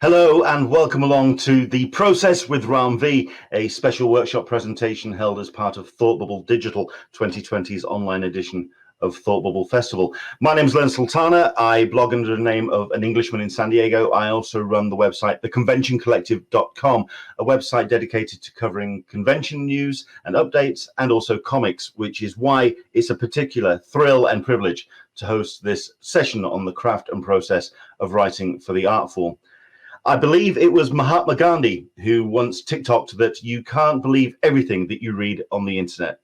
Hello and welcome along to The Process with Ram V, a special workshop presentation held as part of Thought Bubble Digital 2020's online edition of Thought Bubble Festival. My name is Len Sultana. I blog under the name of an Englishman in San Diego. I also run the website theconventioncollective.com, a website dedicated to covering convention news and updates and also comics, which is why it's a particular thrill and privilege to host this session on the craft and process of writing for the art form. I believe it was Mahatma Gandhi who once TikToked that you can't believe everything that you read on the internet.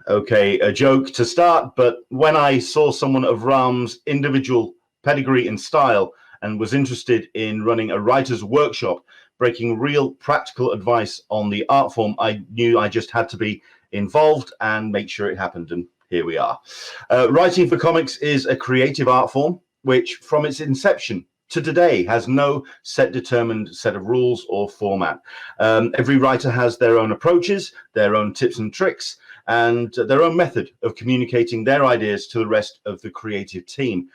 Okay, a joke to start, but when I saw someone of Ram's individual pedigree and style and was interested in running a writer's workshop, breaking real practical advice on the art form, I knew I just had to be involved and make sure it happened, and here we are. Writing for comics is a creative art form, which from its inception to today has no determined set of rules or format. Every writer has their own approaches, their own tips and tricks, and their own method of communicating their ideas to the rest of the creative team.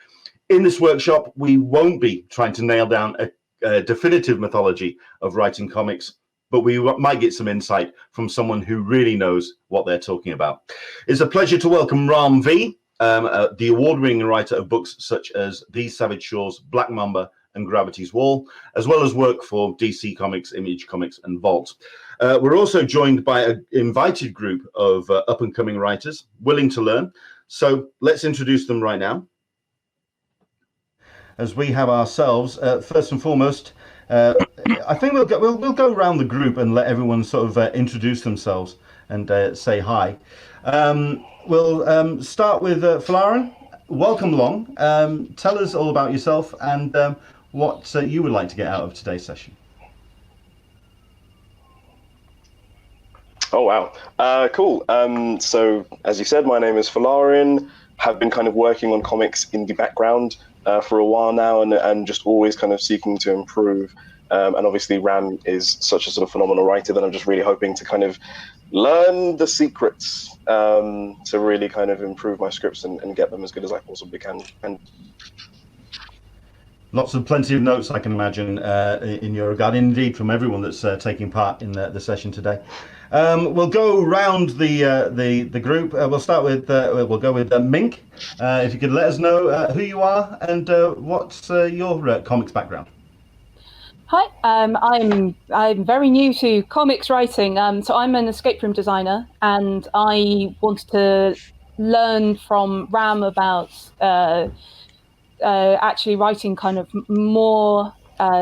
In this workshop, we won't be trying to nail down a definitive methodology of writing comics, but we might get some insight from someone who really knows what they're talking about. It's a pleasure to welcome Ram V, the award-winning writer of books such as These Savage Shores, Black Mamba, and Gravity's Wall, as well as work for DC Comics, Image Comics, and Vault. We're also joined by an invited group of up-and-coming writers willing to learn. So let's introduce them right now. As we have ourselves, first and foremost, I think we'll go around the group and let everyone sort of introduce themselves and say hi. We'll start with Falarin. Welcome along. Tell us all about yourself and what you would like to get out of today's session. Oh, wow. Cool. So, as you said, my name is Falarin. Have been kind of working on comics in the background for a while now and just always kind of seeking to improve. And obviously Ram is such a sort of phenomenal writer that I'm just really hoping to kind of learn the secrets to really kind of improve my scripts and get them as good as I possibly can. And plenty of notes, I can imagine, in your regard, indeed, from everyone that's taking part in the session today. We'll go round the group. We'll start with we'll go with Mink. If you could let us know who you are and what's your comics background. Hi, I'm very new to comics writing. So I'm an escape room designer, and I wanted to learn from Ram about actually writing kind of more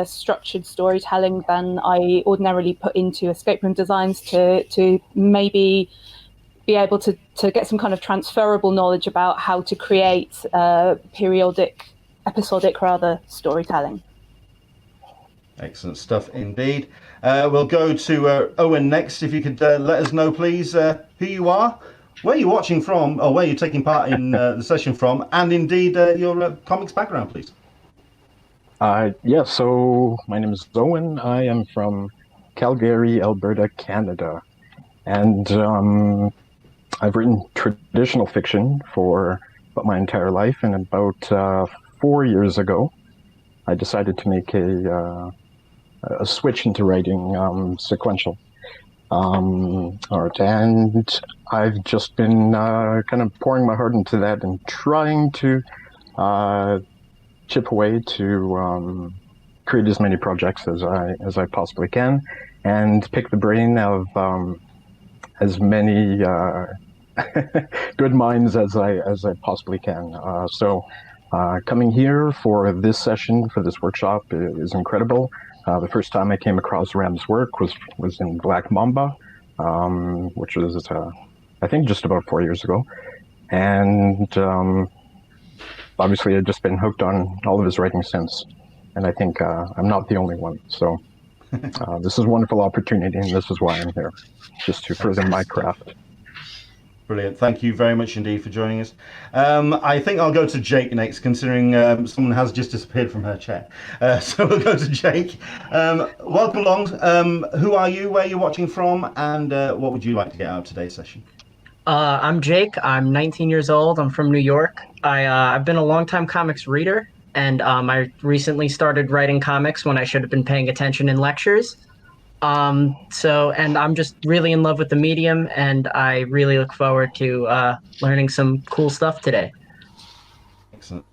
structured storytelling than I ordinarily put into escape room designs to maybe be able to get some kind of transferable knowledge about how to create episodic storytelling. Excellent stuff indeed. We'll go to Owen next. If you could let us know, please, who you are, where you're watching from, or where you're taking part in the session from, and indeed your comics background, please. Yeah, so my name is Owen. I am from Calgary, Alberta, Canada. And I've written traditional fiction for about my entire life. And about 4 years ago, I decided to make a switch into writing sequential art. And I've just been kind of pouring my heart into that and trying to chip away to create as many projects as I possibly can, and pick the brain of as many good minds as I possibly can. So coming here for this session, for this workshop, is incredible. The first time I came across Ram's work was in Black Mamba, which was I think just about 4 years ago, and obviously, I've just been hooked on all of his writing since, and I think I'm not the only one. So this is a wonderful opportunity, and this is why I'm here, just to further my craft. Brilliant. Thank you very much indeed for joining us. I think I'll go to Jake next, considering someone has just disappeared from her chair. So we'll go to Jake. Welcome along. Who are you, where you're watching from, and what would you like to get out of today's session? I'm Jake. I'm 19 years old. I'm from New York. I've been a longtime comics reader. and I recently started writing comics when I should have been paying attention in lectures. And I'm just really in love with the medium, and I really look forward to learning some cool stuff today. Excellent.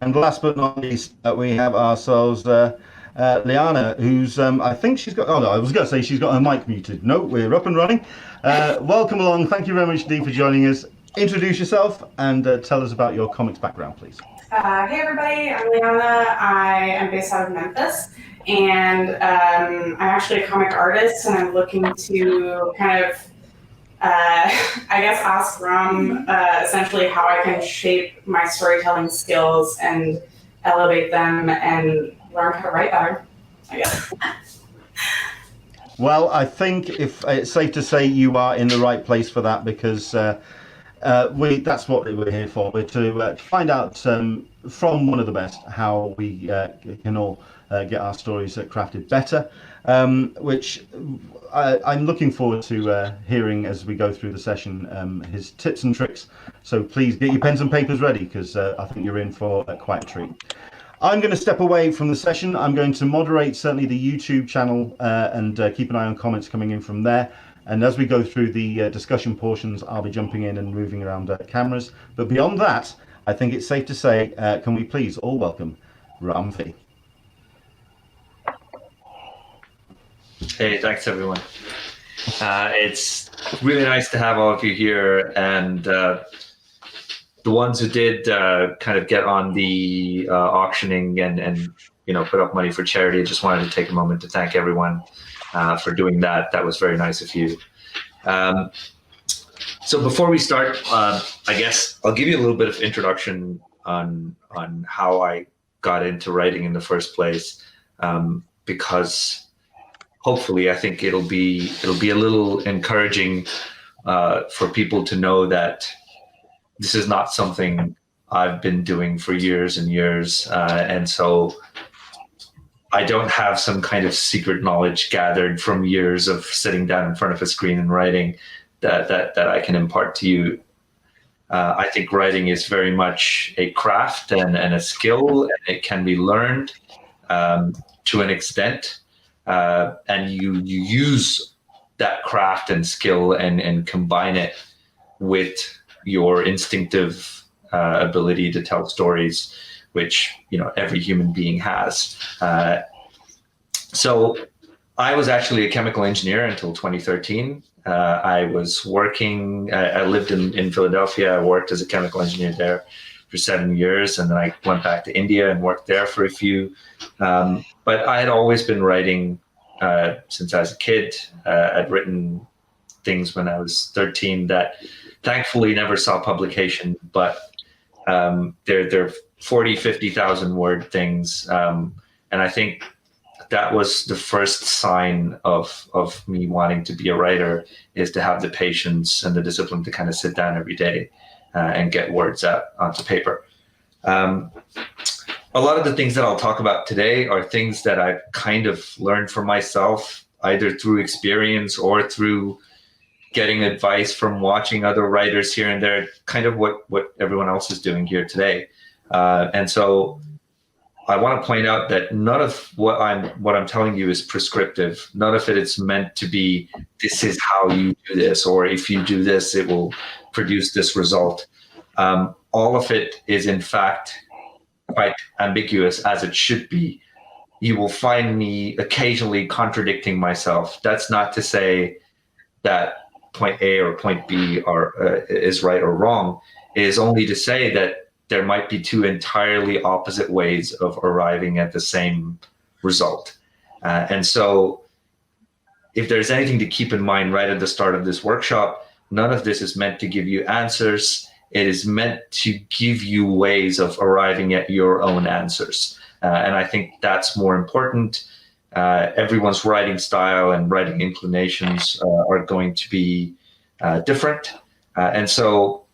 And last but not least, we have ourselves Liana, who's, I think she's got, oh no, I was going to say she's got her mic muted. No, we're up and running. Welcome along. Thank you very much, Dee, for joining us. Introduce yourself and tell us about your comics background, please. Hey everybody, I'm Liana. I am based out of Memphis, and I'm actually a comic artist, and I'm looking to kind of, I guess, ask Ram essentially how I can shape my storytelling skills and elevate them and learn how to write better, I guess. Well, I think if it's safe to say you are in the right place for that, because that's what we're here for. We're to find out from one of the best how we can all get our stories crafted better, which I'm looking forward to hearing as we go through the session, his tips and tricks. So please get your pens and papers ready, because I think you're in for quite a treat. I'm going to step away from the session. I'm going to moderate certainly the YouTube channel and keep an eye on comments coming in from there. And as we go through the discussion portions, I'll be jumping in and moving around cameras. But beyond that, I think it's safe to say, can we please all welcome Ram V. Hey, thanks everyone. It's really nice to have all of you here, and the ones who did kind of get on the auctioning and put up money for charity. I just wanted to take a moment to thank everyone for doing that. That was very nice of you. So before we start, I guess I'll give you a little bit of introduction on how I got into writing in the first place, because hopefully I think it'll be a little encouraging for people to know that this is not something I've been doing for years and years, and so I don't have some kind of secret knowledge gathered from years of sitting down in front of a screen and writing that I can impart to you. I think writing is very much a craft and a skill, and it can be learned to an extent, and you use that craft and skill and combine it with your instinctive ability to tell stories, which every human being has. So I was actually a chemical engineer until 2013. I was working, I lived in Philadelphia. I worked as a chemical engineer there for 7 years, and then I went back to India and worked there for a few. But I had always been writing since I was a kid. I'd written things when I was 13 that thankfully never saw publication, but they're 40, 50,000 word things. And I think that was the first sign of me wanting to be a writer, is to have the patience and the discipline to kind of sit down every day and get words out onto paper. A lot of the things that I'll talk about today are things that I've kind of learned for myself, either through experience or through getting advice from watching other writers here and there, kind of what everyone else is doing here today. And so I want to point out that none of what I'm telling you is prescriptive. None of it is meant to be, this is how you do this, or if you do this, it will produce this result. All of it is, in fact, quite ambiguous, as it should be. You will find me occasionally contradicting myself. That's not to say that point A or point B is right or wrong. It is only to say that there might be two entirely opposite ways of arriving at the same result. And so if there's anything to keep in mind right at the start of this workshop, none of this is meant to give you answers. It is meant to give you ways of arriving at your own answers. And I think that's more important. Everyone's writing style and writing inclinations are going to be different. And so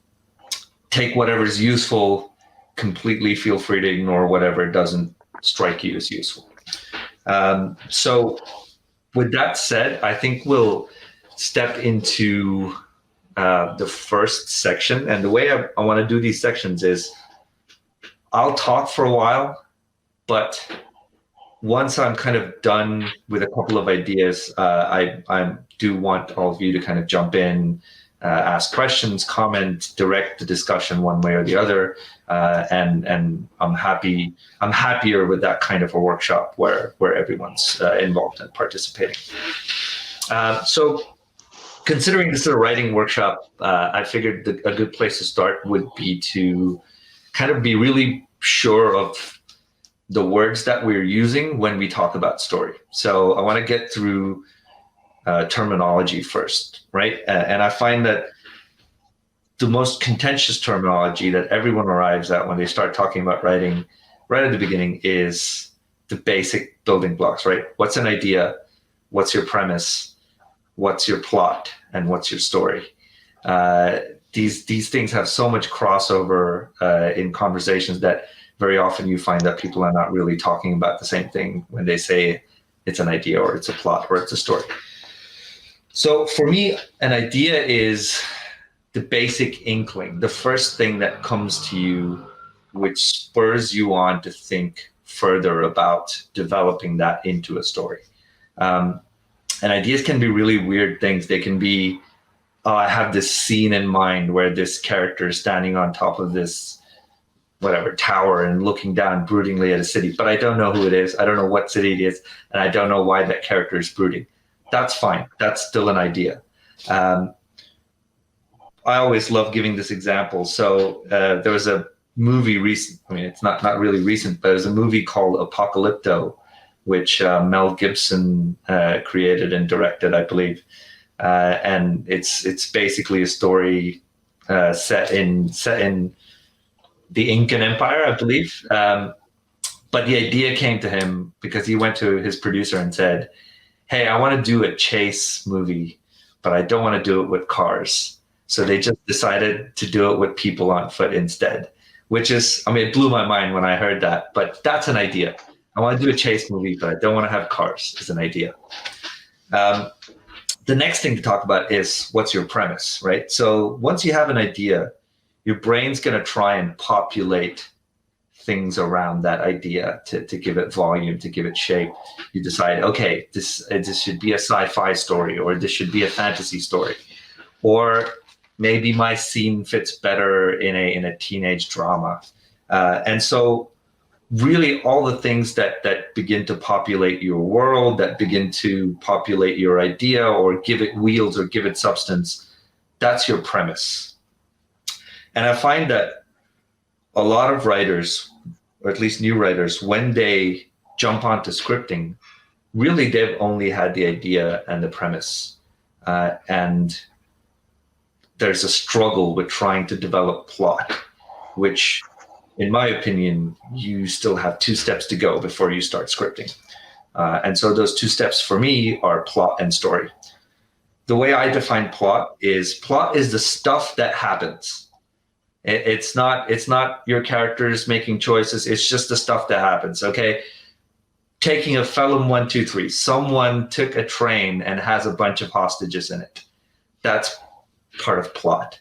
take whatever is useful completely. Feel free to ignore whatever doesn't strike you as useful. So with that said, I think we'll step into the first section. And the way I want to do these sections is I'll talk for a while, but once I'm kind of done with a couple of ideas, I do want all of you to kind of jump in, ask questions, comment, direct the discussion one way or the other, and I'm happier with that kind of a workshop where everyone's involved and participating. So, considering this is a writing workshop, I figured a good place to start would be to kind of be really sure of the words that we're using when we talk about story. So I want to get through terminology first, right? And I find that the most contentious terminology that everyone arrives at when they start talking about writing right at the beginning is the basic building blocks, right? What's an idea? What's your premise? What's your plot? And what's your story? These things have so much crossover in conversations that very often you find that people are not really talking about the same thing when they say it's an idea or it's a plot or it's a story. So for me, an idea is the basic inkling, the first thing that comes to you, which spurs you on to think further about developing that into a story. And ideas can be really weird things. They can be, oh, I have this scene in mind where this character is standing on top of this tower and looking down broodingly at a city, but I don't know who it is. I don't know what city it is, and I don't know why that character is brooding. That's fine. That's still an idea. I always love giving this example. So there was a movie recent. I mean, it's not really recent, but there's a movie called Apocalypto, which Mel Gibson created and directed, I believe. And it's basically a story set in the Incan Empire, I believe. But the idea came to him because he went to his producer and said, hey, I want to do a chase movie, but I don't want to do it with cars. So they just decided to do it with people on foot instead, which is, I mean, it blew my mind when I heard that, but that's an idea. I want to do a chase movie, but I don't want to have cars is an idea. The next thing to talk about is what's your premise, right? So once you have an idea, your brain's going to try and populate things around that idea to give it volume, to give it shape. You decide, okay, this should be a sci-fi story, or this should be a fantasy story, or maybe my scene fits better in a teenage drama. And so really all the things that begin to populate your world, that begin to populate your idea or give it wheels or give it substance, that's your premise. And I find that a lot of writers, or at least new writers, when they jump onto scripting, really they've only had the idea and the premise. And there's a struggle with trying to develop plot, which, in my opinion, you still have 2 steps to go before you start scripting. And so those 2 steps for me are plot and story. The way I define plot is the stuff that happens. It's not your characters making choices. It's just the stuff that happens. Okay, taking a Felon 1, 2, 3. Someone took a train and has a bunch of hostages in it. That's part of plot.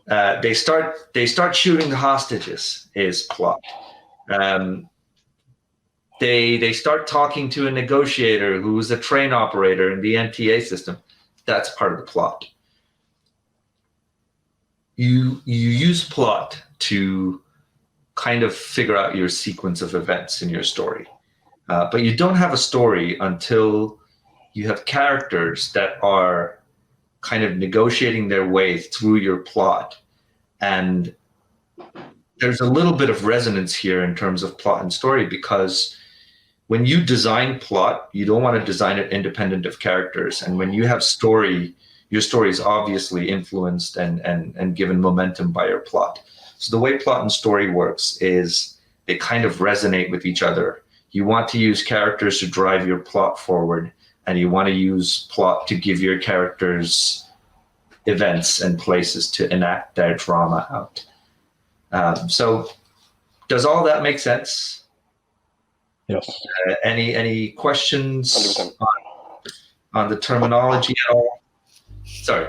They start shooting the hostages is plot. They start talking to a negotiator who's a train operator in the NTA system. That's part of the plot. You use plot to kind of figure out your sequence of events in your story. But you don't have a story until you have characters that are kind of negotiating their way through your plot. And there's a little bit of resonance here in terms of plot and story, because when you design plot, you don't want to design it independent of characters. And when you have story, your story is obviously influenced and given momentum by your plot. So the way plot and story works is they kind of resonate with each other. You want to use characters to drive your plot forward, and you want to use plot to give your characters events and places to enact their drama out. So does all that make sense? Yes.100%. Any questions on the terminology at all? Sorry.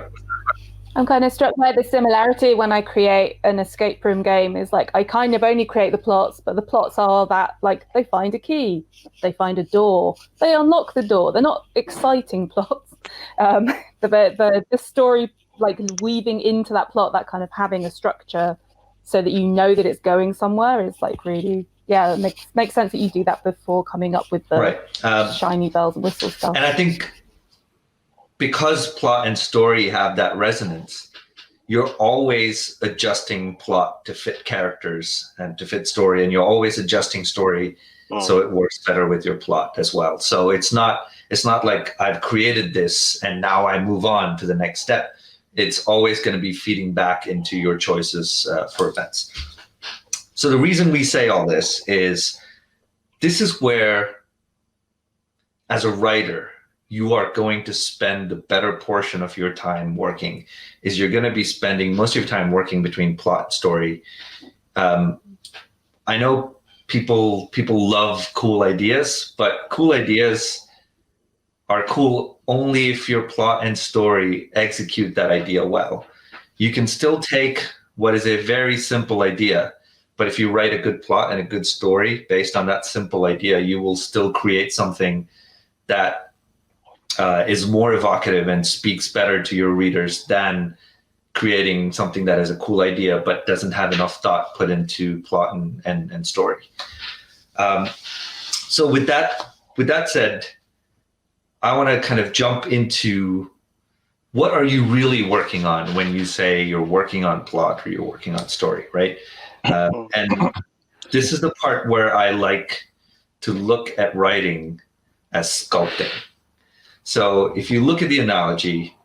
I'm kind of struck by the similarity when I create an escape room game. Is like I kind of only create the plots, but the plots are that like they find a key, they find a door, they unlock the door. They're not exciting plots. The story, like weaving into that plot, that kind of having a structure so that you know that it's going somewhere is like really, yeah, it makes sense that you do that before coming up with the shiny bells and whistles stuff. And I think because plot and story have that resonance, you're always adjusting plot to fit characters and to fit story, and you're always adjusting story so it works better with your plot as well. So it's not like I've created this and now I move on to the next step. It's always going to be feeding back into your choices for events. So the reason we say all this is where, as a writer, you are going to spend the better portion of your time working. Is you're going to be spending most of your time working between plot and story. I know people love cool ideas, but cool ideas are cool only if your plot and story execute that idea well. You can still take what is a very simple idea, but if you write a good plot and a good story based on that simple idea, you will still create something that is more evocative and speaks better to your readers than creating something that is a cool idea but doesn't have enough thought put into plot and story. So with that said, I want to kind of jump into what are you really working on when you say you're working on plot or you're working on story, right? And this is the part where I like to look at writing as sculpting. So if you look at the analogy,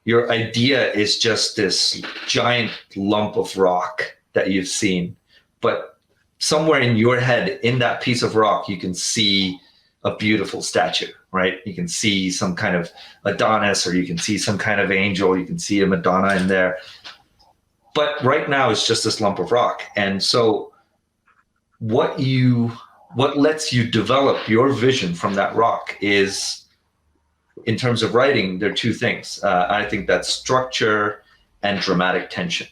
your idea is just this giant lump of rock that you've seen, but somewhere in your head, in that piece of rock, you can see a beautiful statue, right? You can see some kind of Adonis, or you can see some kind of angel, you can see a Madonna in there. But right now it's just this lump of rock. And so what lets you develop your vision from that rock is, in terms of writing, there are two things. I think that's structure and dramatic tension.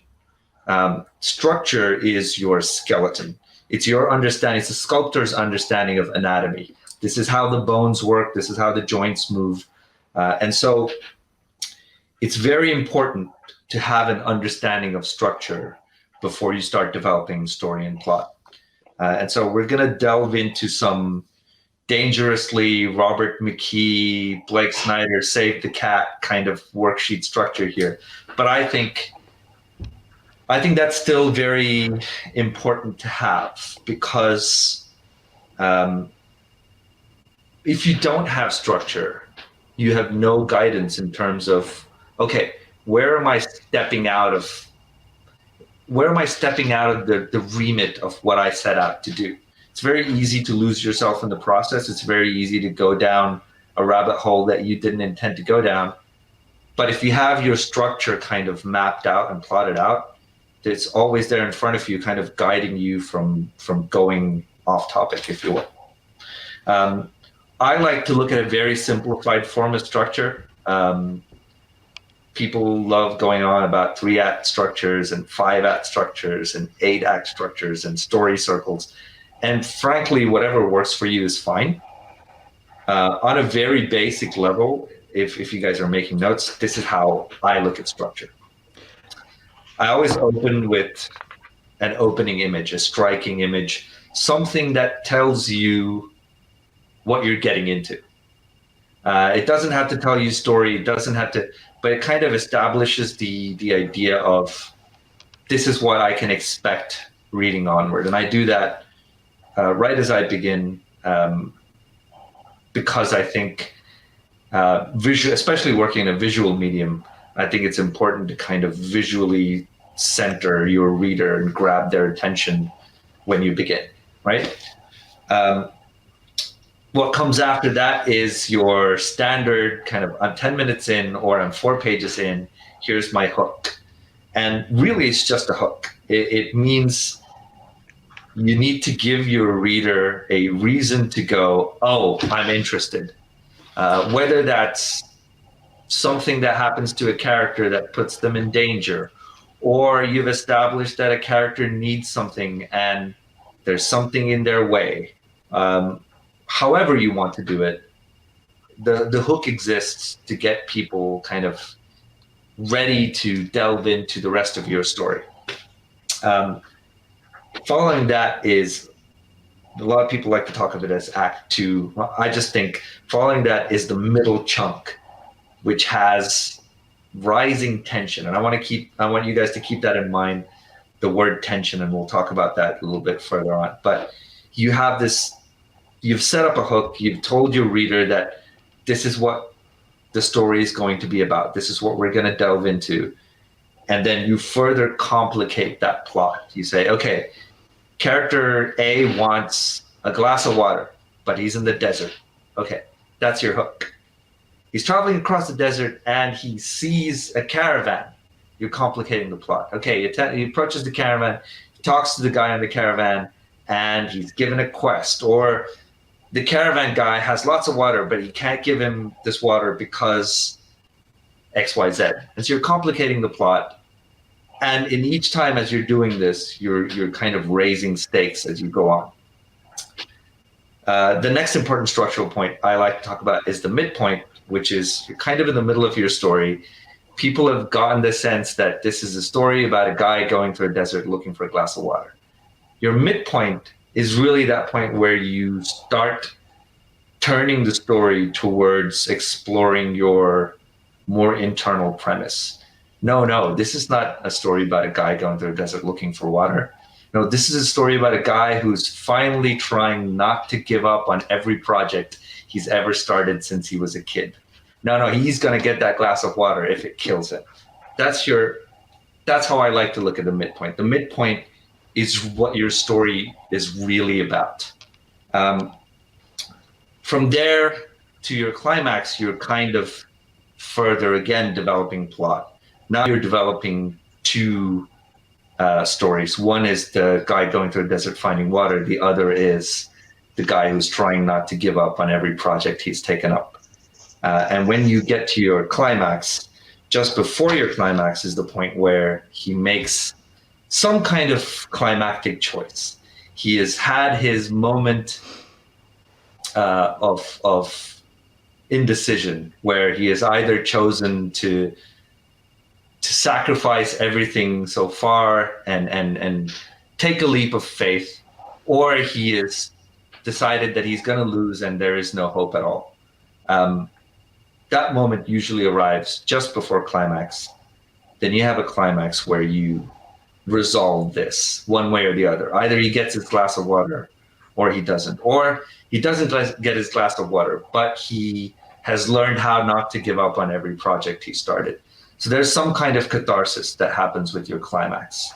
Structure is your skeleton. It's your understanding, it's the sculptor's understanding of anatomy. This is how the bones work, this is how the joints move. And so it's very important to have an understanding of structure before you start developing story and plot. And so we're going to delve into some dangerously Robert McKee, Blake Snyder, Save the Cat kind of worksheet structure here. But I think that's still very important to have, because if you don't have structure, you have no guidance in terms of, okay, where am I stepping out of the remit of what I set out to do? It's very easy to lose yourself in the process. It's very easy to go down a rabbit hole that you didn't intend to go down. But if you have your structure kind of mapped out and plotted out, it's always there in front of you, kind of guiding you from going off topic, if you will. I like to look at a very simplified form of structure. People love going on about 3-act structures and 5-act structures and 8-act structures and story circles. And frankly, whatever works for you is fine. On a very basic level, if you guys are making notes, this is how I look at structure. I always open with an opening image, a striking image, something that tells you what you're getting into. It doesn't have to tell you story, it doesn't have to, but it kind of establishes the idea of this is what I can expect reading onward. And I do that right as I begin, because I think especially working in a visual medium, I think it's important to kind of visually center your reader and grab their attention when you begin, right? What comes after that is your standard kind of, I'm 10 minutes in or I'm 4 pages in, here's my hook. And really it's just a hook. It means you need to give your reader a reason to go, oh, I'm interested. Whether that's something that happens to a character that puts them in danger, or you've established that a character needs something and there's something in their way. However you want to do it, the hook exists to get people kind of ready to delve into the rest of your story. Following that is, a lot of people like to talk of it as Act 2. I just think following that is the middle chunk, which has rising tension. And I want you guys to keep that in mind, the word tension, and we'll talk about that a little bit further on. But you have this, you've set up a hook, you've told your reader that this is what the story is going to be about. This is what we're going to delve into. And then you further complicate that plot. You say, okay, character A wants a glass of water, but he's in the desert. Okay, that's your hook. He's traveling across the desert and he sees a caravan. You're complicating the plot. Okay, he approaches the caravan, he talks to the guy on the caravan, and he's given a quest. Or the caravan guy has lots of water, but he can't give him this water because XYZ. And so you're complicating the plot. And in each time as you're doing this, you're kind of raising stakes as you go on. The next important structural point I like to talk about is the midpoint, which is you're kind of in the middle of your story. People have gotten the sense that this is a story about a guy going through a desert looking for a glass of water. Your midpoint is really that point where you start turning the story towards exploring your more internal premise. No, this is not a story about a guy going through a desert looking for water. No, this is a story about a guy who's finally trying not to give up on every project he's ever started since he was a kid. No, he's going to get that glass of water if it kills him. That's how I like to look at the midpoint. The midpoint is what your story is really about. From there to your climax, you're kind of further again developing plot. Now you're developing two stories. One is the guy going through a desert finding water. The other is the guy who's trying not to give up on every project he's taken up. And when you get to your climax, just before your climax is the point where he makes some kind of climactic choice. He has had his moment of indecision, where he has either chosen to sacrifice everything so far and take a leap of faith, or he has decided that he's going to lose and there is no hope at all. That moment usually arrives just before climax. Then you have a climax where you resolve this one way or the other. Either he gets his glass of water or he doesn't. Or he doesn't get his glass of water, but he has learned how not to give up on every project he started. So there's some kind of catharsis that happens with your climax.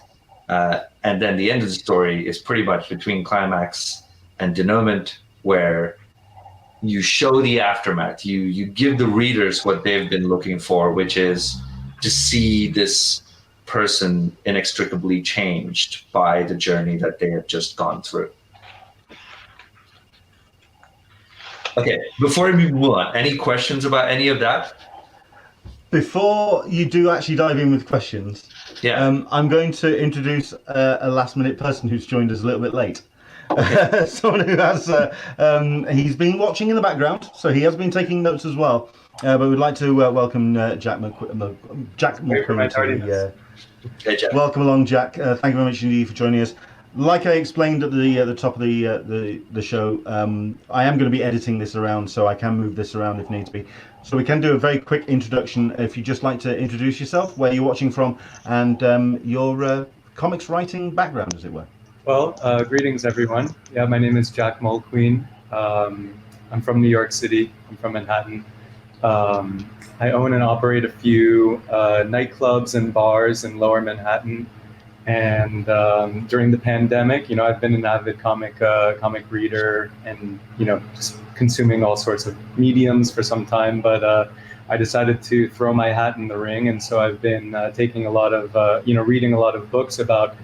And then the end of the story is pretty much between climax and denouement, where you show the aftermath. You give the readers what they've been looking for, which is to see this person inextricably changed by the journey that they have just gone through. Okay, before we move on, any questions about any of that? Before you do actually dive in with questions, Yeah. I'm going to introduce a last-minute person who's joined us a little bit late. Okay. Someone who has, he's been watching in the background, so he has been taking notes as well. But we'd like to welcome Jack McQueen to the... Hey, Jack. Welcome along, Jack. Thank you very much indeed for joining us. Like I explained at the top of the show, I am going to be editing this around, so I can move this around if needs be. So we can do a very quick introduction. If you'd just like to introduce yourself, where you're watching from, and your comics writing background, as it were. Well, greetings, everyone. Yeah, my name is Jack Mulqueen. I'm from New York City. I'm from Manhattan. I own and operate a few nightclubs and bars in Lower Manhattan. And during the pandemic, I've been an avid comic reader and, just consuming all sorts of mediums for some time. But I decided to throw my hat in the ring. And so I've been taking a lot of, reading a lot of books about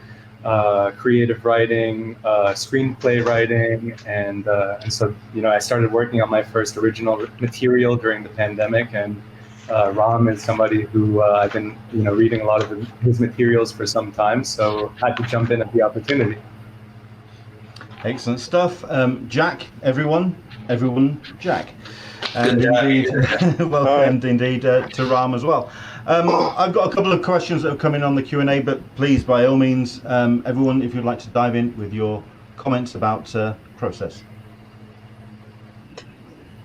creative writing, screenplay writing. And so, I started working on my first original material during the pandemic. And Ram is somebody who I've been reading a lot of his materials for some time, so had to jump in at the opportunity. Excellent stuff. Jack, everyone, Jack. And indeed, welcomed indeed to Ram as well. I've got a couple of questions that have come in on the Q&A, but please, by all means, everyone, if you'd like to dive in with your comments about process.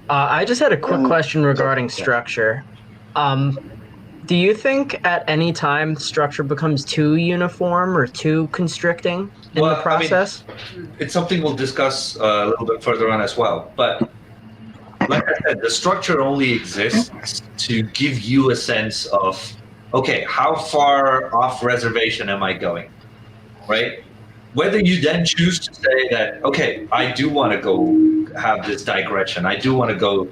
I just had a quick question regarding structure. Do you think at any time structure becomes too uniform or too constricting in the process? I mean, it's something we'll discuss a little bit further on as well. But like I said, the structure only exists to give you a sense of, okay, how far off reservation am I going, right? Whether you then choose to say that, okay, I do want to go have this digression. I do want to go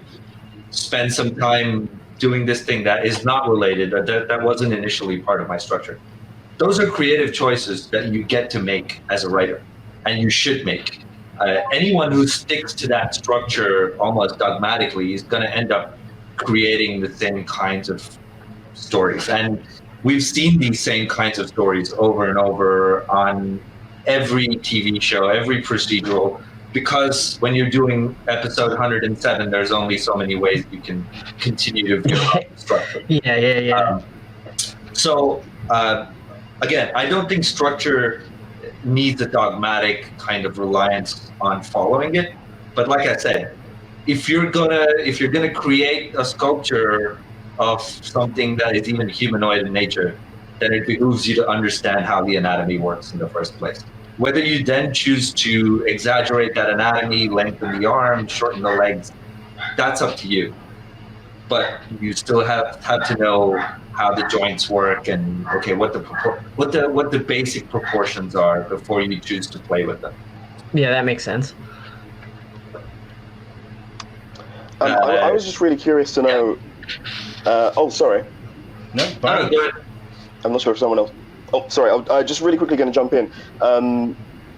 spend some time doing this thing that is not related, that wasn't initially part of my structure. Those are creative choices that you get to make as a writer, and you should make. Anyone who sticks to that structure almost dogmatically is going to end up creating the same kinds of stories. And we've seen these same kinds of stories over and over on every TV show, every procedural, because when you're doing episode 107, there's only so many ways you can continue to view the structure. Yeah. So again, I don't think structure needs a dogmatic kind of reliance on following it. But like I said, if you're gonna create a sculpture of something that is even humanoid in nature, then it behooves you to understand how the anatomy works in the first place. Whether you then choose to exaggerate that anatomy, lengthen the arms, shorten the legs, that's up to you. But you still have to know how the joints work and what the basic proportions are before you choose to play with them. Yeah, that makes sense. I was just really curious to know. Sorry. No, fine. I'm not sure if someone else. Oh, sorry. I'm just really quickly going to jump in.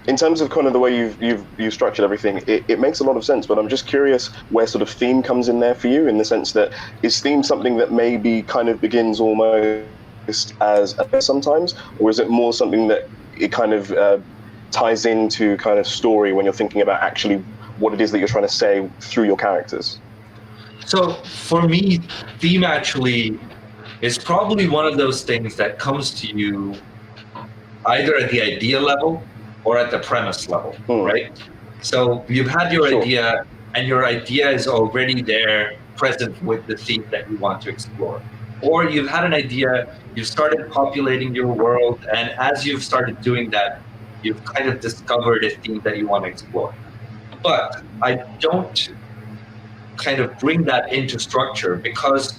In terms of kind of the way you've structured everything, it makes a lot of sense. But I'm just curious where sort of theme comes in there for you, in the sense that is theme something that maybe kind of begins almost as sometimes, or is it more something that it kind of ties into kind of story when you're thinking about actually what it is that you're trying to say through your characters? So for me, theme actually is probably one of those things that comes to you either at the idea level or at the premise level, right? So you've had your idea, and your idea is already there, present with the theme that you want to explore. Or you've had an idea, you've started populating your world, and as you've started doing that, you've kind of discovered a theme that you want to explore. But I don't kind of bring that into structure because,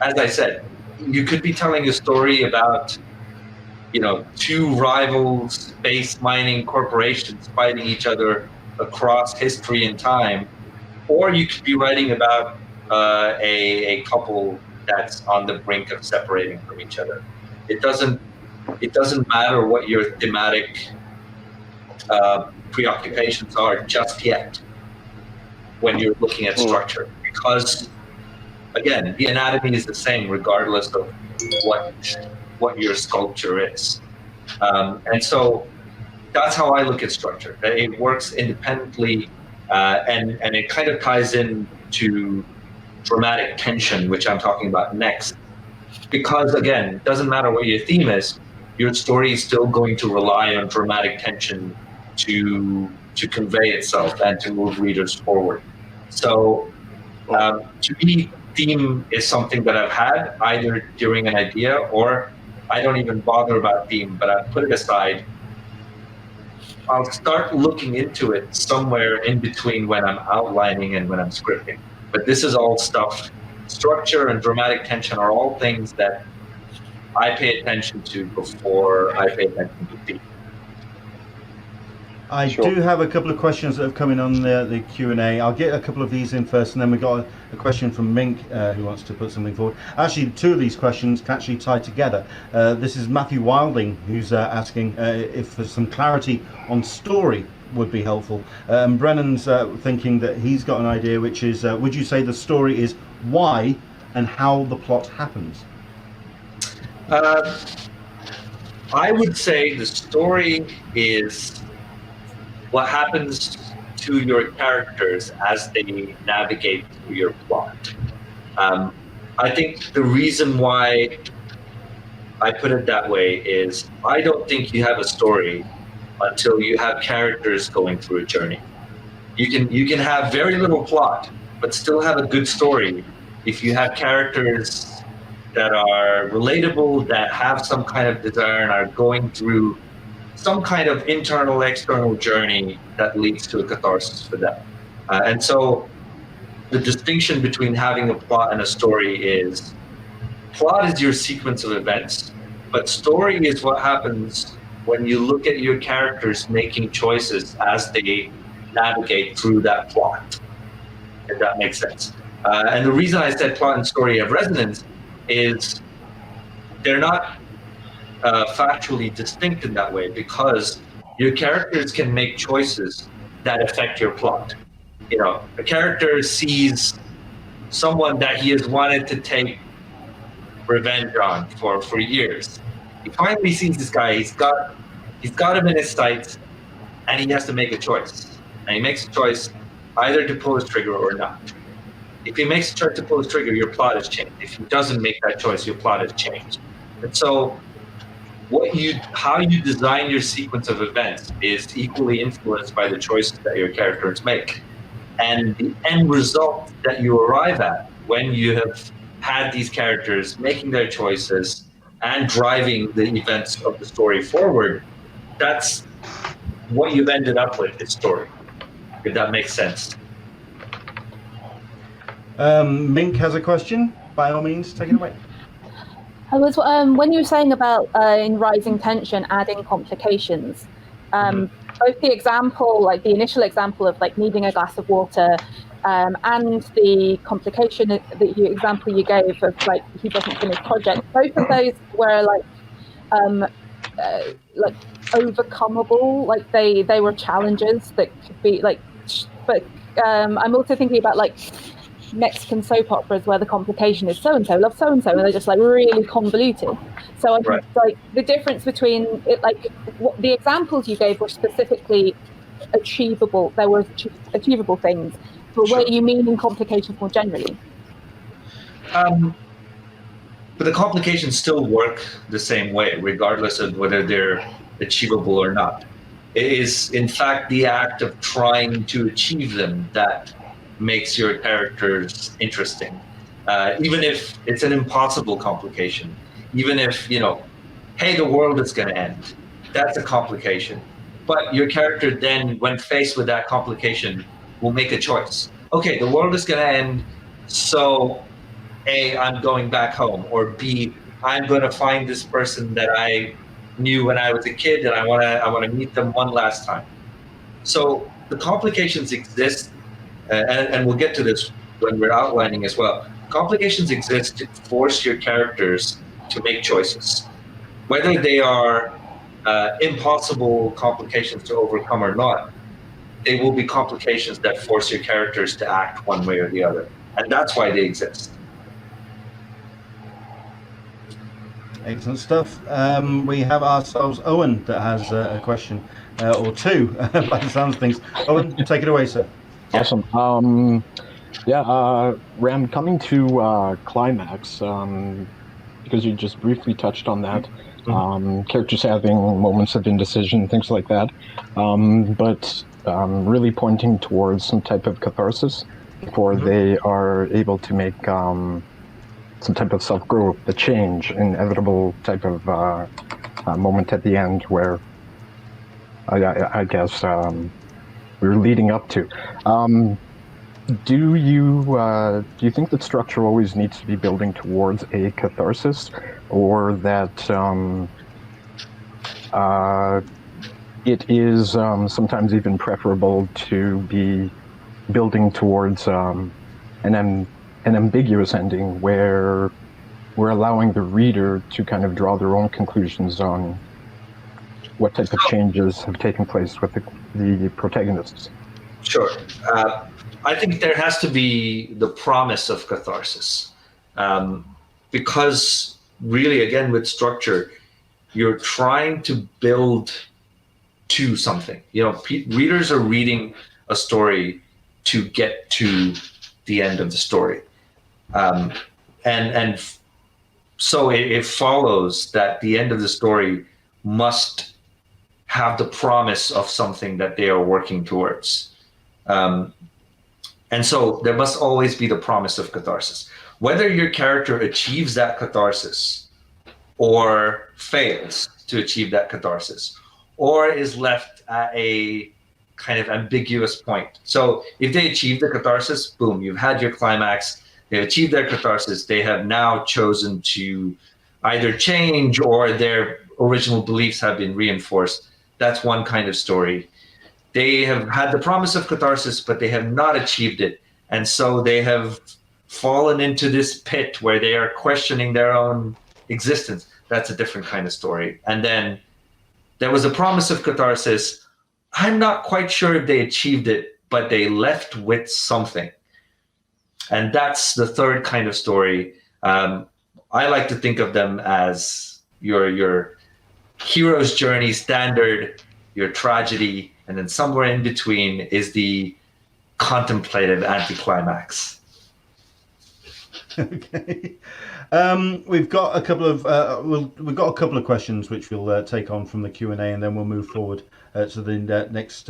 as I said, you could be telling a story about, two rival space mining corporations fighting each other across history and time, or you could be writing about a couple that's on the brink of separating from each other. It doesn't matter what your thematic preoccupations are just yet when you're looking at structure, because again, the anatomy is the same regardless of what your sculpture is. And so that's how I look at structure. It works independently, and it kind of ties in to dramatic tension, which I'm talking about next. Because again, it doesn't matter what your theme is, your story is still going to rely on dramatic tension to convey itself and to move readers forward. So to me, theme is something that I've had either during an idea, or I don't even bother about theme, but I put it aside. I'll start looking into it somewhere in between when I'm outlining and when I'm scripting. But this is all stuff, structure and dramatic tension are all things that I pay attention to before I pay attention to theme. I do have a couple of questions that have come in on the Q&A. I'll get a couple of these in first, and then we got a question from Mink who wants to put something forward. Actually, two of these questions can actually tie together. This is Matthew Wilding, who's asking if there's some clarity on story would be helpful. Brennan's thinking that he's got an idea, which is, would you say the story is why and how the plot happens? I would say the story is what happens to your characters as they navigate through your plot. I think the reason why I put it that way is I don't think you have a story until you have characters going through a journey. You can have very little plot, but still have a good story if you have characters that are relatable, that have some kind of desire and are going through some kind of internal, external journey that leads to a catharsis for them. And so the distinction between having a plot and a story is plot is your sequence of events, but story is what happens when you look at your characters making choices as they navigate through that plot, if that makes sense. And the reason I said plot and story have resonance is they're not factually distinct in that way, because your characters can make choices that affect your plot. You know, a character sees someone that he has wanted to take revenge on for years. He finally sees this guy, he's got him in his sights, and he has to make a choice. And he makes a choice either to pull his trigger or not. If he makes a choice to pull his trigger, your plot has changed. If he doesn't make that choice, your plot has changed. And so how you design your sequence of events is equally influenced by the choices that your characters make. And the end result that you arrive at when you have had these characters making their choices and driving the events of the story forward, that's what you've ended up with, is story, if that makes sense. Mink has a question. By all means, take it away. I was when you were saying about in Rising Tension adding complications, both the example, like the initial example of like needing a glass of water, and the complication example you gave of like he doesn't finish project, both of those were like overcomable, like they were challenges that could be like, but I'm also thinking about like Mexican soap operas where the complication is so-and-so loves so-and-so, and they're just like really convoluted. So I think like the difference between it, like what the examples you gave were specifically achievable. There were achievable things, but what you mean in complications more generally? But the complications still work the same way, regardless of whether they're achievable or not. It is, in fact, the act of trying to achieve them that makes your characters interesting. Even if it's an impossible complication, even if, you know, hey, the world is going to end, that's a complication. But your character then, when faced with that complication, will make a choice. Okay, the world is going to end, so A, I'm going back home, or B, I'm going to find this person that I knew when I was a kid, and I want to meet them one last time. So the complications exist, and we'll get to this when we're outlining as well. Complications exist to force your characters to make choices, whether they are impossible complications to overcome or not. They will be complications that force your characters to act one way or the other, and that's why they exist. Excellent stuff. We have ourselves Owen that has a question or two by the sounds of things. Owen, take it away, sir. Awesome. Ram, coming to climax, because you just briefly touched on that, characters having moments of indecision, things like that, but really pointing towards some type of catharsis before they are able to make some type of self-growth, the change, inevitable type of moment at the end where I guess we're leading up to. Do you think that structure always needs to be building towards a catharsis, or that it is sometimes even preferable to be building towards an ambiguous ending where we're allowing the reader to kind of draw their own conclusions on what type of changes have taken place with the protagonists? Sure. I think there has to be the promise of catharsis. because really, again, with structure, you're trying to build to something. Readers are reading a story to get to the end of the story, and so it follows that the end of the story must have the promise of something that they are working towards. And so there must always be the promise of catharsis. Whether your character achieves that catharsis or fails to achieve that catharsis, or is left at a kind of ambiguous point. So if they achieve the catharsis, boom, you've had your climax, they've achieved their catharsis, they have now chosen to either change or their original beliefs have been reinforced. That's one kind of story. They have had the promise of catharsis, but they have not achieved it. And so they have fallen into this pit where they are questioning their own existence. That's a different kind of story. And then there was a promise of catharsis. I'm not quite sure if they achieved it, but they left with something. And that's the third kind of story. I like to think of them as your hero's journey standard, your tragedy, and then somewhere in between is the contemplative anticlimax. Okay. We've got a couple of questions which we'll take on from the Q&A, and then we'll move forward to the next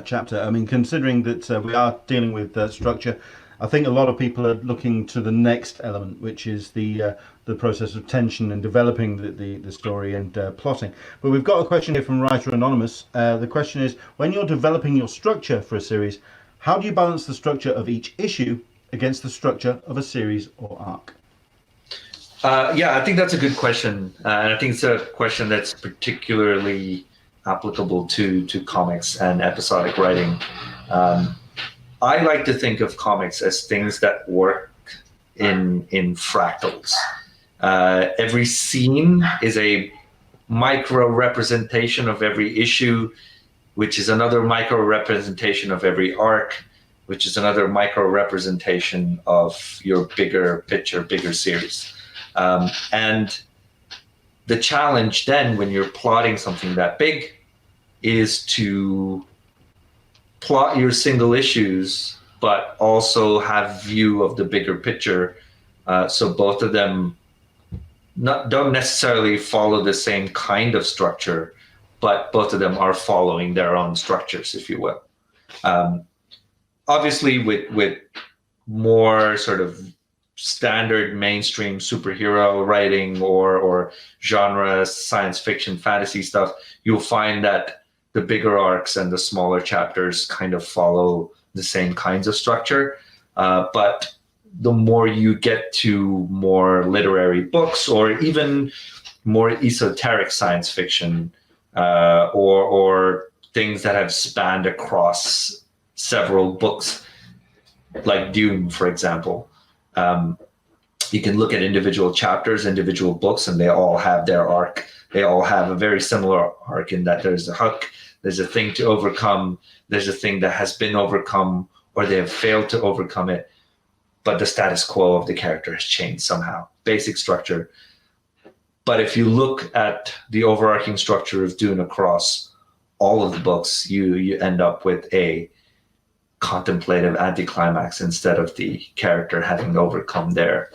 chapter. I mean, considering that we are dealing with structure, I think a lot of people are looking to the next element, which is the process of tension and developing the story and plotting. But we've got a question here from Writer Anonymous. The question is, when you're developing your structure for a series, how do you balance the structure of each issue against the structure of a series or arc? Yeah, I think that's a good question. And I think it's a question that's particularly applicable to comics and episodic writing. I like to think of comics as things that work in fractals. Every scene is a micro representation of every issue, which is another micro representation of every arc, which is another micro representation of your bigger picture, bigger series. And the challenge then when you're plotting something that big is to plot your single issues, but also have view of the bigger picture. So both of them don't necessarily follow the same kind of structure, but both of them are following their own structures, if you will. Obviously, with more sort of standard mainstream superhero writing or genre science fiction fantasy stuff, you'll find that the bigger arcs and the smaller chapters kind of follow the same kinds of structure. But the more you get to more literary books or even more esoteric science fiction or things that have spanned across several books, like Dune, for example, you can look at individual chapters, individual books, and they all have their arc. They all have a very similar arc in that there's a hook, there's a thing to overcome, there's a thing that has been overcome, or they have failed to overcome it, but the status quo of the character has changed somehow. Basic structure. But if you look at the overarching structure of Dune across all of the books, you end up with a contemplative anticlimax instead of the character having overcome their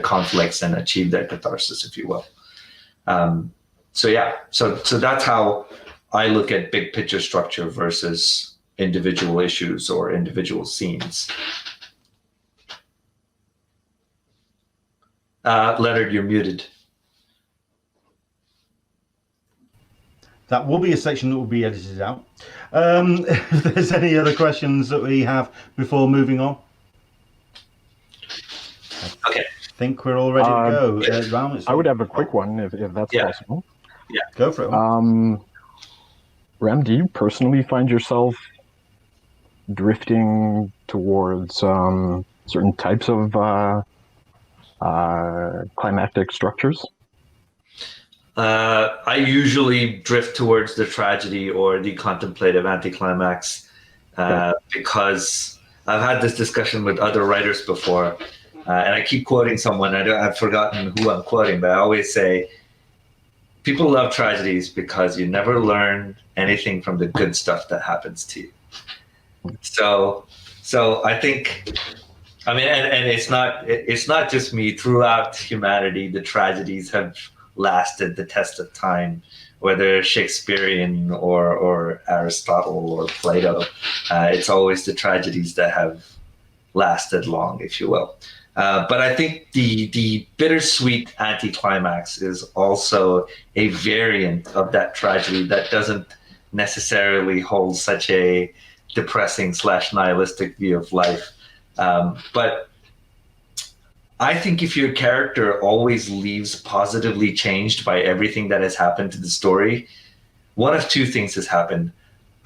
conflicts and achieve their catharsis, if you will. So that's how I look at big picture structure versus individual issues or individual scenes. Leonard, you're muted. That will be a section that will be edited out. If there's any other questions that we have before moving on. Okay. I think we're all ready to go. Yes. Ram, I would have a quick one if that's possible. Yeah. Go for it. Ram, do you personally find yourself drifting towards certain types of climactic structures? I usually drift towards the tragedy or the contemplative anticlimax because I've had this discussion with other writers before, and I keep quoting someone. I've forgotten who I'm quoting, but I always say, people love tragedies because you never learn anything from the good stuff that happens to you. So I think, I mean, and it's not just me. Throughout humanity, the tragedies have lasted the test of time, whether Shakespearean or Aristotle or Plato. It's always the tragedies that have lasted long, if you will. But I think the bittersweet anticlimax is also a variant of that tragedy that doesn't necessarily hold such a depressing / nihilistic view of life. But I think if your character always leaves positively changed by everything that has happened to the story, one of two things has happened.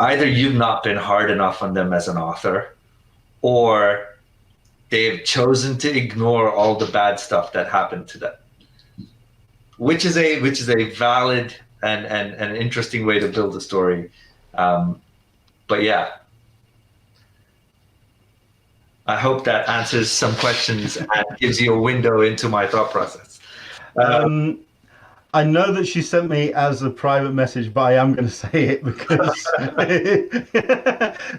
Either you've not been hard enough on them as an author, or they've chosen to ignore all the bad stuff that happened to them, which is a valid and an interesting way to build a story. But yeah, I hope that answers some questions and gives you a window into my thought process. I know that she sent me as a private message, but I am going to say it because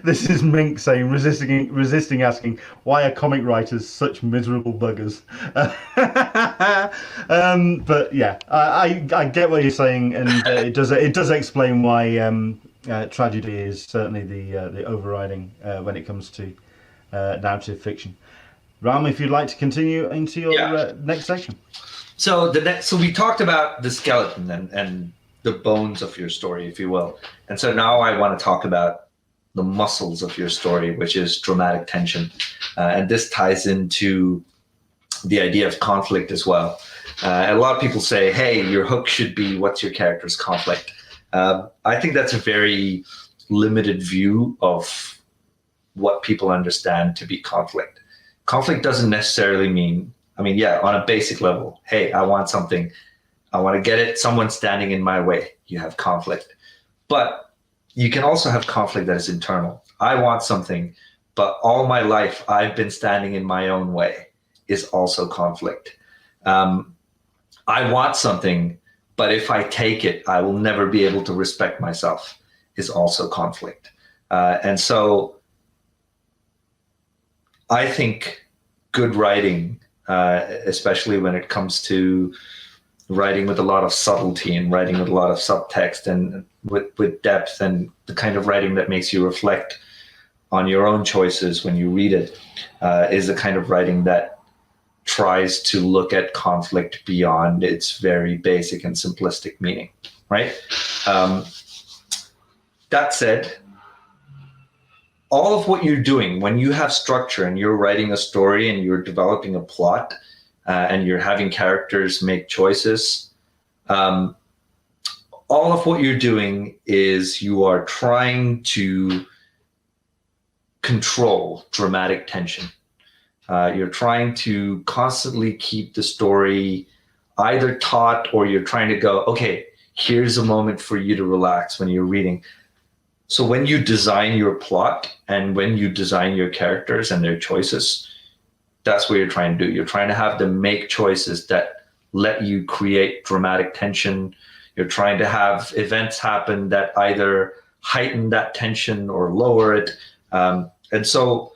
this is Mink saying, resisting asking, why are comic writers such miserable buggers? But yeah, I get what you're saying, and it does explain why tragedy is certainly the overriding when it comes to narrative fiction. Ram, if you'd like to continue into your next section. So we talked about the skeleton and the bones of your story, if you will. And so now I want to talk about the muscles of your story, which is dramatic tension. And this ties into the idea of conflict as well. And a lot of people say, hey, your hook should be what's your character's conflict. I think that's a very limited view of what people understand to be conflict. Conflict doesn't necessarily mean, I mean, yeah, on a basic level, hey, I want something, I want to get it, someone's standing in my way, you have conflict. But you can also have conflict that is internal. I want something, but all my life I've been standing in my own way, is also conflict. I want something, but if I take it, I will never be able to respect myself, is also conflict. And so I think good writing, especially when it comes to writing with a lot of subtlety and writing with a lot of subtext and with depth and the kind of writing that makes you reflect on your own choices when you read it, is the kind of writing that tries to look at conflict beyond its very basic and simplistic meaning, right? That said, all of what you're doing when you have structure and you're writing a story and you're developing a plot and you're having characters make choices, all of what you're doing is you are trying to control dramatic tension. You're trying to constantly keep the story either taut, or you're trying to go, okay, here's a moment for you to relax when you're reading. So when you design your plot and when you design your characters and their choices, that's what you're trying to do. You're trying to have them make choices that let you create dramatic tension. You're trying to have events happen that either heighten that tension or lower it. And so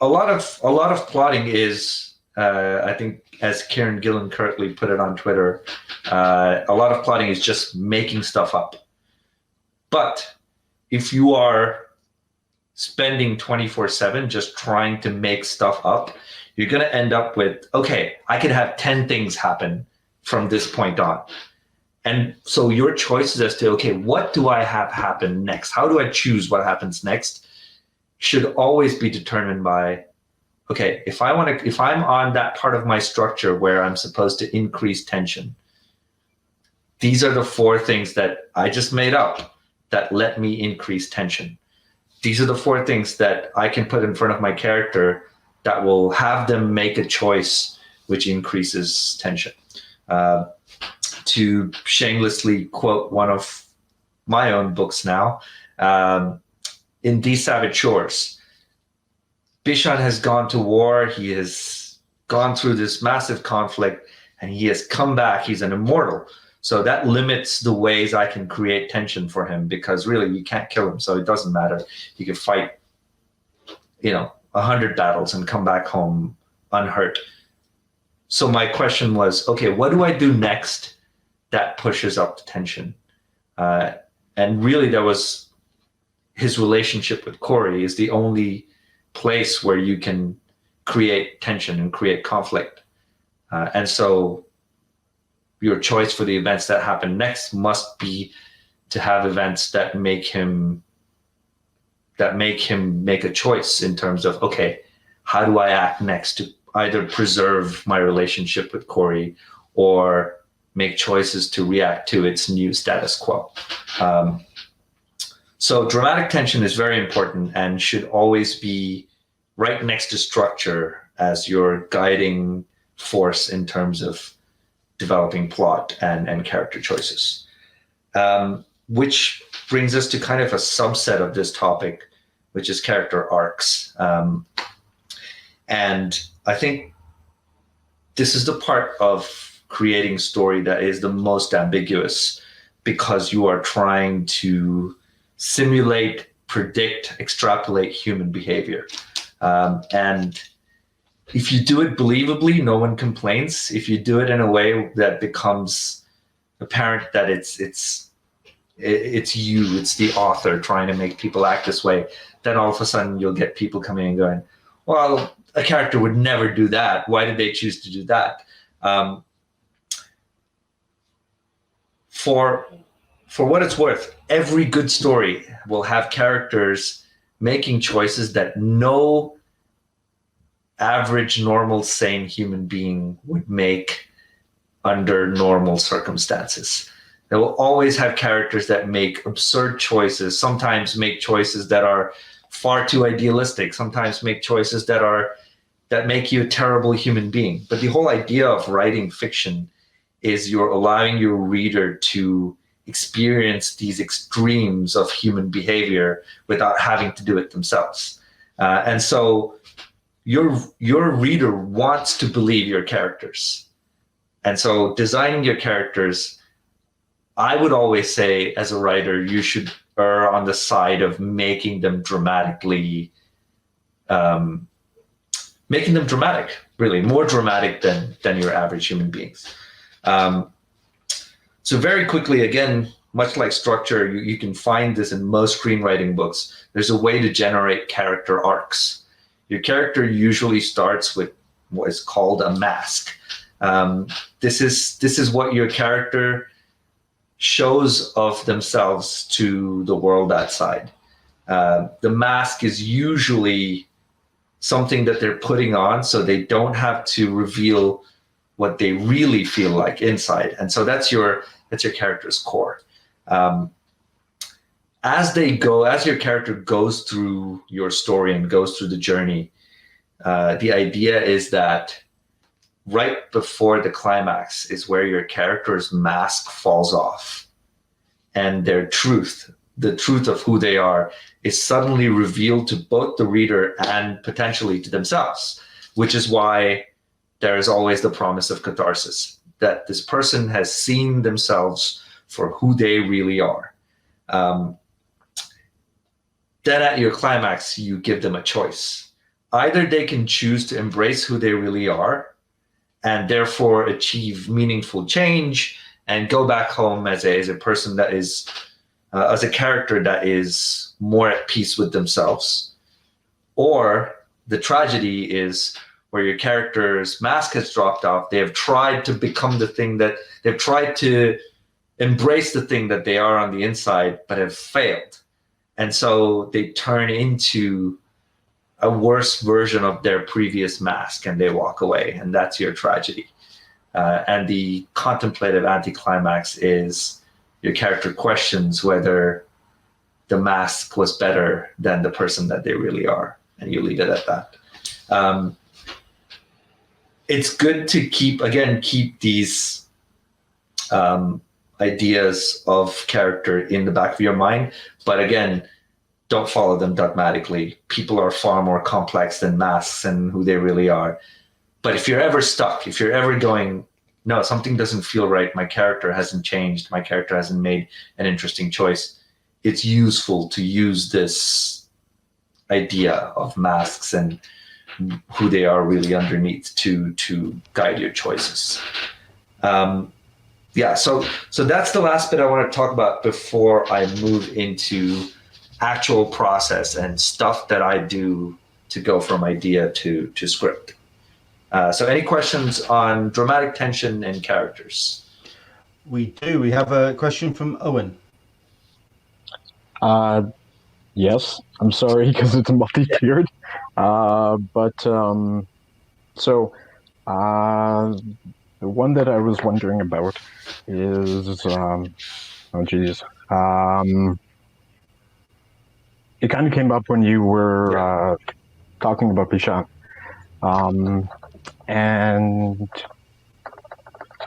a lot of plotting is, I think, as Kieran Gillen currently put it on Twitter, a lot of plotting is just making stuff up. But if you are spending 24/7 just trying to make stuff up, you're going to end up with, okay, I could have 10 things happen from this point on. And so your choices as to, okay, what do I have happen next? How do I choose what happens next? Should always be determined by, okay, if I'm on that part of my structure where I'm supposed to increase tension, these are the 4 things that I just made up that let me increase tension. These are the 4 things that I can put in front of my character that will have them make a choice which increases tension. To shamelessly quote one of my own books now, in These Savage Shores, Bishan has gone to war. He has gone through this massive conflict, and he has come back. He's an immortal. So that limits the ways I can create tension for him, because really you can't kill him. So it doesn't matter. He can fight, 100 battles and come back home unhurt. So my question was, okay, what do I do next that pushes up the tension? And really there was his relationship with Corey is the only place where you can create tension and create conflict. And so your choice for the events that happen next must be to have events that make him make a choice in terms of, okay, how do I act next to either preserve my relationship with Corey or make choices to react to its new status quo. So dramatic tension is very important and should always be right next to structure as your guiding force in terms of developing plot and character choices. Which brings us to kind of a subset of this topic, which is character arcs. And I think this is the part of creating story that is the most ambiguous, because you are trying to simulate, predict, extrapolate human behavior. And if you do it believably, no one complains. If you do it in a way that becomes apparent that it's you, it's the author trying to make people act this way, then all of a sudden you'll get people coming and going, well, a character would never do that. Why did they choose to do that? For what it's worth, every good story will have characters making choices that no average, normal, sane human being would make under normal circumstances. They will always have characters that make absurd choices, sometimes make choices that are far too idealistic, sometimes make choices that make you a terrible human being. But the whole idea of writing fiction is you're allowing your reader to experience these extremes of human behavior without having to do it themselves. And so your reader wants to believe your characters. And so designing your characters, I would always say as a writer, you should err on the side of making them dramatic, really more dramatic than your average human beings. So very quickly, again, much like structure, you can find this in most screenwriting books. There's a way to generate character arcs. Your character usually starts with what is called a mask. This is what your character shows of themselves to the world outside. The mask is usually something that they're putting on so they don't have to reveal what they really feel like inside. And so that's your character's core. As your character goes through your story and goes through the journey, the idea is that right before the climax is where your character's mask falls off, and the truth of who they are is suddenly revealed to both the reader and potentially to themselves, which is why there is always the promise of catharsis, that this person has seen themselves for who they really are. Then at your climax, you give them a choice. Either they can choose to embrace who they really are and therefore achieve meaningful change and go back home as a person that is, as a character that is more at peace with themselves. Or the tragedy is where your character's mask has dropped off. They have tried to become they've tried to embrace the thing that they are on the inside, but have failed. And so they turn into a worse version of their previous mask and they walk away. And that's your tragedy. And the contemplative anticlimax is your character questions whether the mask was better than the person that they really are. And you leave it at that. It's good to keep these ideas of character in the back of your mind. But again, don't follow them dogmatically. People are far more complex than masks and who they really are. But if you're ever stuck, if you're ever going, no, something doesn't feel right, my character hasn't changed, my character hasn't made an interesting choice, it's useful to use this idea of masks and who they are really underneath to guide your choices. So that's the last bit I want to talk about before I move into actual process and stuff that I do to go from idea to script. So any questions on dramatic tension and characters? We do. We have a question from Owen. Yes, I'm sorry because it's multi-tiered. The one that I was wondering about is, it kind of came up when you were talking about Bishan. And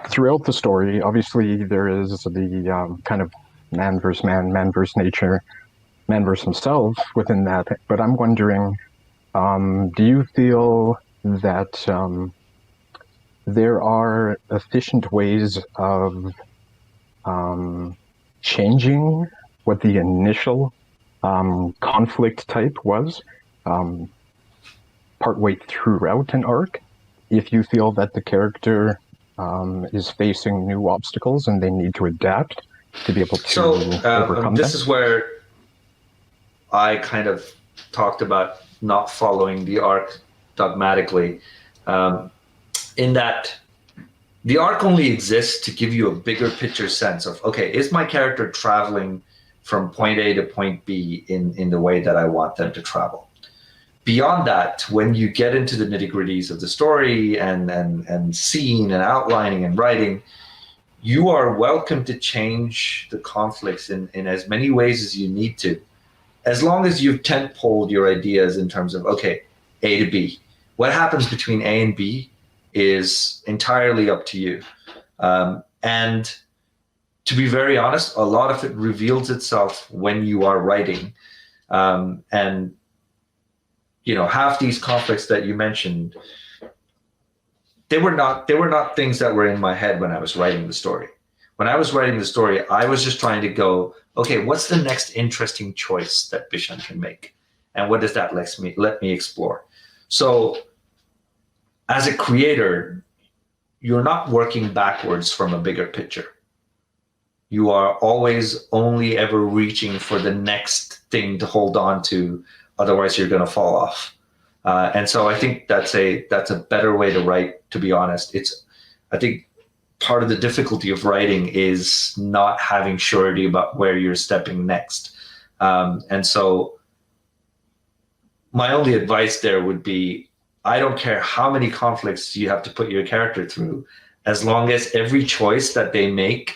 throughout the story, obviously there is the kind of man versus man, man versus nature, man versus himself within that. But I'm wondering, do you feel that there are efficient ways of changing what the initial conflict type was partway throughout an arc, if you feel that the character is facing new obstacles and they need to adapt to be able to overcome this them? is where I kind of talked about not following the arc dogmatically, in that the arc only exists to give you a bigger picture sense of, okay, is my character traveling from point A to point B in the way that I want them to travel? Beyond that, when you get into the nitty-gritties of the story and scene and outlining and writing, you are welcome to change the conflicts in as many ways as you need to, as long as you've tent-poled your ideas in terms of, okay, A to B. What happens between A and B is entirely up to you. And to be very honest, a lot of it reveals itself when you are writing. And half these conflicts that you mentioned, they were not things that were in my head when I was writing the story. When I was writing the story, I was just trying to go, okay, what's the next interesting choice that Bishan can make? And what does that let me explore? So as a creator, you're not working backwards from a bigger picture. You are always only ever reaching for the next thing to hold on to, otherwise you're going to fall off. And so I think that's a better way to write, to be honest. I think part of the difficulty of writing is not having surety about where you're stepping next. And so my only advice there would be, I don't care how many conflicts you have to put your character through, as long as every choice that they make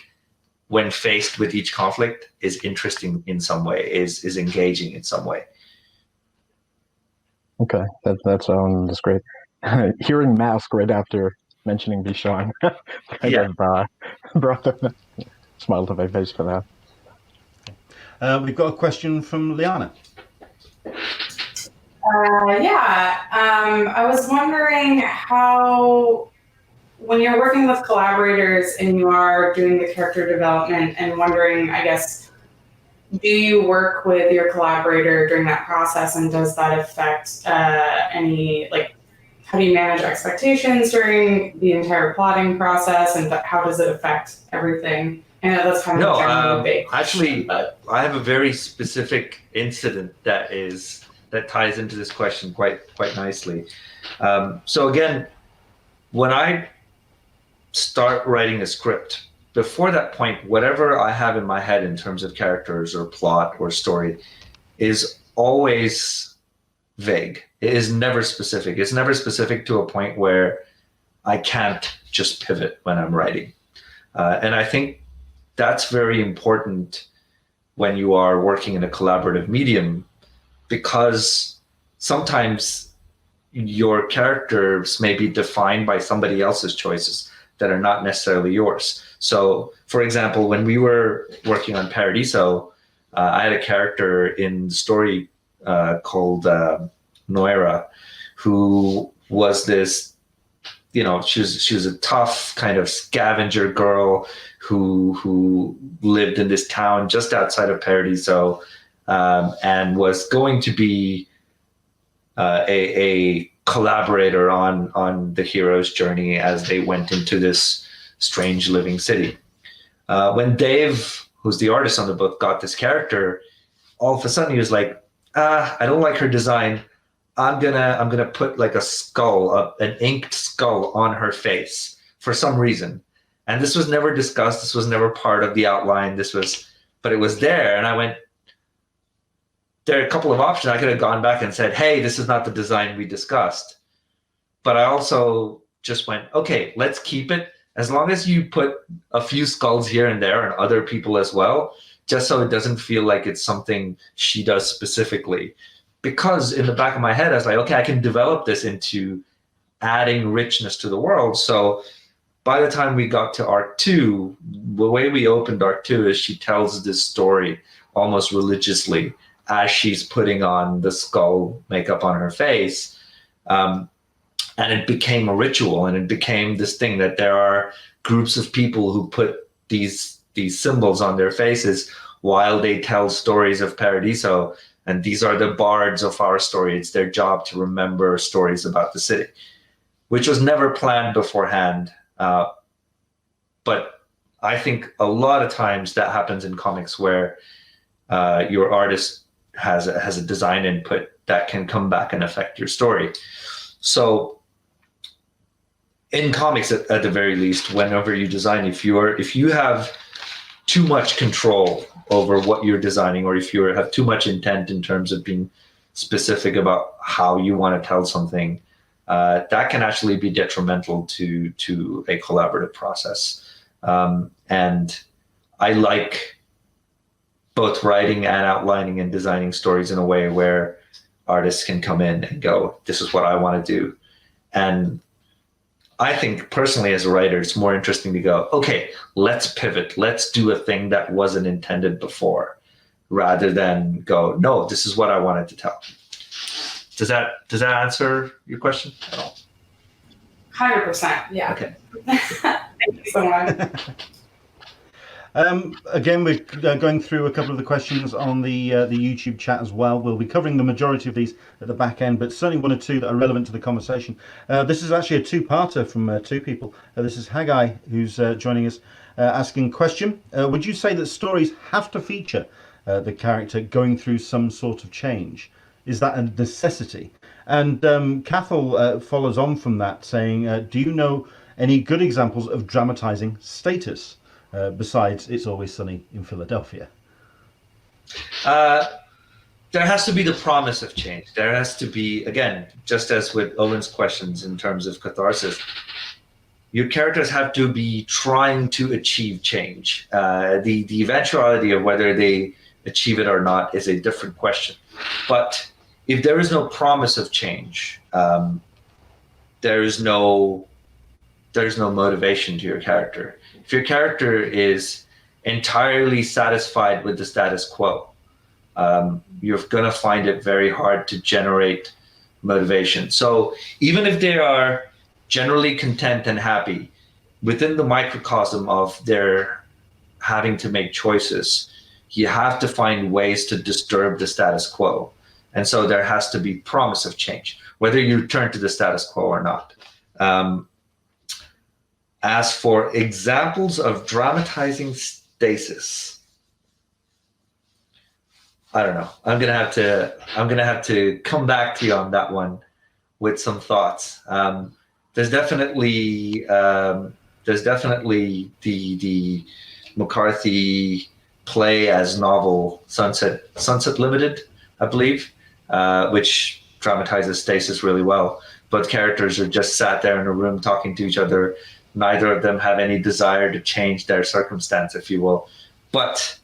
when faced with each conflict is interesting in some way, is engaging in some way. Okay, that's great. Hearing Mask right after mentioning Bishan kind of brought a smile to my face for that. We've got a question from Liana. I was wondering how, when you're working with collaborators and you are doing the character development, and wondering, I guess, do you work with your collaborator during that process, and does that affect how do you manage expectations during the entire plotting process, and how does it affect everything? I know that's kind of generally big. Actually, but I have a very specific incident that ties into this question quite nicely. So again, when I start writing a script, before that point, whatever I have in my head in terms of characters or plot or story is always vague. It is never specific. It's never specific to a point where I can't just pivot when I'm writing. And I think that's very important when you are working in a collaborative medium, because sometimes your characters may be defined by somebody else's choices that are not necessarily yours. So, for example, when we were working on Paradiso, I had a character in the story called Noira, who was this, she was a tough kind of scavenger girl who lived in this town just outside of Paradiso, and was going to be a collaborator on the hero's journey as they went into this strange living city. When Dave, who's the artist on the book, got this character, all of a sudden he was like, I don't like her design. I'm gonna put like a skull, an inked skull on her face for some reason. And this was never discussed. This was never part of the outline. But it was there. And I went, there are a couple of options. I could have gone back and said, hey, this is not the design we discussed. But I also just went, okay, let's keep it. As long as you put a few skulls here and there and other people as well, just so it doesn't feel like it's something she does specifically. Because in the back of my head, I was like, okay, I can develop this into adding richness to the world. So by the time we got to Arc 2, the way we opened Arc 2 is she tells this story almost religiously as she's putting on the skull makeup on her face. And it became a ritual, and it became this thing that there are groups of people who put these symbols on their faces while they tell stories of Paradiso. And these are the bards of our story. It's their job to remember stories about the city, which was never planned beforehand. But I think a lot of times that happens in comics where your artist has a design input that can come back and affect your story. So in comics, at the very least, whenever you design, if you have too much control over what you're designing, or if you have too much intent in terms of being specific about how you want to tell something, that can actually be detrimental to a collaborative process. And I like both writing and outlining and designing stories in a way where artists can come in and go, this is what I want to do. And I think personally as a writer, it's more interesting to go, okay, let's pivot. Let's do a thing that wasn't intended before, rather than go, no, this is what I wanted to tell. Does that answer your question at all? 100%. Yeah. Okay. Thank you so much. Again, we're going through a couple of the questions on the YouTube chat as well. We'll be covering the majority of these at the back end, but certainly one or two that are relevant to the conversation. This is actually a two-parter from two people. This is Haggai, who's joining us, asking question. Would you say that stories have to feature the character going through some sort of change? Is that a necessity? And Cathal follows on from that, saying, do you know any good examples of dramatizing status? Besides It's Always Sunny in Philadelphia? There has to be the promise of change. There has to be, again, just as with Owen's questions in terms of catharsis, your characters have to be trying to achieve change. The eventuality of whether they achieve it or not is a different question. But if there is no promise of change, there is no motivation to your character. If your character is entirely satisfied with the status quo, you're going to find it very hard to generate motivation. So even if they are generally content and happy, within the microcosm of their having to make choices, you have to find ways to disturb the status quo. And so there has to be promise of change, whether you return to the status quo or not. As for examples of dramatizing stasis, I don't know. I'm gonna have to come back to you on that one with some thoughts. There's definitely the McCarthy play as novel Sunset Limited, I believe, which dramatizes stasis really well. Both characters are just sat there in a room talking to each other. Neither of them have any desire to change their circumstance, if you will. But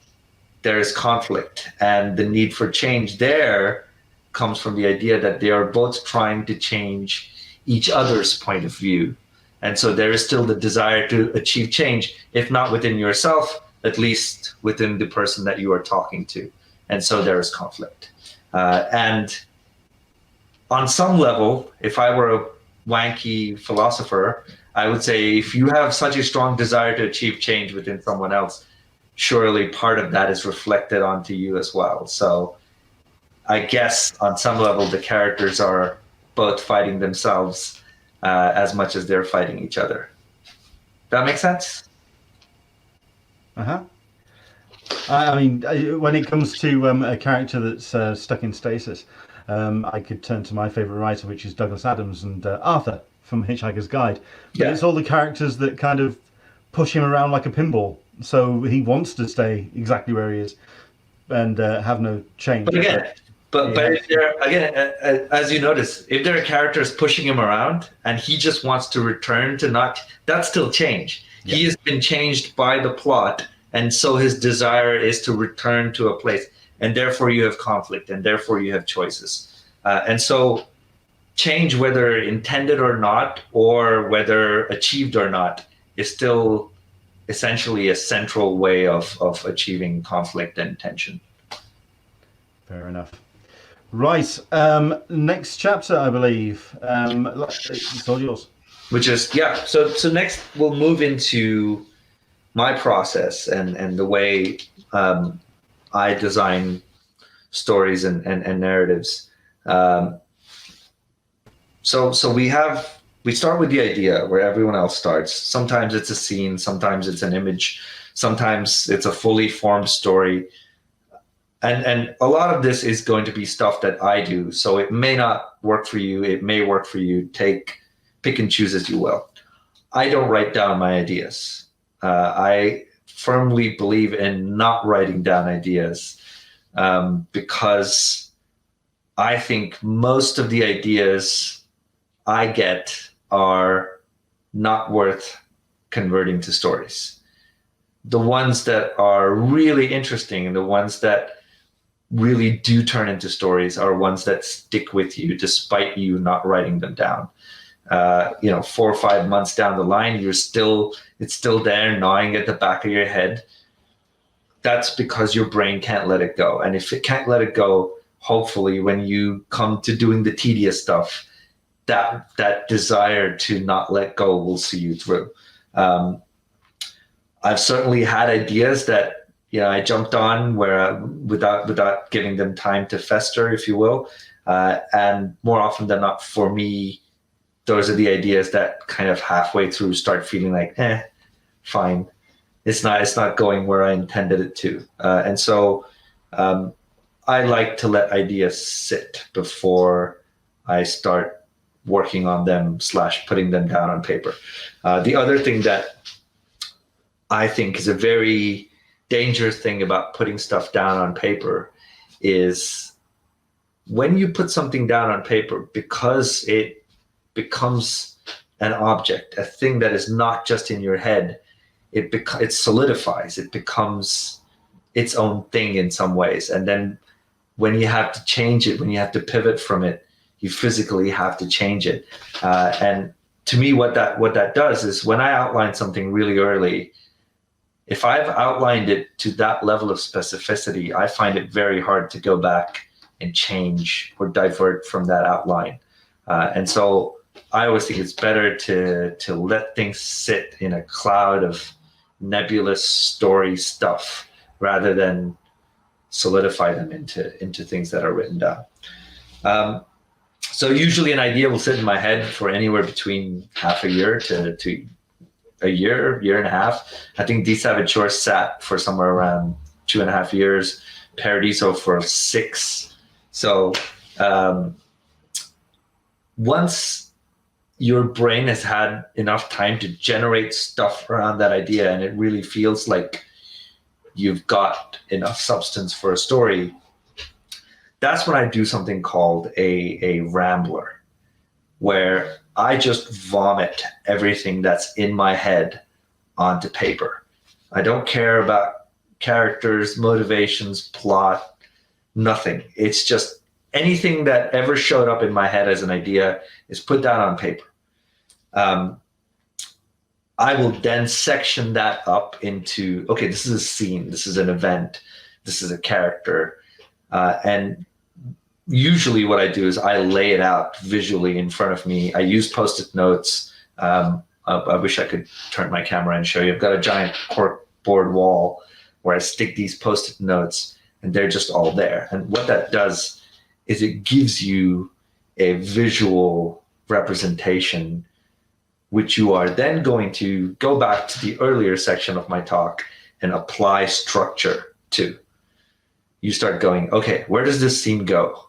there is conflict, and the need for change there comes from the idea that they are both trying to change each other's point of view. And so there is still the desire to achieve change, if not within yourself, at least within the person that you are talking to. And so there is conflict. And on some level, if I were a wanky philosopher, I would say if you have such a strong desire to achieve change within someone else, surely part of that is reflected onto you as well. So I guess on some level, the characters are both fighting themselves as much as they're fighting each other. That makes sense? I mean, when it comes to a character that's stuck in stasis, I could turn to my favourite writer, which is Douglas Adams and Arthur from Hitchhiker's Guide. But it's all the characters that kind of push him around like a pinball. So he wants to stay exactly where he is and have no change. But again, if there, again, as you notice, if there are characters pushing him around and he just wants to return to not, that's still change. Yeah. He has been changed by the plot, and so his desire is to return to a place, and therefore you have conflict, and therefore you have choices. And so change, whether intended or not, or whether achieved or not, is still essentially a central way of achieving conflict and tension. Fair enough. Right, next chapter, I believe. It's all yours. Which is, so next we'll move into my process and the way I design stories and narratives. So we start with the idea where everyone else starts. Sometimes it's a scene, sometimes it's an image, sometimes it's a fully formed story. And a lot of this is going to be stuff that I do. So it may not work for you. It may work for you. Pick and choose as you will. I don't write down my ideas. I firmly believe in not writing down ideas because I think most of the ideas I get are not worth converting to stories. The ones that are really interesting and the ones that really do turn into stories are ones that stick with you despite you not writing them down. 4 or 5 months down the line, it's still there gnawing at the back of your head. That's because your brain can't let it go. And if it can't let it go, hopefully when you come to doing the tedious stuff, that desire to not let go will see you through. I've certainly had ideas that I jumped on where without giving them time to fester, if you will. And more often than not, for me, those are the ideas that kind of halfway through start feeling like, fine. It's not going where I intended it to. And so I like to let ideas sit before I start working on them / putting them down on paper. The other thing that I think is a very dangerous thing about putting stuff down on paper is when you put something down on paper, because it becomes an object, a thing that is not just in your head, it solidifies, it becomes its own thing in some ways. And then when you have to change it, when you have to pivot from it, you physically have to change it. And to me, what that does is when I outline something really early, if I've outlined it to that level of specificity, I find it very hard to go back and change or divert from that outline. And so I always think it's better to let things sit in a cloud of nebulous story stuff rather than solidify them into things that are written down. So usually an idea will sit in my head for anywhere between half a year to a year and a half. I think D Savage Shore sat for somewhere around 2.5 years, Paradiso for 6. So once your brain has had enough time to generate stuff around that idea and it really feels like you've got enough substance for a story, that's when I do something called a rambler, where I just vomit everything that's in my head onto paper. I don't care about characters, motivations, plot, nothing. It's just anything that ever showed up in my head as an idea is put down on paper. I will then section that up into, okay, this is a scene, this is an event, this is a character. And usually what I do is I lay it out visually in front of me. I use Post-it notes. I wish I could turn my camera and show you. I've got a giant corkboard wall where I stick these Post-it notes, and they're just all there. And what that does is it gives you a visual representation, which you are then going to go back to the earlier section of my talk and apply structure to. You start going, okay, where does this scene go?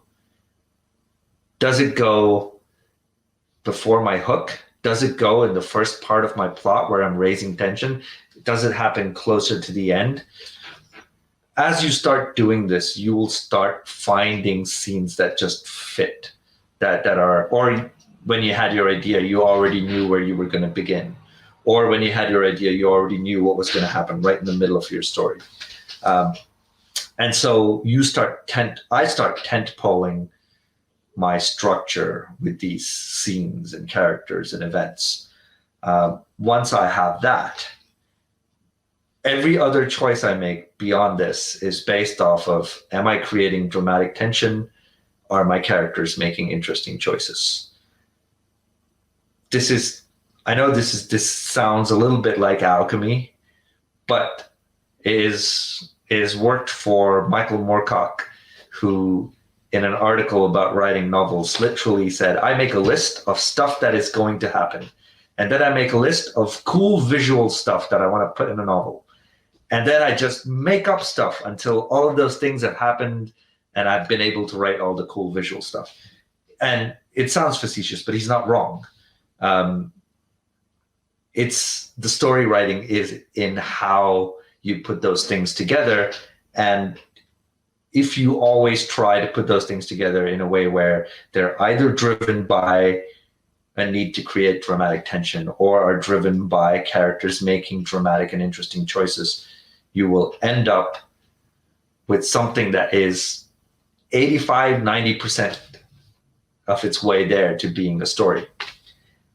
Does it go before my hook? Does it go in the first part of my plot where I'm raising tension? Does it happen closer to the end? As you start doing this, you will start finding scenes that just fit, that are, or when you had your idea, you already knew where you were going to begin. Or when you had your idea, you already knew what was going to happen right in the middle of your story. And so I start tent poling my structure with these scenes and characters and events. Once I have that, every other choice I make beyond this is based off of, am I creating dramatic tension? Are my characters making interesting choices? I know this sounds a little bit like alchemy, but it is worked for Michael Moorcock, who in an article about writing novels literally said, I make a list of stuff that is going to happen. And then I make a list of cool visual stuff that I want to put in a novel. And then I just make up stuff until all of those things have happened and I've been able to write all the cool visual stuff. And it sounds facetious, but he's not wrong. It's the story writing is in how you put those things together. And if you always try to put those things together in a way where they're either driven by a need to create dramatic tension or are driven by characters making dramatic and interesting choices, you will end up with something that is 85-90% of its way there to being a story.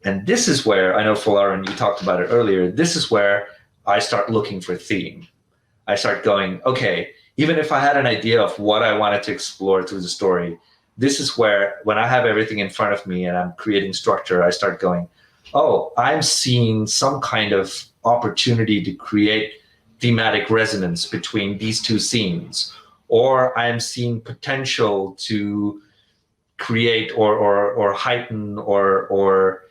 And this is where, I know Folarin, you talked about it earlier, this is where I start looking for theme. I start going, okay, even if I had an idea of what I wanted to explore through the story, this is where, when I have everything in front of me and I'm creating structure, I start going, oh, I'm seeing some kind of opportunity to create thematic resonance between these two scenes, or I'm seeing potential to create or heighten or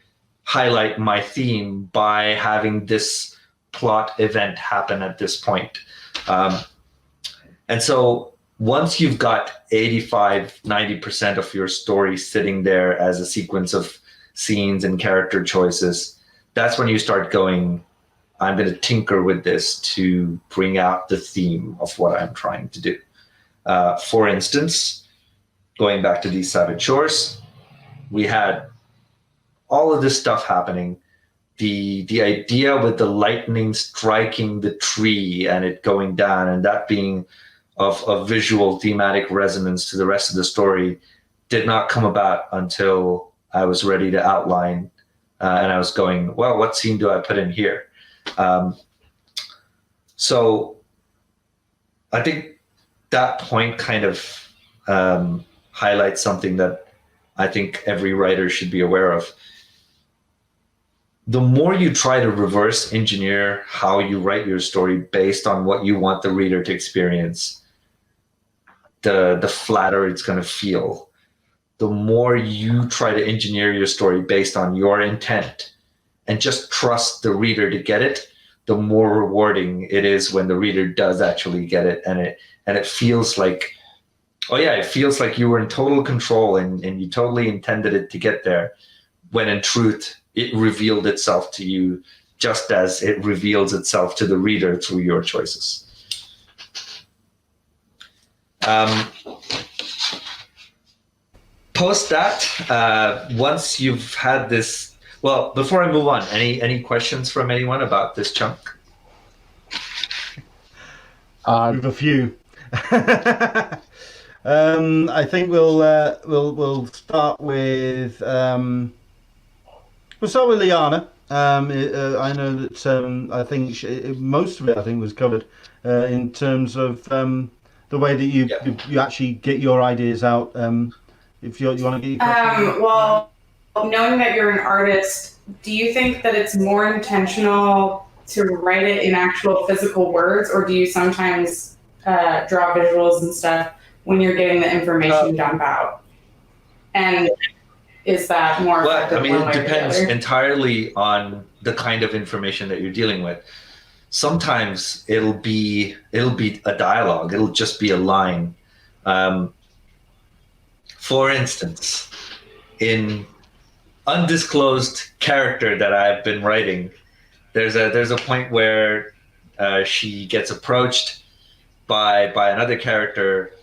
highlight my theme by having this plot event happen at this point. And so once you've got 85-90% of your story sitting there as a sequence of scenes and character choices, that's when you start going, I'm going to tinker with this to bring out the theme of what I'm trying to do. For instance, going back to These Savage Shores, we had all of this stuff happening. The idea with the lightning striking the tree and it going down and that being of a visual thematic resonance to the rest of the story did not come about until I was ready to outline. And I was going, well, what scene do I put in here? So I think that point kind of highlights something that I think every writer should be aware of. The more you try to reverse engineer how you write your story based on what you want the reader to experience, the flatter it's going to feel. The more you try to engineer your story based on your intent and just trust the reader to get it, the more rewarding it is when the reader does actually get it, and it feels like, oh yeah, it feels like you were in total control and you totally intended it to get there, when in truth it revealed itself to you just as it reveals itself to the reader through your choices. Post that, once you've had this, well, before I move on, any questions from anyone about this chunk? We have a few. I think we'll start with Liana. I know that I think most of it, I think, was covered in terms of the way that you actually get your ideas out. If you want to get your question. Well, knowing that you're an artist, do you think that it's more intentional to write it in actual physical words, or do you sometimes draw visuals and stuff when you're getting the information dump out? And is that more effective? I mean, it depends entirely on the kind of information that you're dealing with. Sometimes it'll be a dialogue. It'll just be a line. For instance, in undisclosed character that I've been writing, there's a point where she gets approached by another character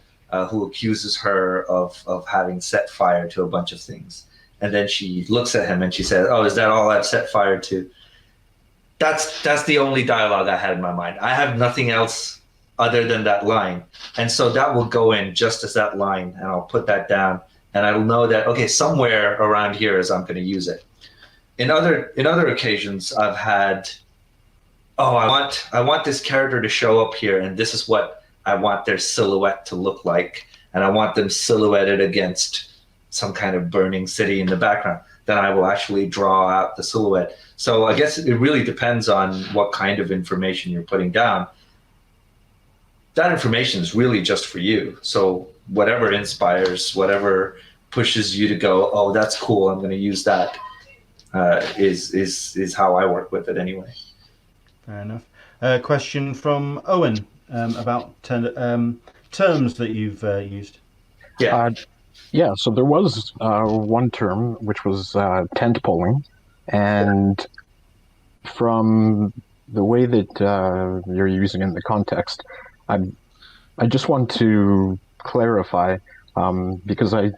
who accuses her of having set fire to a bunch of things. And then she looks at him and she says, "Oh, is that all I've set fire to?" That's the only dialogue I had in my mind. I have nothing else other than that line. And so that will go in just as that line, and I'll put that down, and I'll know that, okay, somewhere around here is I'm going to use it. In other occasions, I've had, I want this character to show up here, and this is what I want their silhouette to look like, and I want them silhouetted against some kind of burning city in the background. Then I will actually draw out the silhouette. So I guess it really depends on what kind of information you're putting down. That information is really just for you. So whatever inspires, whatever pushes you to go, oh, that's cool, I'm going to use that, is how I work with it anyway. Fair enough. Question from Owen about terms that you've used. Yeah, so there was one term which was tent poling, and from the way that you're using it in the context, I just want to clarify, because I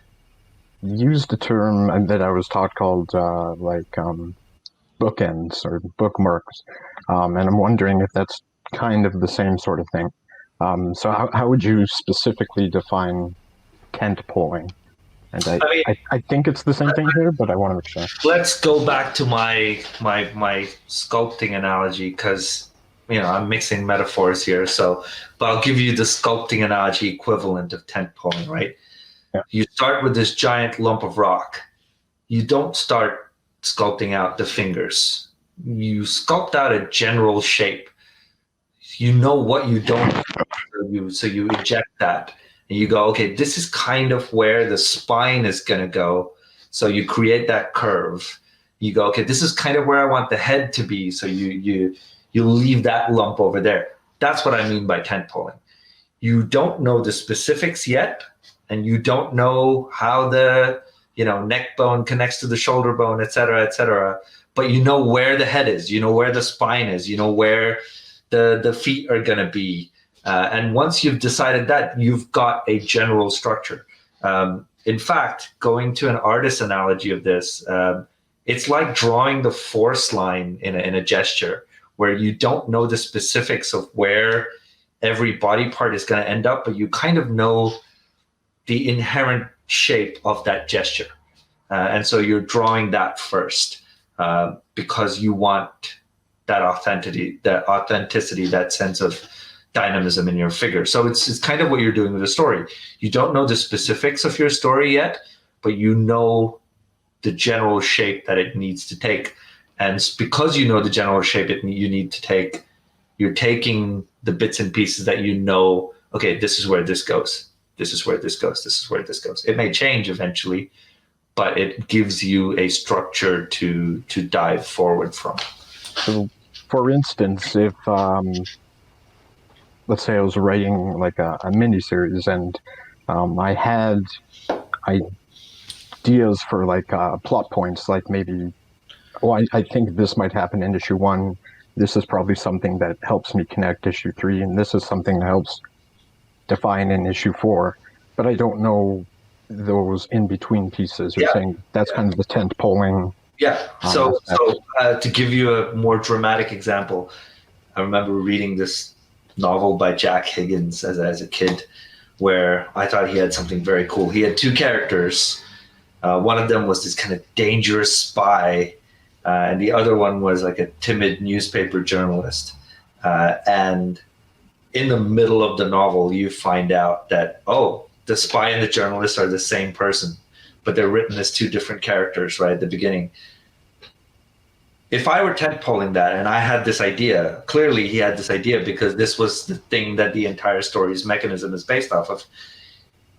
used a term that I was taught called bookends or bookmarks, and I'm wondering if that's kind of the same sort of thing. So how would you specifically define tent poling? And I think it's the same thing here, but I want to make sure. Let's go back to my sculpting analogy, because I'm mixing metaphors here. But I'll give you the sculpting analogy equivalent of tent poling, right? Yeah. You start with this giant lump of rock. You don't start sculpting out the fingers. You sculpt out a general shape. You know what you don't do, so you eject that. And you go, okay, this is kind of where the spine is going to go. So you create that curve. You go, okay, this is kind of where I want the head to be. So you leave that lump over there. That's what I mean by tent poling. You don't know the specifics yet, and you don't know how the neck bone connects to the shoulder bone, et cetera, but you know where the head is, you know where the spine is, you know where the feet are going to be. And once you've decided that, you've got a general structure. In fact, going to an artist analogy of this, it's like drawing the force line in a gesture, where you don't know the specifics of where every body part is going to end up, but you kind of know the inherent shape of that gesture. And so you're drawing that first, because you want that authenticity, that sense of dynamism in your figure. So it's kind of what you're doing with a story. You don't know the specifics of your story yet, but you know the general shape that it needs to take. And because you know the general shape you need to take, you're taking the bits and pieces that okay, this is where this goes. This is where this goes. This is where this goes. It may change eventually, but it gives you a structure to dive forward from. So, for instance, if let's say I was writing like a mini-series, and I had ideas for like plot points, like maybe, I think this might happen in issue 1. This is probably something that helps me connect issue 3, and this is something that helps define in issue 4. But I don't know those in-between pieces. You're saying that's kind of the tent poling. Yeah. So to give you a more dramatic example, I remember reading this novel by Jack Higgins as a kid, where I thought he had something very cool. He had 2 characters. One of them was this kind of dangerous spy and the other one was like a timid newspaper journalist. And in the middle of the novel, you find out that, oh, the spy and the journalist are the same person, but they're written as two different characters right at the beginning. If I were tentpoling that and I had this idea, clearly he had this idea because this was the thing that the entire story's mechanism is based off of.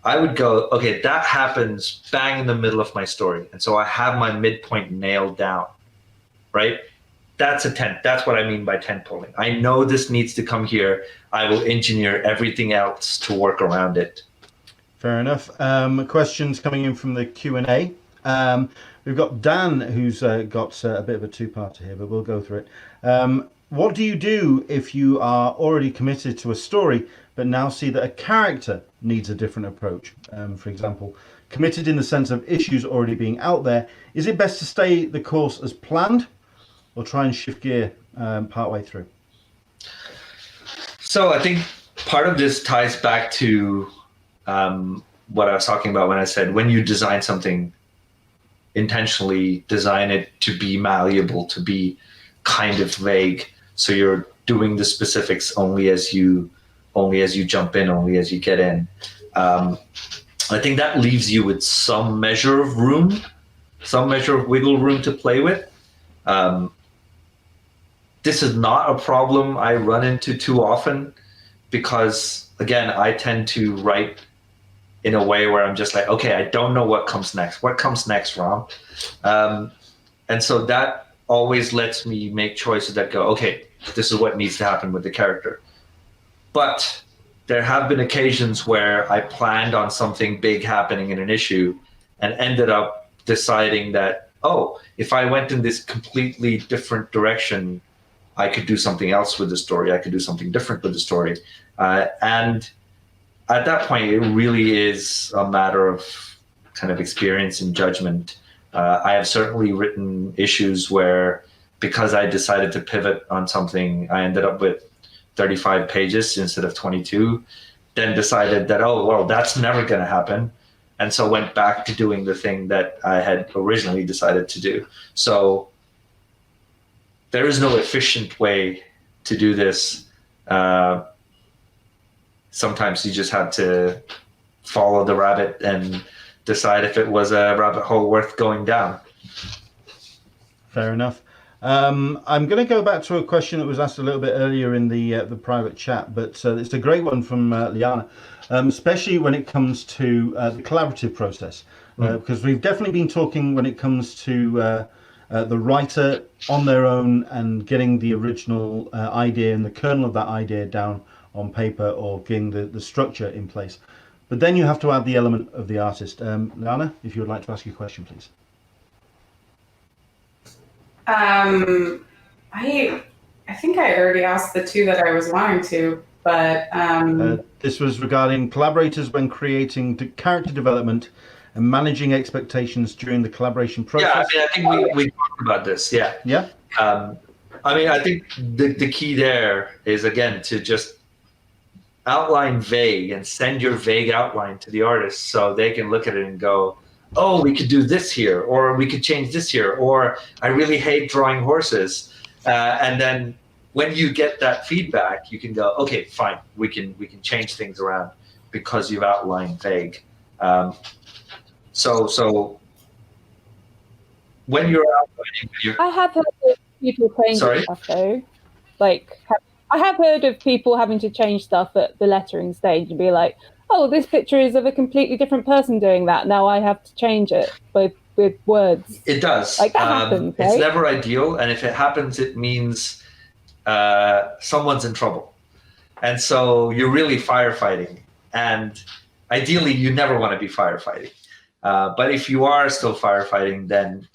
I would go, okay, that happens bang in the middle of my story. And so I have my midpoint nailed down, right? That's what I mean by tentpoling. I know this needs to come here. I will engineer everything else to work around it. Fair enough. Questions coming in from the Q&A. We've got Dan, who's got a bit of a two-parter here, but we'll go through it. What do you do if you are already committed to a story, but now see that a character needs a different approach? For example, committed in the sense of issues already being out there. Is it best to stay the course as planned, or try and shift gear partway through? So I think part of this ties back to what I was talking about when I said, when you design something, intentionally design it to be malleable, to be kind of vague. So you're doing the specifics only as you jump in, only as you get in. I think that leaves you with some measure of room, some measure of wiggle room to play with. This is not a problem I run into too often because, again, I tend to write in a way where I'm just like, okay, I don't know what comes next. What comes next, Ram? And so that always lets me make choices that go, okay, this is what needs to happen with the character. But there have been occasions where I planned on something big happening in an issue and ended up deciding that, oh, if I went in this completely different direction, I could do something else with the story. I could do something different with the story. And at that point, it really is a matter of kind of experience and judgment. I have certainly written issues where, because I decided to pivot on something, I ended up with 35 pages instead of 22, then decided that, oh, well, that's never going to happen. And so went back to doing the thing that I had originally decided to do. So there is no efficient way to do this. Sometimes you just have to follow the rabbit and decide if it was a rabbit hole worth going down. Fair enough. I'm going to go back to a question that was asked a little bit earlier in the private chat, but it's a great one from Liana, especially when it comes to the collaborative process, because we've definitely been talking when it comes to the writer on their own and getting the original idea and the kernel of that idea down on paper, or getting the structure in place. But then you have to add the element of the artist. Liana, if you would like to ask your question, please. I think I already asked the two that I was wanting to, but this was regarding collaborators when creating character development and managing expectations during the collaboration process. Yeah, I think we talked about this. Yeah. Yeah. I think the key there is, again, to just outline vague and send your vague outline to the artist so they can look at it and go, oh, we could do this here, or we could change this here, or I really hate drawing horses. And then when you get that feedback, you can go, okay, fine, we can change things around because you've outlined vague. So when you're outlining, I have heard of people changing stuff though. Like, I have heard of people having to change stuff at the lettering stage and be like, oh, this picture is of a completely different person doing that. Now I have to change it with words. It does. Like that happens, right? It's never ideal. And if it happens, it means someone's in trouble. And so you're really firefighting. And ideally, you never want to be firefighting. But if you are still firefighting, then,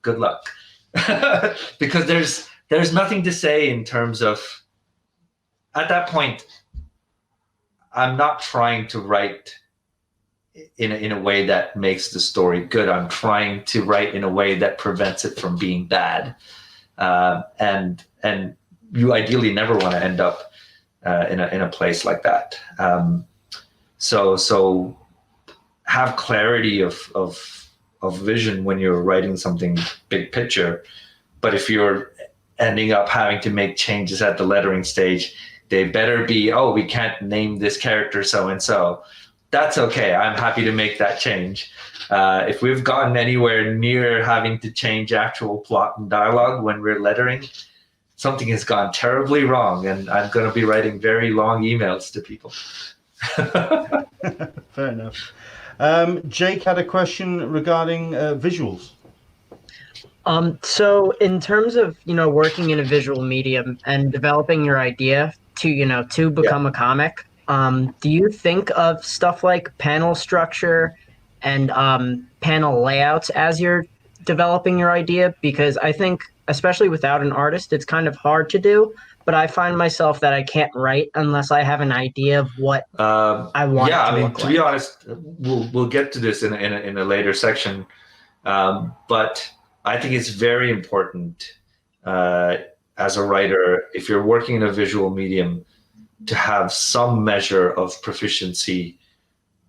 good luck. Because there's nothing to say in terms of, at that point, I'm not trying to write in a way that makes the story good. I'm trying to write in a way that prevents it from being bad. And you ideally never want to end up in a place like that. So have clarity of vision when you're writing something big picture, But if you're ending up having to make changes at the lettering stage, they better be, oh, we can't name this character so-and-so. That's okay. I'm happy to make that change. If we've gotten anywhere near having to change actual plot and dialogue when we're lettering, something has gone terribly wrong, and I'm going to be writing very long emails to people. Fair enough. Jake had a question regarding visuals. So in terms of, working in a visual medium and developing your idea to become a comic, do you think of stuff like panel structure and panel layouts as you're developing your idea? Because I think, especially without an artist, it's kind of hard to do. But I find myself that I can't write unless I have an idea of what I want. Yeah, it to I mean, look to like. be honest, we'll get to this in a later section. But I think it's very important as a writer, if you're working in a visual medium, to have some measure of proficiency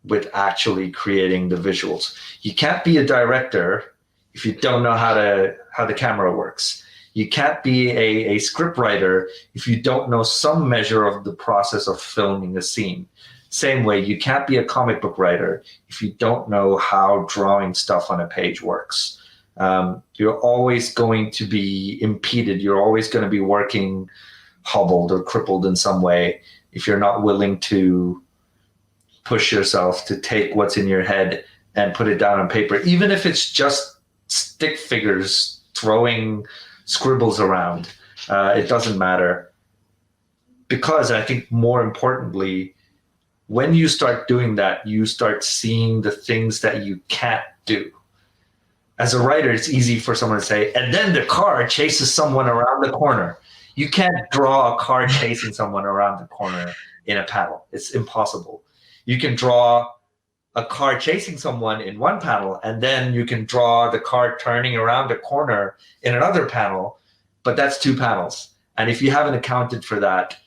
with actually creating the visuals. You can't be a director if you don't know how the camera works. You can't be a script writer if you don't know some measure of the process of filming a scene. Same way, you can't be a comic book writer if you don't know how drawing stuff on a page works. You're always going to be impeded. You're always going to be working hobbled or crippled in some way if you're not willing to push yourself to take what's in your head and put it down on paper, even if it's just stick figures throwing scribbles around. It doesn't matter, because I think more importantly, when you start doing that, you start seeing the things that you can't do. As a writer, it's easy for someone to say, and then the car chases someone around the corner. You can't draw a car chasing someone around the corner in a panel. It's impossible. You can draw a car chasing someone in one panel, and then you can draw the car turning around a corner in another panel, but that's 2 panels. And if you haven't accounted for that,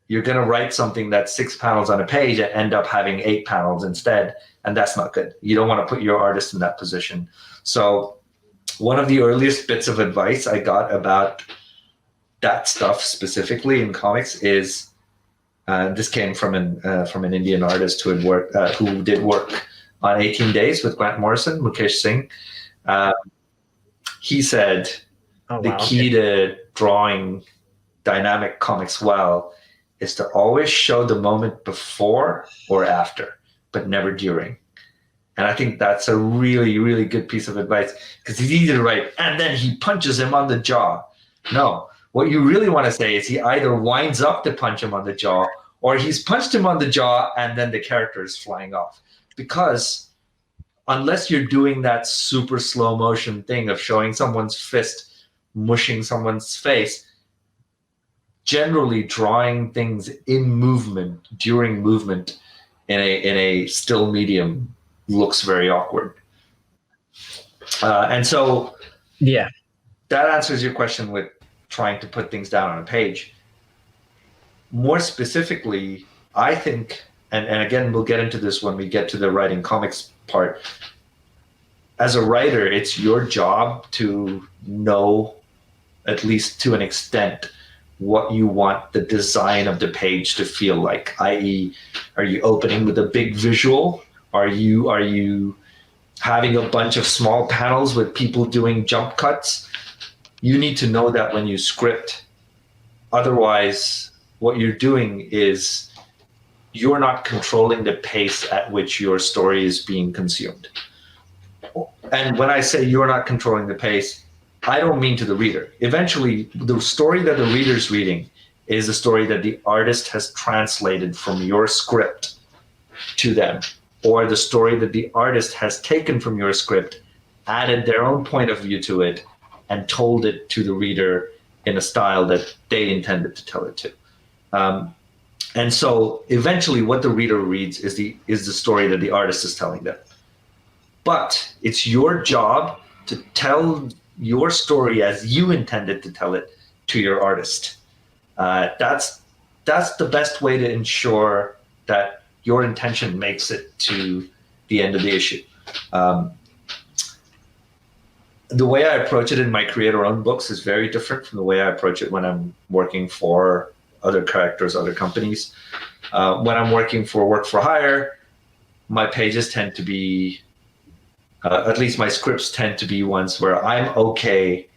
you're going to write something that's 6 panels on a page and end up having 8 panels instead, and that's not good. You don't want to put your artist in that position. So one of the earliest bits of advice I got about that stuff specifically in comics is, this came from an Indian artist who did work on 18 Days with Grant Morrison, Mukesh Singh. He said the key to drawing dynamic comics well is to always show the moment before or after, but never during. And I think that's a really, really good piece of advice, because it's easy to write, and then he punches him on the jaw. No, what you really want to say is he either winds up to punch him on the jaw, or he's punched him on the jaw and then the character is flying off. Because unless you're doing that super slow motion thing of showing someone's fist mushing someone's face, generally drawing things in movement, during movement, in a still medium looks very awkward. And so yeah, that answers your question with trying to put things down on a page. More specifically, I think, and again, we'll get into this when we get to the writing comics part. As a writer, it's your job to know, at least to an extent, what you want the design of the page to feel like, i.e., are you opening with a big visual? Are you having a bunch of small panels with people doing jump cuts? You need to know that when you script. Otherwise, what you're doing is you're not controlling the pace at which your story is being consumed. And when I say you're not controlling the pace, I don't mean to the reader. Eventually, the story that the reader's reading is a story that the artist has translated from your script to them, or the story that the artist has taken from your script, added their own point of view to it, and told it to the reader in a style that they intended to tell it to. And so eventually what the reader reads is the story that the artist is telling them. But it's your job to tell your story as you intended to tell it to your artist. That's the best way to ensure that your intention makes it to the end of the issue. the way I approach it in my creator-owned books is very different from the way I approach it when I'm working for other characters, other companies. When I'm working for work for hire, my pages tend to be, at least my scripts tend to be ones where I'm okay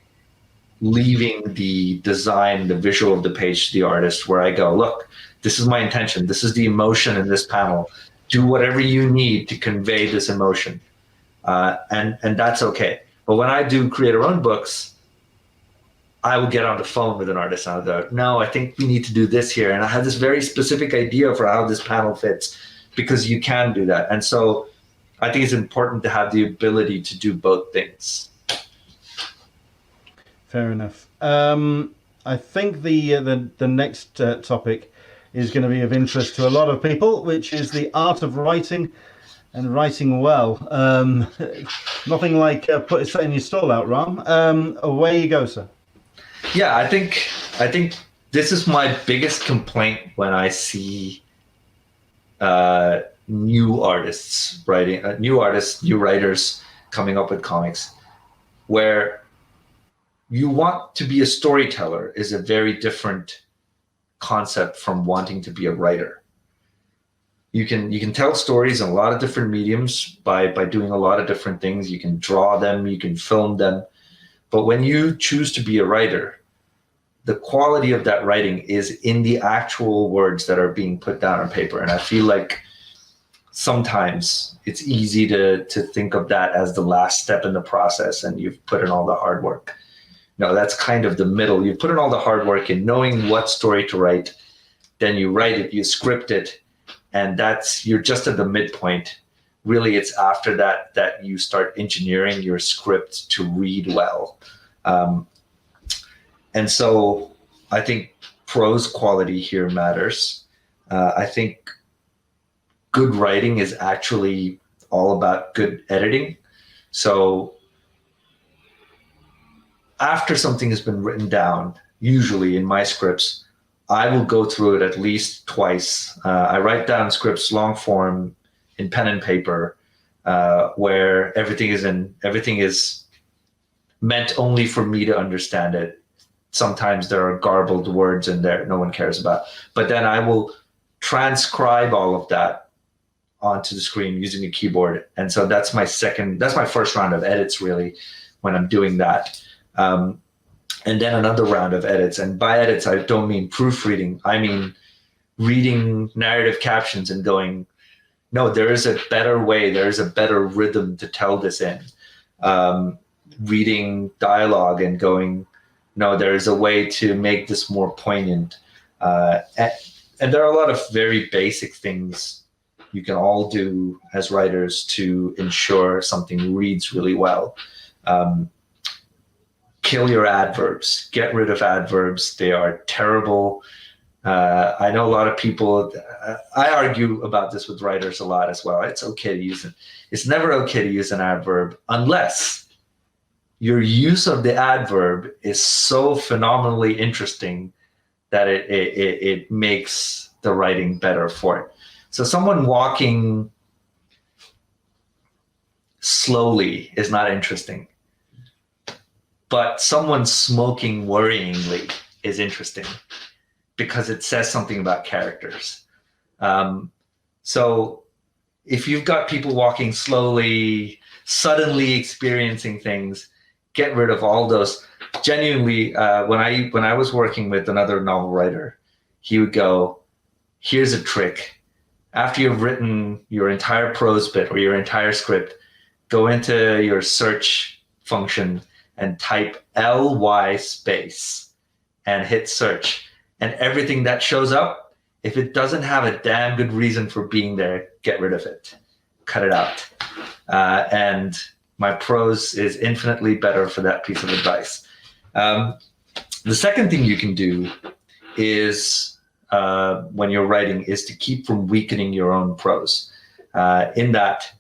leaving the design, the visual of the page to the artist, where I go, look, this is my intention. This is the emotion in this panel. Do whatever you need to convey this emotion. And that's okay. But when I do creator-owned books, I will get on the phone with an artist and I'll go, no, I think we need to do this here. And I have this very specific idea for how this panel fits, because you can do that. And so I think it's important to have the ability to do both things. Fair enough. I think the next topic is going to be of interest to a lot of people, which is the art of writing and writing well. Nothing like setting your stall out, Ram. Away you go, sir. Yeah, I think this is my biggest complaint when I see new artists writing, new writers coming up with comics, where you want to be a storyteller is a very different concept from wanting to be a writer. You can tell stories in a lot of different mediums by doing a lot of different things. You can draw them, you can film them. But when you choose to be a writer, the quality of that writing is in the actual words that are being put down on paper. And I feel like sometimes it's easy to think of that as the last step in the process and you've put in all the hard work. No, that's kind of the middle. You put in all the hard work in knowing what story to write, then you write it, you script it, and you're just at the midpoint. Really, it's after that you start engineering your script to read well. And so I think prose quality here matters. I think good writing is actually all about good editing. So after something has been written down, usually in my scripts, I will go through it at least twice. I write down scripts long form in pen and paper, where everything is meant only for me to understand it. Sometimes there are garbled words in there no one cares about. But then I will transcribe all of that onto the screen using a keyboard. And so that's my first round of edits, really, when I'm doing that. And then another round of edits. And by edits, I don't mean proofreading. I mean reading narrative captions and going, no, there is a better way. There is a better rhythm to tell this in. Reading dialogue and going, no, there is a way to make this more poignant. And there are a lot of very basic things you can all do as writers to ensure something reads really well. Kill your adverbs. Get rid of adverbs. They are terrible. I know a lot of people, I argue about this with writers a lot as well. It's okay to use it. It's never okay to use an adverb unless your use of the adverb is so phenomenally interesting that it makes the writing better for it. So someone walking slowly is not interesting, but someone smoking worryingly is interesting because it says something about characters. So if you've got people walking slowly, suddenly experiencing things, get rid of all those. Genuinely, when I was working with another novel writer, he would go, here's a trick. After you've written your entire prose bit or your entire script, go into your search function and type LY space and hit search. And everything that shows up, if it doesn't have a damn good reason for being there, get rid of it. Cut it out. And my prose is infinitely better for that piece of advice. The second thing you can do is, when you're writing, is to keep from weakening your own prose. In that,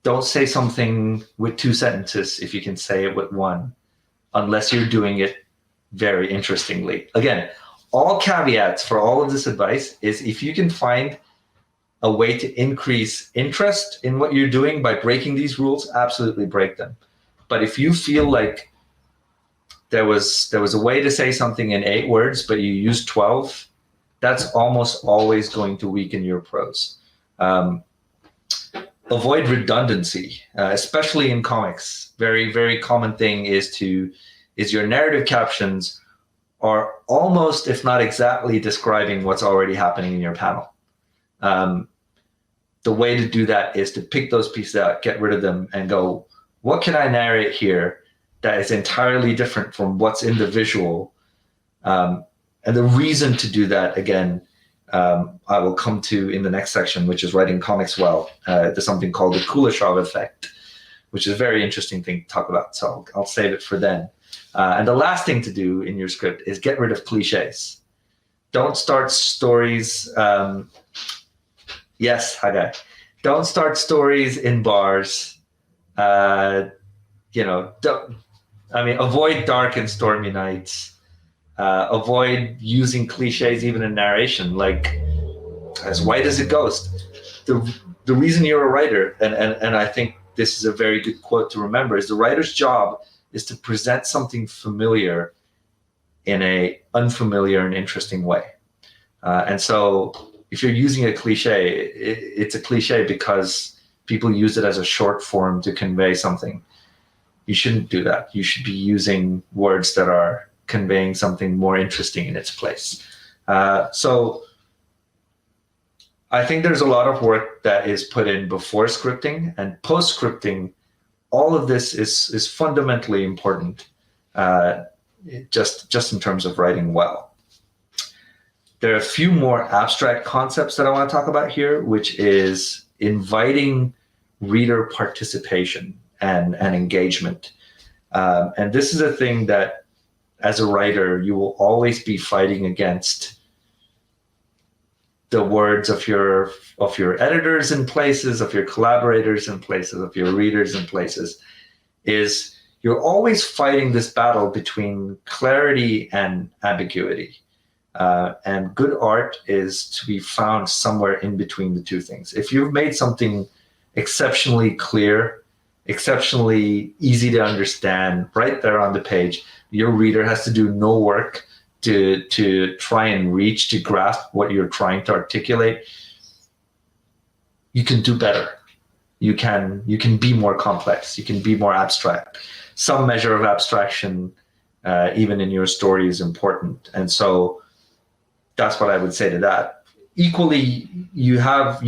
don't say something with 2 sentences if you can say it with 1, unless you're doing it very interestingly. Again, all caveats for all of this advice is if you can find a way to increase interest in what you're doing by breaking these rules, absolutely break them. But if you feel like there was a way to say something in 8 words, but you used 12, that's almost always going to weaken your prose. Avoid redundancy, especially in comics. Very, very common thing is your narrative captions are almost, if not exactly, describing what's already happening in your panel. The way to do that is to pick those pieces out, get rid of them, and go, what can I narrate here that is entirely different from what's in the visual? And the reason to do that, again, I will come to in the next section, which is writing comics well. There's something called the Kuleshov effect, which is a very interesting thing to talk about. So I'll save it for then. And the last thing to do in your script is get rid of cliches. Don't start stories. Yes, Hagai. Don't start stories in bars. Avoid dark and stormy nights. Avoid using cliches even in narration, like as white as a ghost. The reason you're a writer, and I think this is a very good quote to remember, is the writer's job is to present something familiar in a unfamiliar and interesting way. And so if you're using a cliche, it's a cliche because people use it as a short form to convey something. You shouldn't do that. You should be using words that are conveying something more interesting in its place. So I think there's a lot of work that is put in before scripting, and post-scripting. All of this is fundamentally important, just in terms of writing well. There are a few more abstract concepts that I want to talk about here, which is inviting reader participation and engagement. And this is a thing that, as a writer, you will always be fighting against the words of your editors in places, of your collaborators in places, of your readers in places. Is you're always fighting this battle between clarity and ambiguity. And good art is to be found somewhere in between the two things. If you've made something exceptionally clear, exceptionally easy to understand, right there on the page, your reader has to do no work to try and reach, to grasp what you're trying to articulate. You can do better. You can be more complex. You can be more abstract. Some measure of abstraction, even in your story, is important. And so that's what I would say to that. Equally, you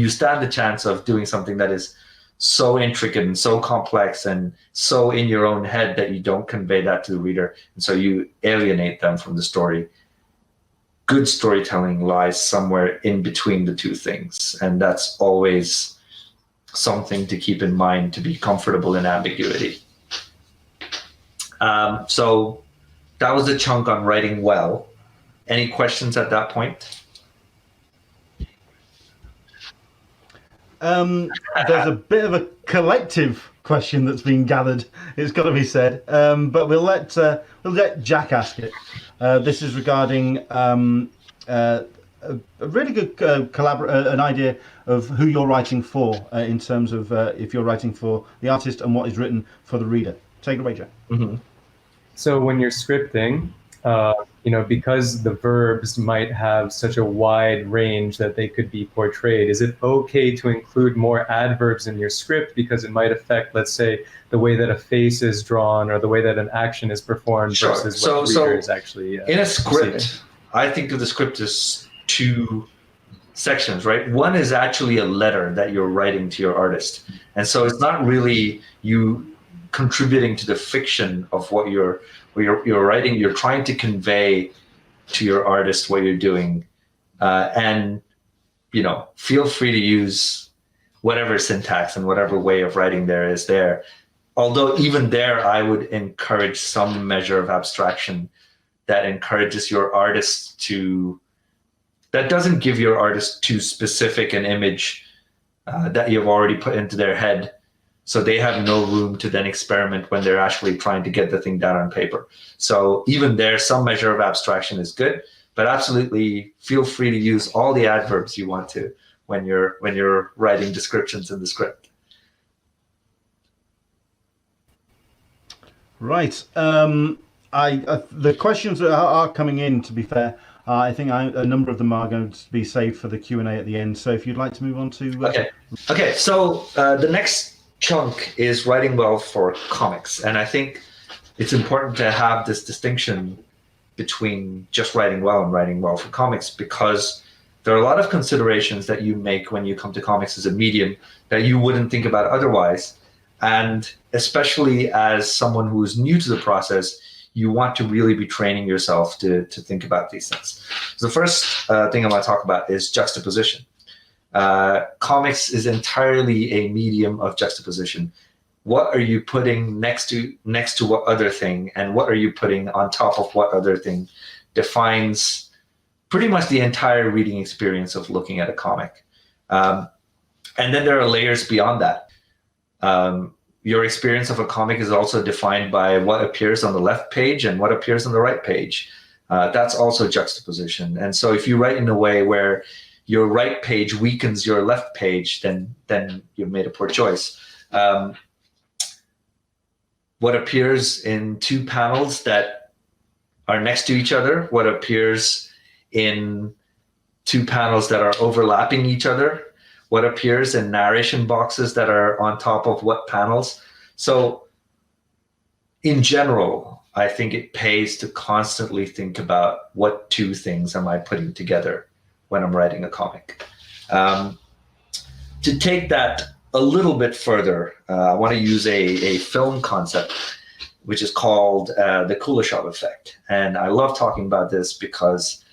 stand the chance of doing something that is so intricate and so complex and so in your own head that you don't convey that to the reader, and so you alienate them from the story. Good storytelling lies somewhere in between the two things, and that's always something to keep in mind, to be comfortable in ambiguity. So that was a chunk on writing well. Any questions at that point? There's a bit of a collective question that's been gathered, it's got to be said, but we'll let Jack ask it. This is regarding a really good an idea of who you're writing for, in terms of if you're writing for the artist and what is written for the reader. Take it away, Jack. Mm-hmm. So when you're scripting, because the verbs might have such a wide range that they could be portrayed, is it okay to include more adverbs in your script because it might affect, let's say, the way that a face is drawn or the way that an action is performed? Sure. Versus what the reader is actually in a script, receiving? I think of the script as two sections, right? One is actually a letter that you're writing to your artist. And so it's not really you contributing to the fiction of what you're writing. You're trying to convey to your artist what you're doing, and feel free to use whatever syntax and whatever way of writing there is there. Although even there, I would encourage some measure of abstraction that encourages your artist that doesn't give your artist too specific an image that you've already put into their head, so they have no room to then experiment when they're actually trying to get the thing down on paper. So even there, some measure of abstraction is good, but absolutely feel free to use all the adverbs you want to when you're writing descriptions in the script. Right. The questions that are coming in, to be fair, I think a number of them are going to be saved for the Q&A at the end. So if you'd like to move on to... Okay. So the next chunk is writing well for comics. And I think it's important to have this distinction between just writing well and writing well for comics, because there are a lot of considerations that you make when you come to comics as a medium that you wouldn't think about otherwise. And especially as someone who is new to the process, you want to really be training yourself to think about these things. So the first thing I want to talk about is juxtaposition. Comics is entirely a medium of juxtaposition. What are you putting next to what other thing, and what are you putting on top of what other thing defines pretty much the entire reading experience of looking at a comic. And then there are layers beyond that. Your experience of a comic is also defined by what appears on the left page and what appears on the right page. That's also juxtaposition. And so if you write in a way where your right page weakens your left page, then you've made a poor choice. What appears in two panels that are next to each other, what appears in two panels that are overlapping each other, what appears in narration boxes that are on top of what panels. So in general, I think it pays to constantly think about what two things am I putting together when I'm writing a comic. To take that a little bit further, I want to use a film concept, which is called the Kuleshov effect. And I love talking about this because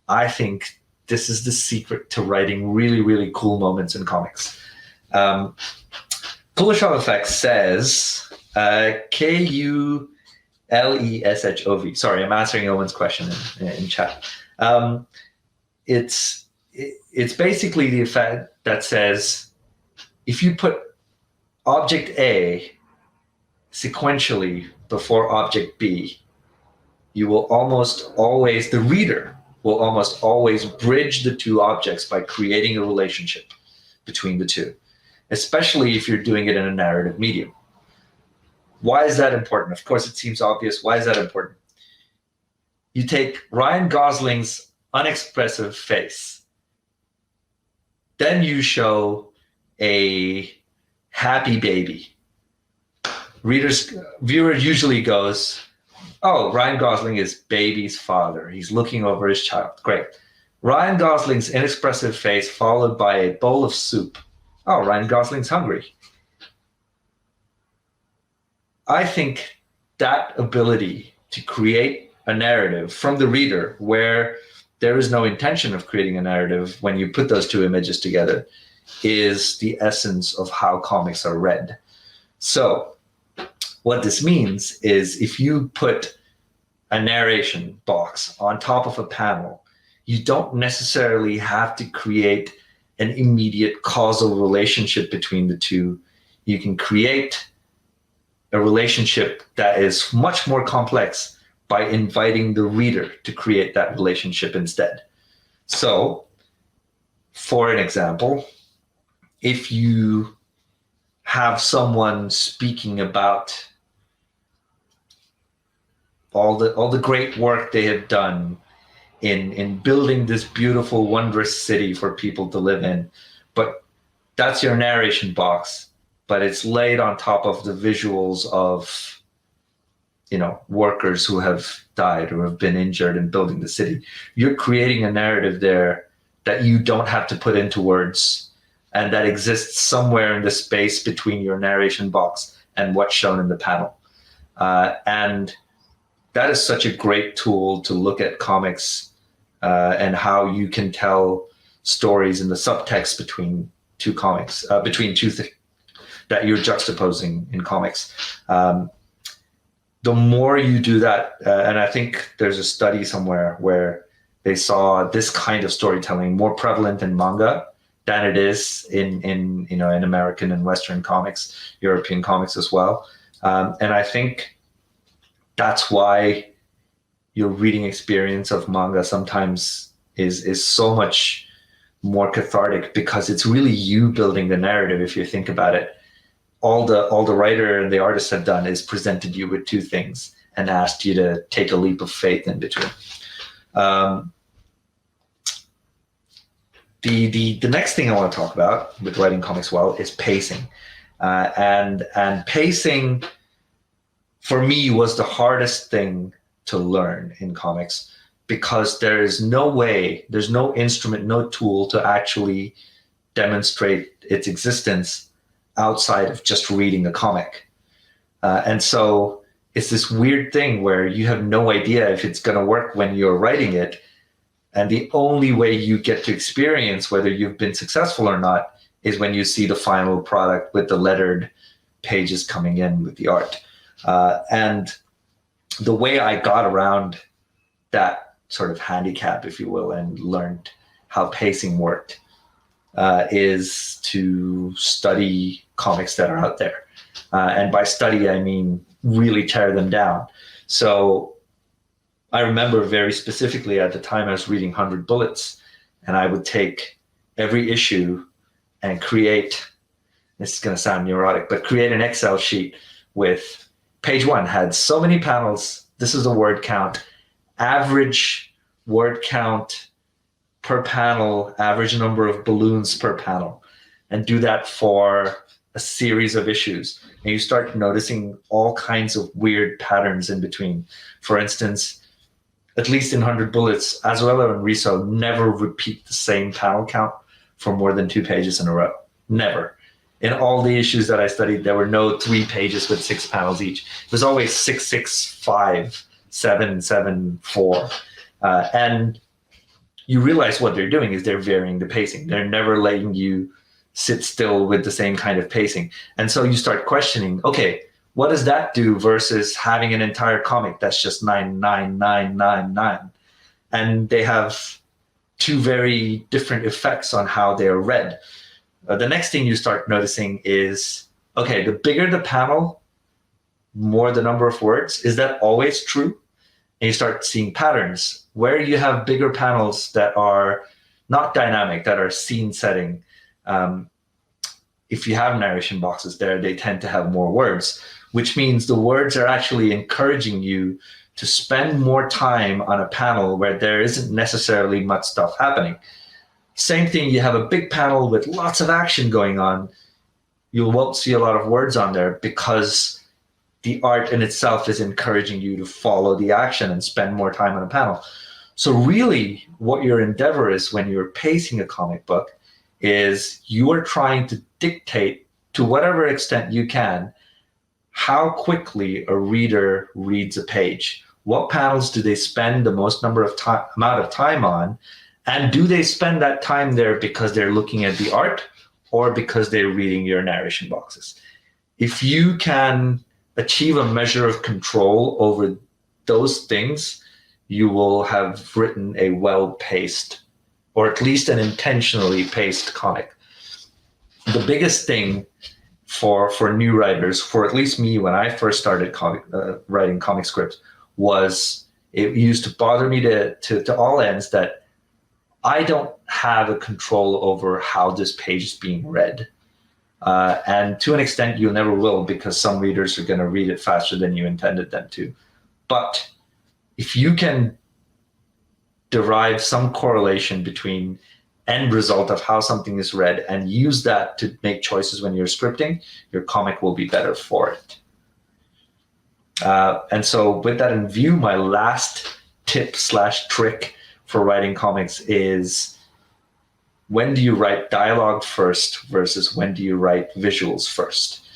I think this is the secret to writing really, really cool moments in comics. Kuleshov effect says, Kuleshov. Sorry, I'm answering Owen's question in chat. It's basically the effect that says, if you put object A sequentially before object B, you will almost always, the reader will almost always bridge the two objects by creating a relationship between the two, especially if you're doing it in a narrative medium. Why is that important? Of course, it seems obvious. Why is that important? You take Ryan Gosling's unexpressive face, then you show a happy baby. Viewer usually goes, oh, Ryan Gosling is baby's father. He's looking over his child. Great. Ryan Gosling's inexpressive face followed by a bowl of soup. Oh, Ryan Gosling's hungry. I think that ability to create a narrative from the reader where there is no intention of creating a narrative when you put those two images together is the essence of how comics are read. So what this means is if you put a narration box on top of a panel, you don't necessarily have to create an immediate causal relationship between the two. You can create a relationship that is much more complex by inviting the reader to create that relationship instead. So, for an example, if you have someone speaking about all the great work they have done in building this beautiful, wondrous city for people to live in, but that's your narration box, but it's laid on top of the visuals of, workers who have died or have been injured in building the city. You're creating a narrative there that you don't have to put into words and that exists somewhere in the space between your narration box and what's shown in the panel. And that is such a great tool to look at comics and how you can tell stories in the subtext between two comics, between two things that you're juxtaposing in comics. The more you do that, and I think there's a study somewhere where they saw this kind of storytelling more prevalent in manga than it is in American and Western comics, European comics as well. And I think that's why your reading experience of manga sometimes is so much more cathartic, because it's really you building the narrative if you think about it. all the writer and the artist have done is presented you with two things and asked you to take a leap of faith in between. The next thing I want to talk about with writing comics well is pacing. And pacing for me was the hardest thing to learn in comics, because there's no instrument, no tool to actually demonstrate its existence outside of just reading a comic. And so it's this weird thing where you have no idea if it's going to work when you're writing it. And the only way you get to experience whether you've been successful or not is when you see the final product with the lettered pages coming in with the art. And the way I got around that sort of handicap, if you will, and learned how pacing worked is to study comics that are out there. And by study, I mean really tear them down. So I remember very specifically at the time I was reading 100 Bullets, and I would take every issue and create, this is going to sound neurotic, but create an Excel sheet with page 1 had so many panels, this is a word count, average word count per panel, average number of balloons per panel, and do that for a series of issues. And you start noticing all kinds of weird patterns in between. For instance, at least in 100 Bullets, Azuela and Riso never repeat the same panel count for more than 2 pages in a row. Never. In all the issues that I studied, there were no 3 pages with 6 panels each. It was always 6, 6, 5, 7, 7, 4. And you realize what they're doing is they're varying the pacing. They're never letting you sit still with the same kind of pacing. And so you start questioning, okay, what does that do versus having an entire comic that's just 9, 9, 9, 9, 9? And they have 2 very different effects on how they're read. The next thing you start noticing is, okay, the bigger the panel, more the number of words. Is that always true? And you start seeing patterns where you have bigger panels that are not dynamic, that are scene setting. If you have narration boxes there, they tend to have more words, which means the words are actually encouraging you to spend more time on a panel where there isn't necessarily much stuff happening. Same thing, you have a big panel with lots of action going on. You won't see a lot of words on there because the art in itself is encouraging you to follow the action and spend more time on a panel. So really what your endeavor is when you're pacing a comic book is you are trying to dictate, to whatever extent you can, how quickly a reader reads a page. What panels do they spend the most amount of time on? And do they spend that time there because they're looking at the art or because they're reading your narration boxes? If you can achieve a measure of control over those things, you will have written a well-paced, or at least an intentionally paced comic. The biggest thing for new writers, for at least me when I first started writing comic scripts, was it used to bother me to all ends that I don't have a control over how this page is being read. And to an extent, you never will, because some readers are going to read it faster than you intended them to. But if you can derive some correlation between end result of how something is read and use that to make choices when you're scripting, your comic will be better for it. And so with that in view, my last tip/trick for writing comics is, when do you write dialogue first versus when do you write visuals first?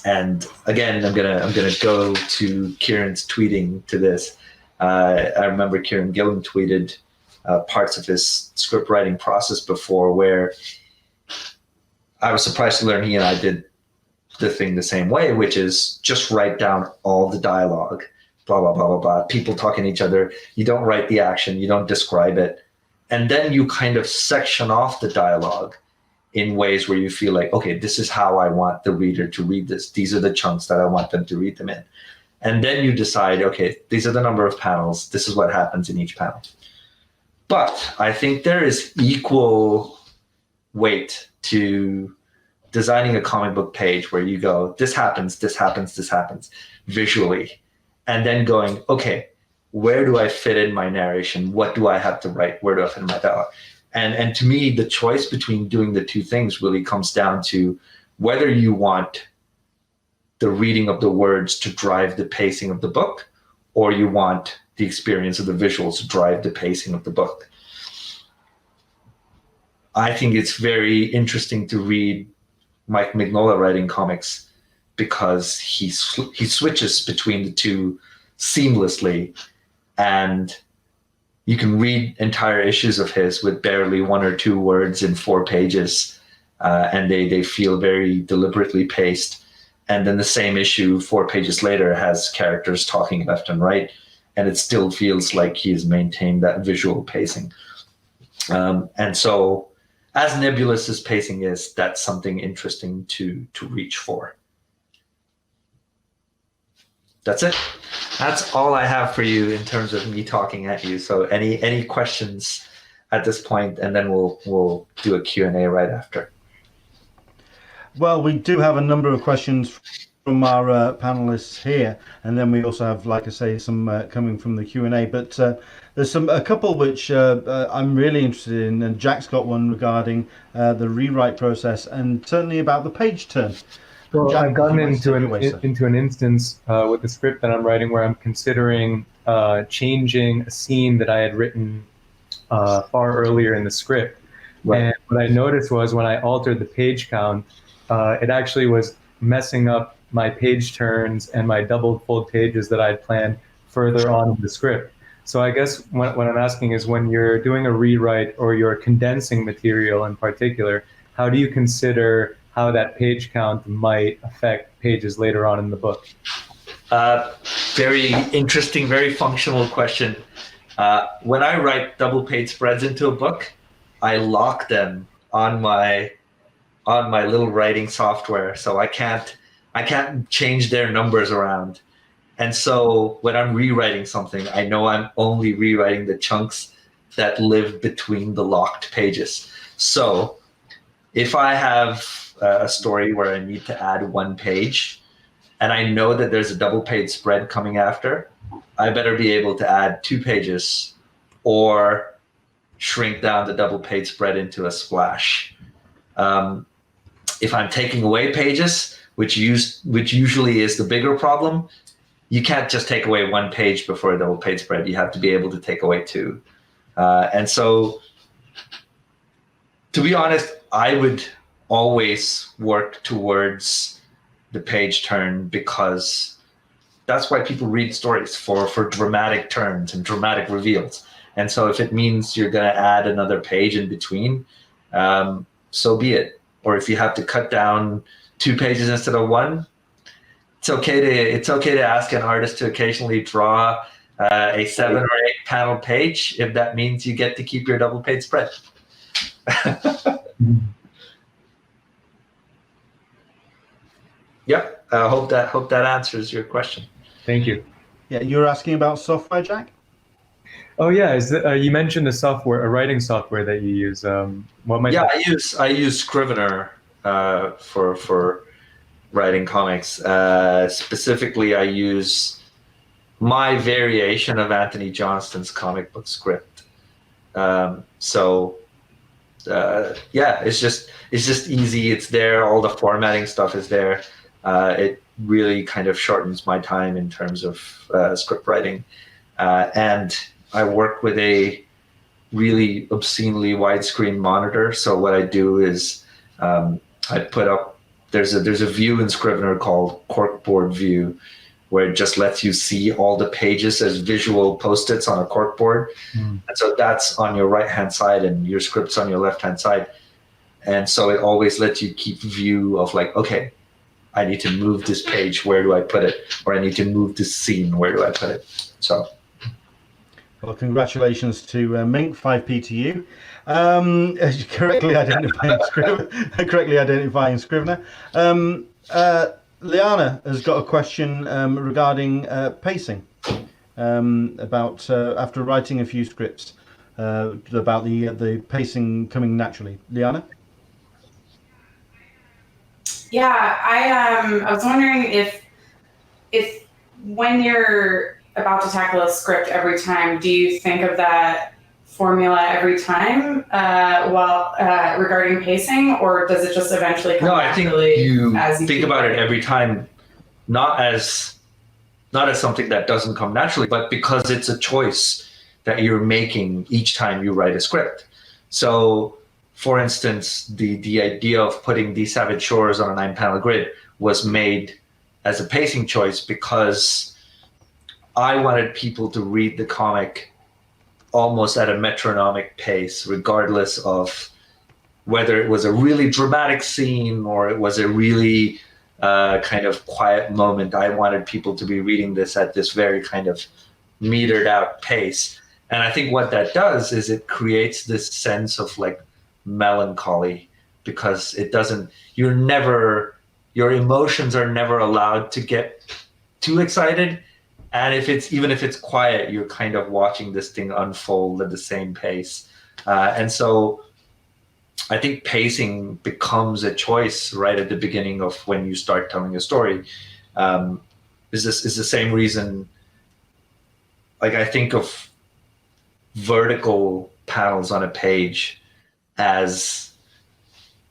And again, I'm gonna go to Kieran's tweeting to this. I remember Kieran Gillen tweeted parts of his script writing process before, where I was surprised to learn he and I did the thing the same way, which is just write down all the dialogue, blah, blah, blah, blah, blah, people talking to each other. You don't write the action, you don't describe it. And then you kind of section off the dialogue in ways where you feel like, okay, this is how I want the reader to read this. These are the chunks that I want them to read them in. And then you decide, okay, these are the number of panels. This is what happens in each panel. But I think there is equal weight to designing a comic book page where you go, this happens, this happens, this happens visually, and then going, okay, where do I fit in my narration? What do I have to write? Where do I fit in my dialogue? And to me, the choice between doing the two things really comes down to whether you want the reading of the words to drive the pacing of the book, or you want the experience of the visuals to drive the pacing of the book. I think it's very interesting to read Mike Mignola writing comics because he switches between the two seamlessly, and you can read entire issues of his with barely 1 or 2 words in 4 pages, and they feel very deliberately paced. And then the same issue 4 pages later has characters talking left and right, and it still feels like he's maintained that visual pacing. And so, as nebulous as pacing is, that's something interesting to reach for. That's it. That's all I have for you in terms of me talking at you. So any questions at this point, and then we'll do a Q&A right after. Well, we do have a number of questions from our panelists here, and then we also have, like I say, some coming from the Q&A. But there's a couple which I'm really interested in, and Jack's got one regarding the rewrite process, and certainly about the page turn. Well, Jack, I've gotten into an instance with the script that I'm writing where I'm considering changing a scene that I had written far earlier in the script. Right. And what I noticed was when I altered the page count, it actually was messing up my page turns and my double fold pages that I had planned further on in the script. So I guess what I'm asking is, when you're doing a rewrite or you're condensing material in particular, how do you consider how that page count might affect pages later on in the book? Very interesting, very functional question. When I write double page spreads into a book, I lock them on my little writing software, so I can't change their numbers around. And so when I'm rewriting something, I know I'm only rewriting the chunks that live between the locked pages. So if I have a story where I need to add 1 page, and I know that there's a double page spread coming after, I better be able to add 2 pages or shrink down the double page spread into a splash. If I'm taking away pages, which usually is the bigger problem, you can't just take away 1 page before a double page spread. You have to be able to take away 2. And so, to be honest, I would always work towards the page turn, because that's why people read stories, for dramatic turns and dramatic reveals. And so if it means you're going to add another page in between, so be it. Or if you have to cut down 2 pages instead of 1, it's okay to ask an artist to occasionally draw a 7 or 8 panel page if that means you get to keep your double page spread. Yep. I hope that answers your question. Thank you. Yeah, you were asking about software, Jack? Oh yeah, you mentioned a writing software that you use. What might? Yeah, I use Scrivener for writing comics. Specifically, I use my variation of Anthony Johnston's comic book script. Yeah, it's just easy. It's there. All the formatting stuff is there. It really kind of shortens my time in terms of script writing, and I work with a really obscenely widescreen monitor. So what I do is I put up, there's a view in Scrivener called corkboard view, where it just lets you see all the pages as visual post-its on a corkboard. And so that's on your right-hand side and your script's on your left-hand side. And so it always lets you keep view of like, okay, I need to move this page, where do I put it? Or I need to move this scene, where do I put it? So. Well, congratulations to Mink, 5p to you. Correctly identifying Scrivener. Liana has got a question regarding pacing, about after writing a few scripts, about the pacing coming naturally. Liana? Yeah, I was wondering if when you're about to tackle a script every time, do you think of that formula every time regarding pacing, or does it just eventually come No, I think naturally you as you think keep about it writing? every time, not as something that doesn't come naturally, but because it's a choice that you're making each time you write a script. So, for instance, the idea of putting These Savage Shores on a 9-panel grid was made as a pacing choice because I wanted people to read the comic almost at a metronomic pace, regardless of whether it was a really dramatic scene or it was a really kind of quiet moment. I wanted people to be reading this at this very kind of metered out pace. And I think what that does is it creates this sense of like melancholy, because it doesn't, your emotions are never allowed to get too excited. And even if it's quiet, you're kind of watching this thing unfold at the same pace. And so I think pacing becomes a choice right at the beginning of when you start telling a story. Is the same reason, like, I think of vertical panels on a page as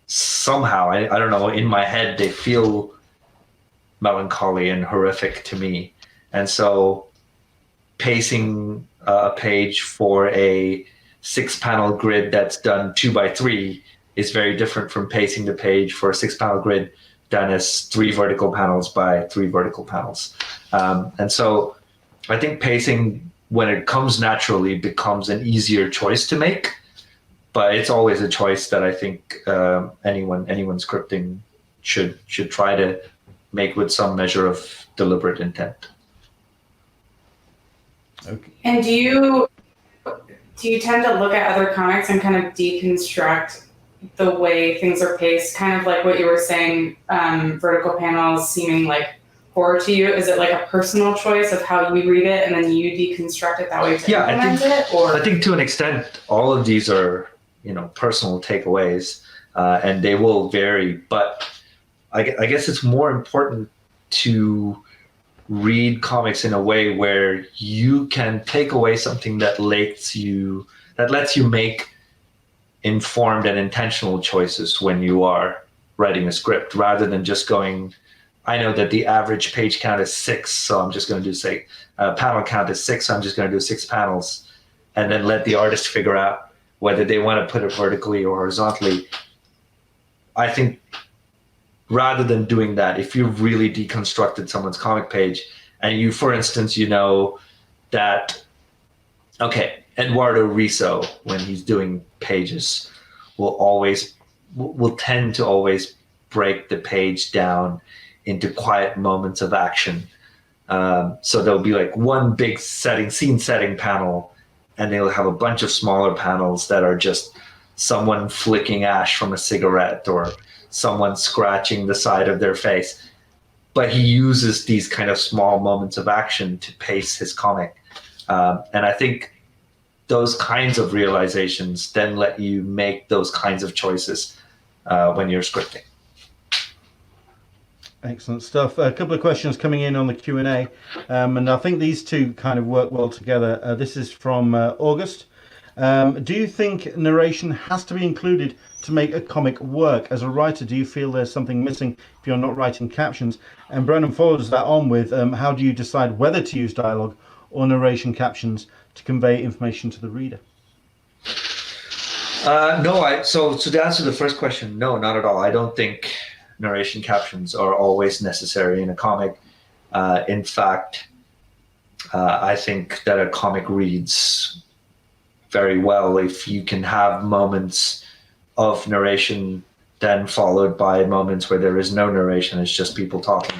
somehow, I don't know, in my head, they feel melancholy and horrific to me. And so pacing a page for a 6-panel grid that's done 2x3 is very different from pacing the page for a 6-panel grid done as 3 vertical panels by 3 vertical panels. And so I think pacing, when it comes naturally, becomes an easier choice to make, but it's always a choice that I think anyone scripting should try to make with some measure of deliberate intent. Okay. And do you tend to look at other comics and kind of deconstruct the way things are paced, kind of like what you were saying, vertical panels seeming like horror to you? Is it like a personal choice of how you read it and then you deconstruct it that way to implement it? Or I think to an extent, all of these are, personal takeaways, and they will vary. But I guess it's more important to read comics in a way where you can take away something that lets you make informed and intentional choices when you are writing a script, rather than just going, I know that the average page count is 6, so I'm just going to do panel count is 6, so I'm just going to do 6 panels, and then let the artist figure out whether they want to put it vertically or horizontally. I think rather than doing that, if you've really deconstructed someone's comic page and you, for instance, that, okay, Eduardo Riso, when he's doing pages, will tend to always break the page down into quiet moments of action. So there'll be like one big scene setting panel, and they'll have a bunch of smaller panels that are just someone flicking ash from a cigarette or someone scratching the side of their face. But he uses these kind of small moments of action to pace his comic. And I think those kinds of realizations then let you make those kinds of choices when you're scripting. Excellent stuff. A couple of questions coming in on the Q&A, and I think these two kind of work well together. This is from August. Do you think narration has to be included to make a comic work? As a writer, do you feel there's something missing if you're not writing captions? And Brennan follows that on with, how do you decide whether to use dialogue or narration captions to convey information to the reader? So to answer the first question, no, not at all. I don't think narration captions are always necessary in a comic. In fact, I think that a comic reads very well if you can have moments of narration then followed by moments where there is no narration, it's just people talking.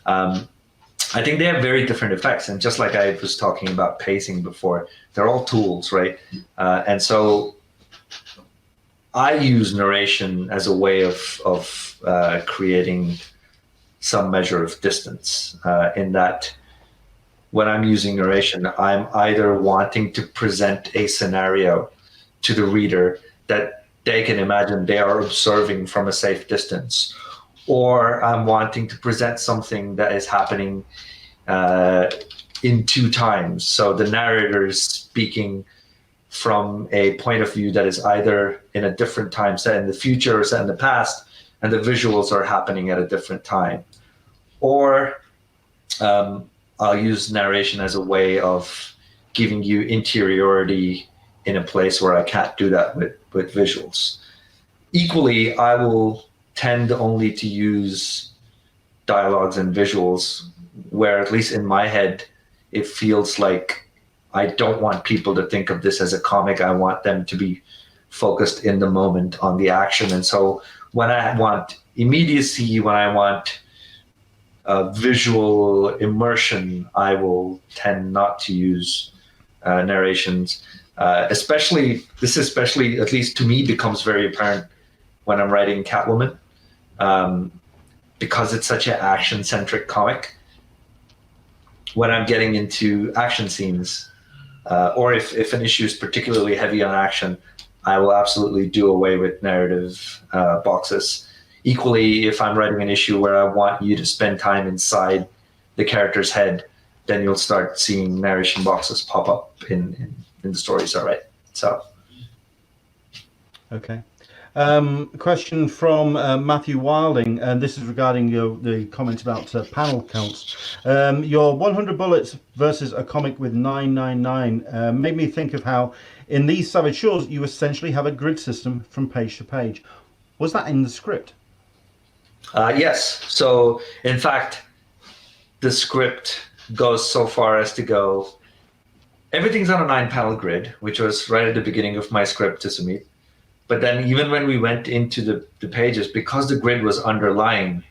I think they have very different effects, and just like I was talking about pacing before, they're all tools, right? And so I use narration as a way of creating some measure of distance, in that when I'm using narration, I'm either wanting to present a scenario to the reader that they can imagine they are observing from a safe distance, or I'm wanting to present something that is happening in two times. So the narrator is speaking from a point of view that is either in a different time, set in the future or set in the past, and the visuals are happening at a different time. Or I'll use narration as a way of giving you interiority in a place where I can't do that with visuals. Equally, I will tend only to use dialogues and visuals where, at least in my head, it feels like I don't want people to think of this as a comic. I want them to be focused in the moment on the action. And so when I want immediacy, when I want visual immersion, I will tend not to use narrations. Especially, at least to me, becomes very apparent when I'm writing Catwoman, because it's such an action-centric comic. When I'm getting into action scenes, or if an issue is particularly heavy on action, I will absolutely do away with narrative boxes. Equally, if I'm writing an issue where I want you to spend time inside the character's head, then you'll start seeing narration boxes pop up in the stories. All right. So. Okay. A question from Matthew Wilding, and this is regarding the comment about panel counts. Your 100 bullets versus a comic with 999 made me think of how in these Savage Shores you essentially have a grid system from page to page. Was that in the script? Yes. So, in fact, the script goes so far as to go, everything's on a 9-panel grid, which was right at the beginning of my script to submit. But then even when we went into the pages, because the grid was underlying,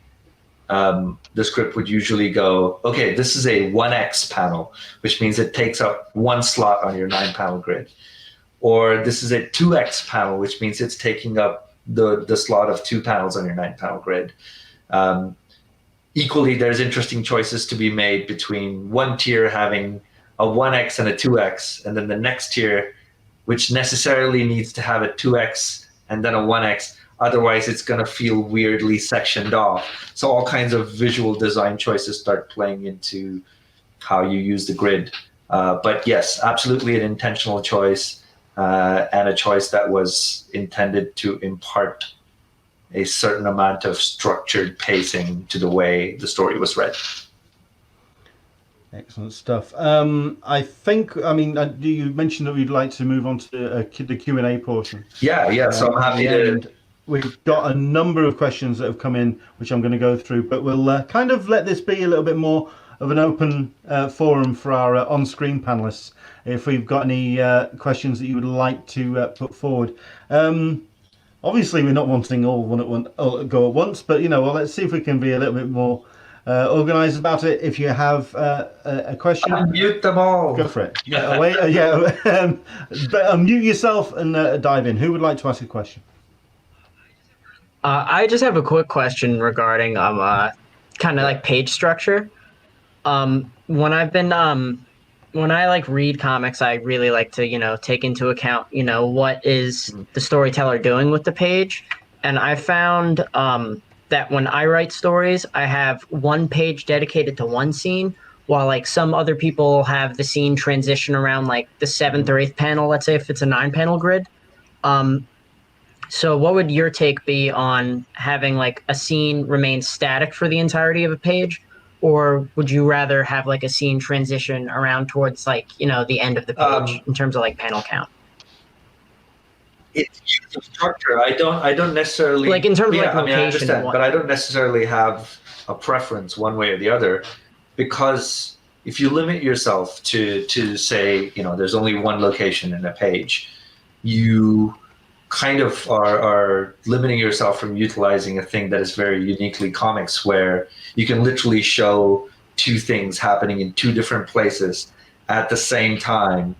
the script would usually go, okay, this is a 1x panel, which means it takes up one slot on your 9-panel grid. Or this is a 2x panel, which means it's taking up the slot of 2 panels on your 9-panel grid. Equally, there's interesting choices to be made between one tier having a 1x and a 2x, and then the next tier, which necessarily needs to have a 2x and then a 1x. Otherwise, it's going to feel weirdly sectioned off. So all kinds of visual design choices start playing into how you use the grid. But yes, absolutely an intentional choice, and a choice that was intended to impart a certain amount of structured pacing to the way the story was read. Excellent stuff. I think, you mentioned that we'd like to move on to the Q&A portion. Yeah. So I'm happy to. We've got a number of questions that have come in, which I'm going to go through, but we'll kind of let this be a little bit more of an open forum for our on-screen panelists. If we've got any questions that you would like to put forward. Obviously, we're not wanting all go at once, but let's see if we can be a little bit more organized about it. If you have a question, unmute them all. Go for it. But unmute yourself and dive in. Who would like to ask a question? I just have a quick question regarding kind of like page structure. When I like read comics, I really like to take into account what is the storyteller doing with the page, and I found that when I write stories, I have one page dedicated to one scene, while like some other people have the scene transition around like the 7th or 8th panel, let's say if it's a 9-panel grid. So what would your take be on having like a scene remain static for the entirety of a page? Or would you rather have like a scene transition around towards like, the end of the page in terms of like panel count? It's use of structure. I don't necessarily like in terms of like location. I understand, but I don't necessarily have a preference one way or the other, because if you limit yourself to say, there's only one location in a page, you kind of are limiting yourself from utilizing a thing that is very uniquely comics, where you can literally show two things happening in two different places at the same time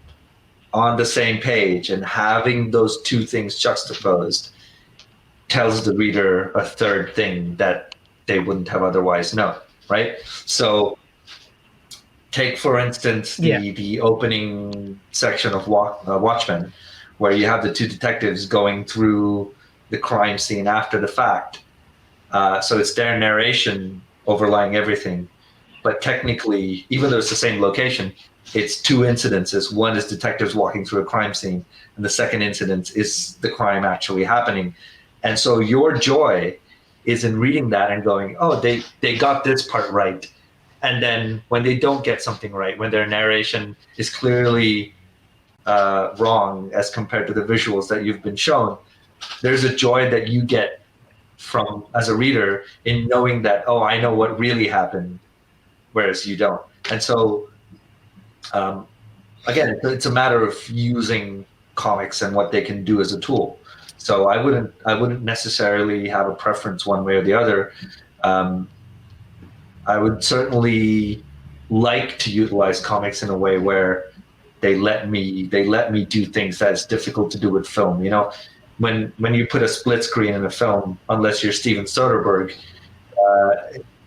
on the same page, and having those two things juxtaposed tells the reader a third thing that they wouldn't have otherwise known, right? So take, for instance, the opening section of Watchmen, where you have the two detectives going through the crime scene after the fact. So it's their narration overlying everything. But technically, even though it's the same location, it's two incidences. One is detectives walking through a crime scene, and the second incident is the crime actually happening. And so your joy is in reading that and going, oh, they got this part right. And then when they don't get something right, when their narration is clearly wrong as compared to the visuals that you've been shown, there's a joy that you get from as a reader in knowing that, oh, I know what really happened, whereas you don't. And so again, it's a matter of using comics and what they can do as a tool. So I wouldn't necessarily have a preference one way or the other. I would certainly like to utilize comics in a way where they let me do things that's difficult to do with film. You know, when you put a split screen in a film, unless you're Steven Soderbergh,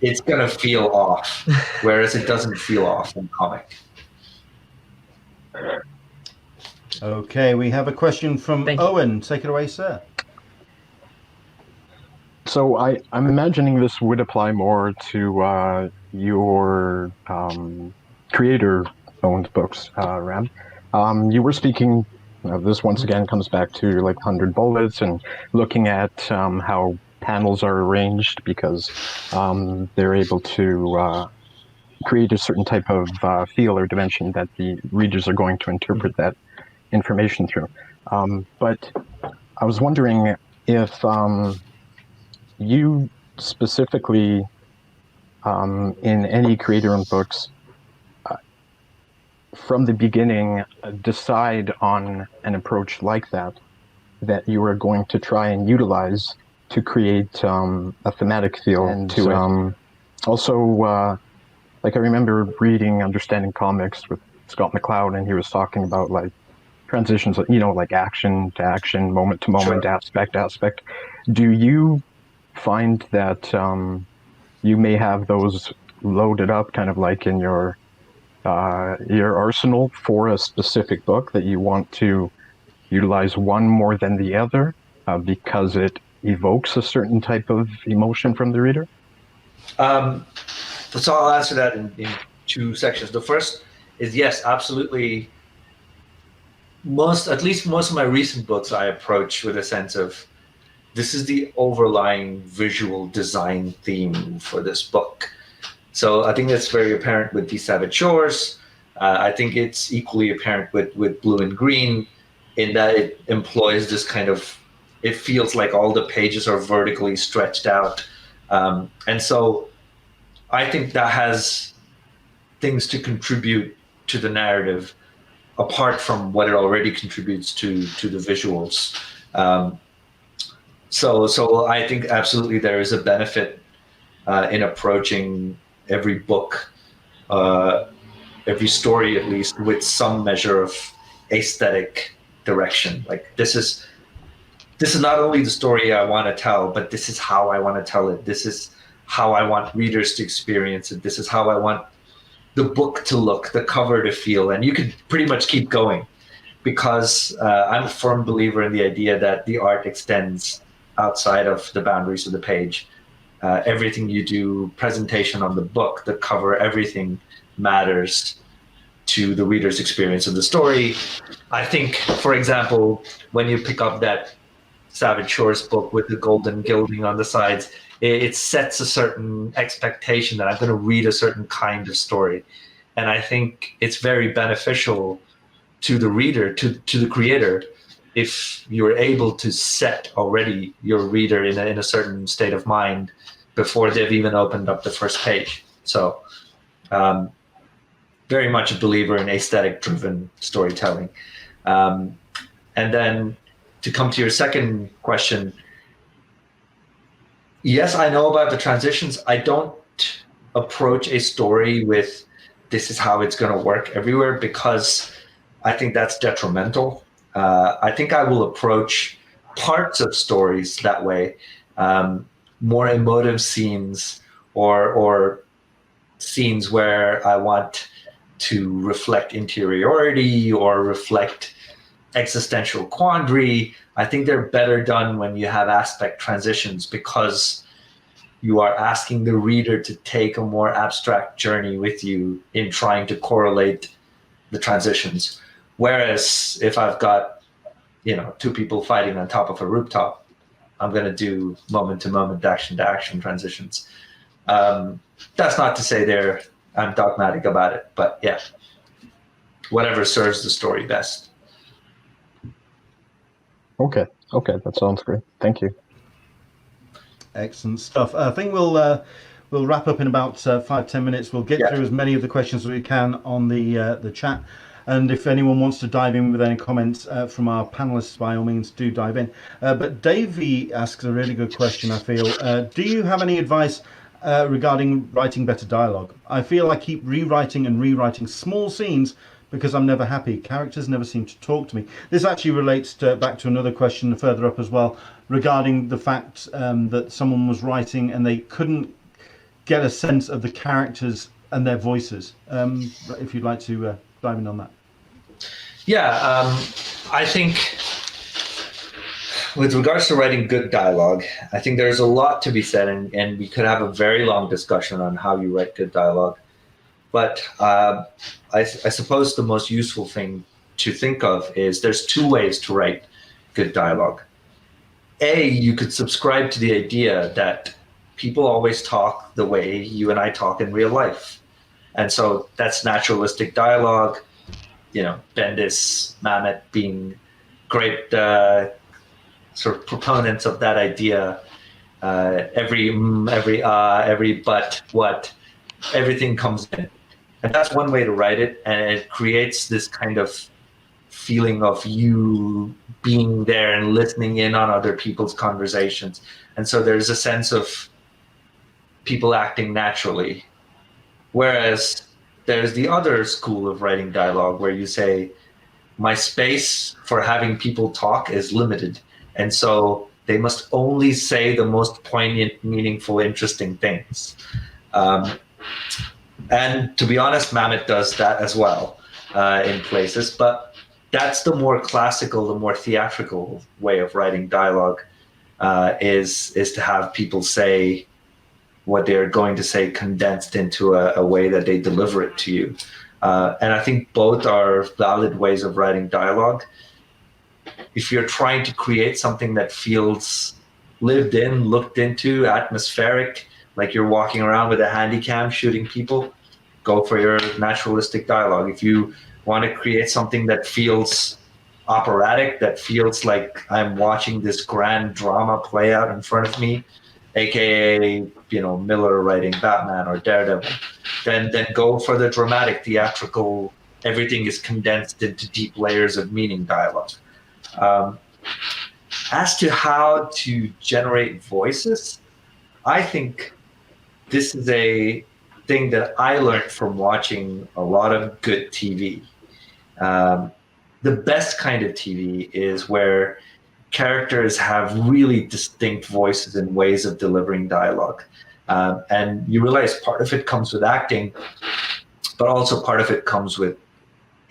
it's gonna feel off, whereas it doesn't feel off in comic. Okay, we have a question from Owen. Take it away, sir. So I'm imagining this would apply more to your creator-owned books, Ram. You were speaking, this once again comes back to like 100 Bullets and looking at how panels are arranged because they're able to create a certain type of feel or dimension that the readers are going to interpret that information through. But I was wondering if you specifically, in any creator-owned books, from the beginning, decide on an approach like that you are going to try and utilize to create a thematic feel and to it. Also, like I remember reading Understanding Comics with Scott McCloud, and he was talking about like transitions, you know, like action to action, moment to moment, aspect to aspect. Do you find that you may have those loaded up kind of like in your arsenal for a specific book that you want to utilize one more than the other because it evokes a certain type of emotion from the reader? So I'll answer that in two sections. The first is yes, absolutely. At least most of my recent books I approach with a sense of this is the overlying visual design theme for this book. So I think that's very apparent with These Savage Shores. I think it's equally apparent with Blue and Green in that it employs this kind of, it feels like all the pages are vertically stretched out. And so I think that has things to contribute to the narrative apart from what it already contributes to the visuals. So I think absolutely there is a benefit in approaching every book, every story at least, with some measure of aesthetic direction. Like this is not only the story I want to tell, but this is how I want to tell it. This is how I want readers to experience it. This is how I want the book to look, the cover to feel. And you could pretty much keep going because I'm a firm believer in the idea that the art extends outside of the boundaries of the page. Everything you do, presentation on the book, the cover, everything matters to the reader's experience of the story. I think, for example, when you pick up that Savage Shores book with the golden gilding on the sides, it sets a certain expectation that I'm going to read a certain kind of story. And I think it's very beneficial to the reader, to the creator, if you're able to set already your reader in a certain state of mind before they've even opened up the first page. So very much a believer in aesthetic-driven storytelling. And then to come to your second question, yes, I know about the transitions. I don't approach a story with this is how it's going to work everywhere because I think that's detrimental. I think I will approach parts of stories that way, more emotive scenes or scenes where I want to reflect interiority or reflect existential quandary. I think they're better done when you have aspect transitions because you are asking the reader to take a more abstract journey with you in trying to correlate the transitions. Whereas if I've got, two people fighting on top of a rooftop, I'm going to do moment to moment, action to action transitions. That's not to say I'm dogmatic about it, but yeah, whatever serves the story best. Okay, that sounds great. Thank you. Excellent stuff. I think we'll wrap up in about 5-10 minutes. We'll get through as many of the questions as we can on the chat. And if anyone wants to dive in with any comments from our panelists, by all means, do dive in. But Davey asks a really good question, I feel. Do you have any advice regarding writing better dialogue? I feel I keep rewriting and rewriting small scenes because I'm never happy. Characters never seem to talk to me. This actually relates back to another question further up as well, regarding the fact that someone was writing and they couldn't get a sense of the characters and their voices. If you'd like to dive in on that. Yeah, I think with regards to writing good dialogue, I think there's a lot to be said, and we could have a very long discussion on how you write good dialogue. But I suppose the most useful thing to think of is there's two ways to write good dialogue. You could subscribe to the idea that people always talk the way you and I talk in real life. And so that's naturalistic dialogue. Bendis, Mamet being great sort of proponents of that idea. Every but, what, everything comes in. And that's one way to write it, and it creates this kind of feeling of you being there and listening in on other people's conversations. And so there's a sense of people acting naturally. Whereas there's the other school of writing dialogue where you say, my space for having people talk is limited. And so they must only say the most poignant, meaningful, interesting things. And to be honest, Mamet does that as well in places. But that's the more classical, the more theatrical way of writing dialogue, is to have people say what they're going to say condensed into a way that they deliver it to you. And I think both are valid ways of writing dialogue. If you're trying to create something that feels lived in, looked into, atmospheric, like you're walking around with a handy cam shooting people, go for your naturalistic dialogue. If you want to create something that feels operatic, that feels like I'm watching this grand drama play out in front of me, aka Miller writing Batman or Daredevil, then go for the dramatic, theatrical, everything is condensed into deep layers of meaning dialogue. As to how to generate voices, I think this is a thing that I learned from watching a lot of good TV. The best kind of TV is where characters have really distinct voices and ways of delivering dialogue. And you realize part of it comes with acting, but also part of it comes with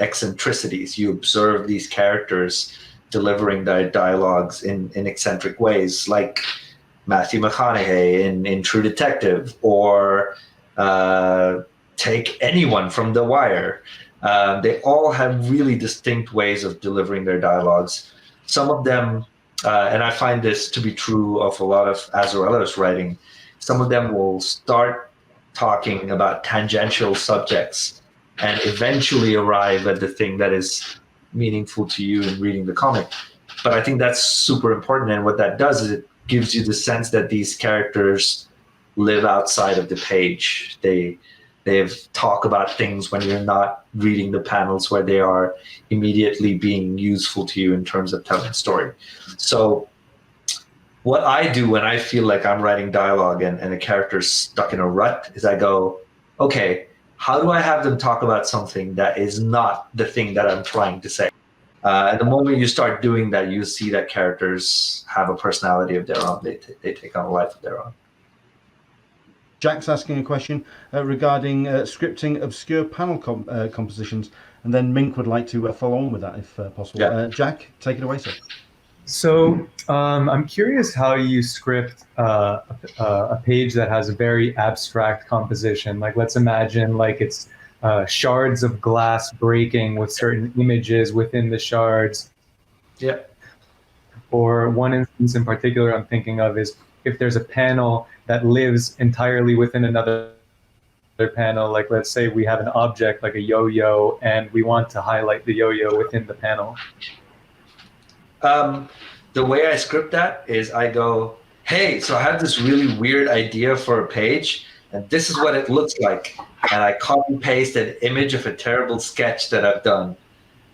eccentricities. You observe these characters delivering their dialogues in eccentric ways, like Matthew McConaughey in True Detective, or take anyone from The Wire. They all have really distinct ways of delivering their dialogues. Some of them, and I find this to be true of a lot of Azzarello's writing, some of them will start talking about tangential subjects and eventually arrive at the thing that is meaningful to you in reading the comic. But I think that's super important, and what that does is it gives you the sense that these characters live outside of the page. They talk about things when you're not reading the panels, where they are immediately being useful to you in terms of telling a story. So what I do when I feel like I'm writing dialogue and a character's stuck in a rut is I go, okay, how do I have them talk about something that is not the thing that I'm trying to say? And the moment you start doing that, you see that characters have a personality of their own. They take on a life of their own. Jack's asking a question regarding scripting obscure panel compositions, and then Mink would like to follow on with that if possible. Yeah. Jack, take it away, sir. So I'm curious how you script a page that has a very abstract composition. Like, let's imagine like it's shards of glass breaking with certain images within the shards. Yeah. Or one instance in particular I'm thinking of is if there's a panel that lives entirely within another panel. Like, let's say we have an object like a yo-yo, and we want to highlight the yo-yo within the panel. The way I script that is I go, hey, so I have this really weird idea for a page, and this is what it looks like. And I copy paste an image of a terrible sketch that I've done.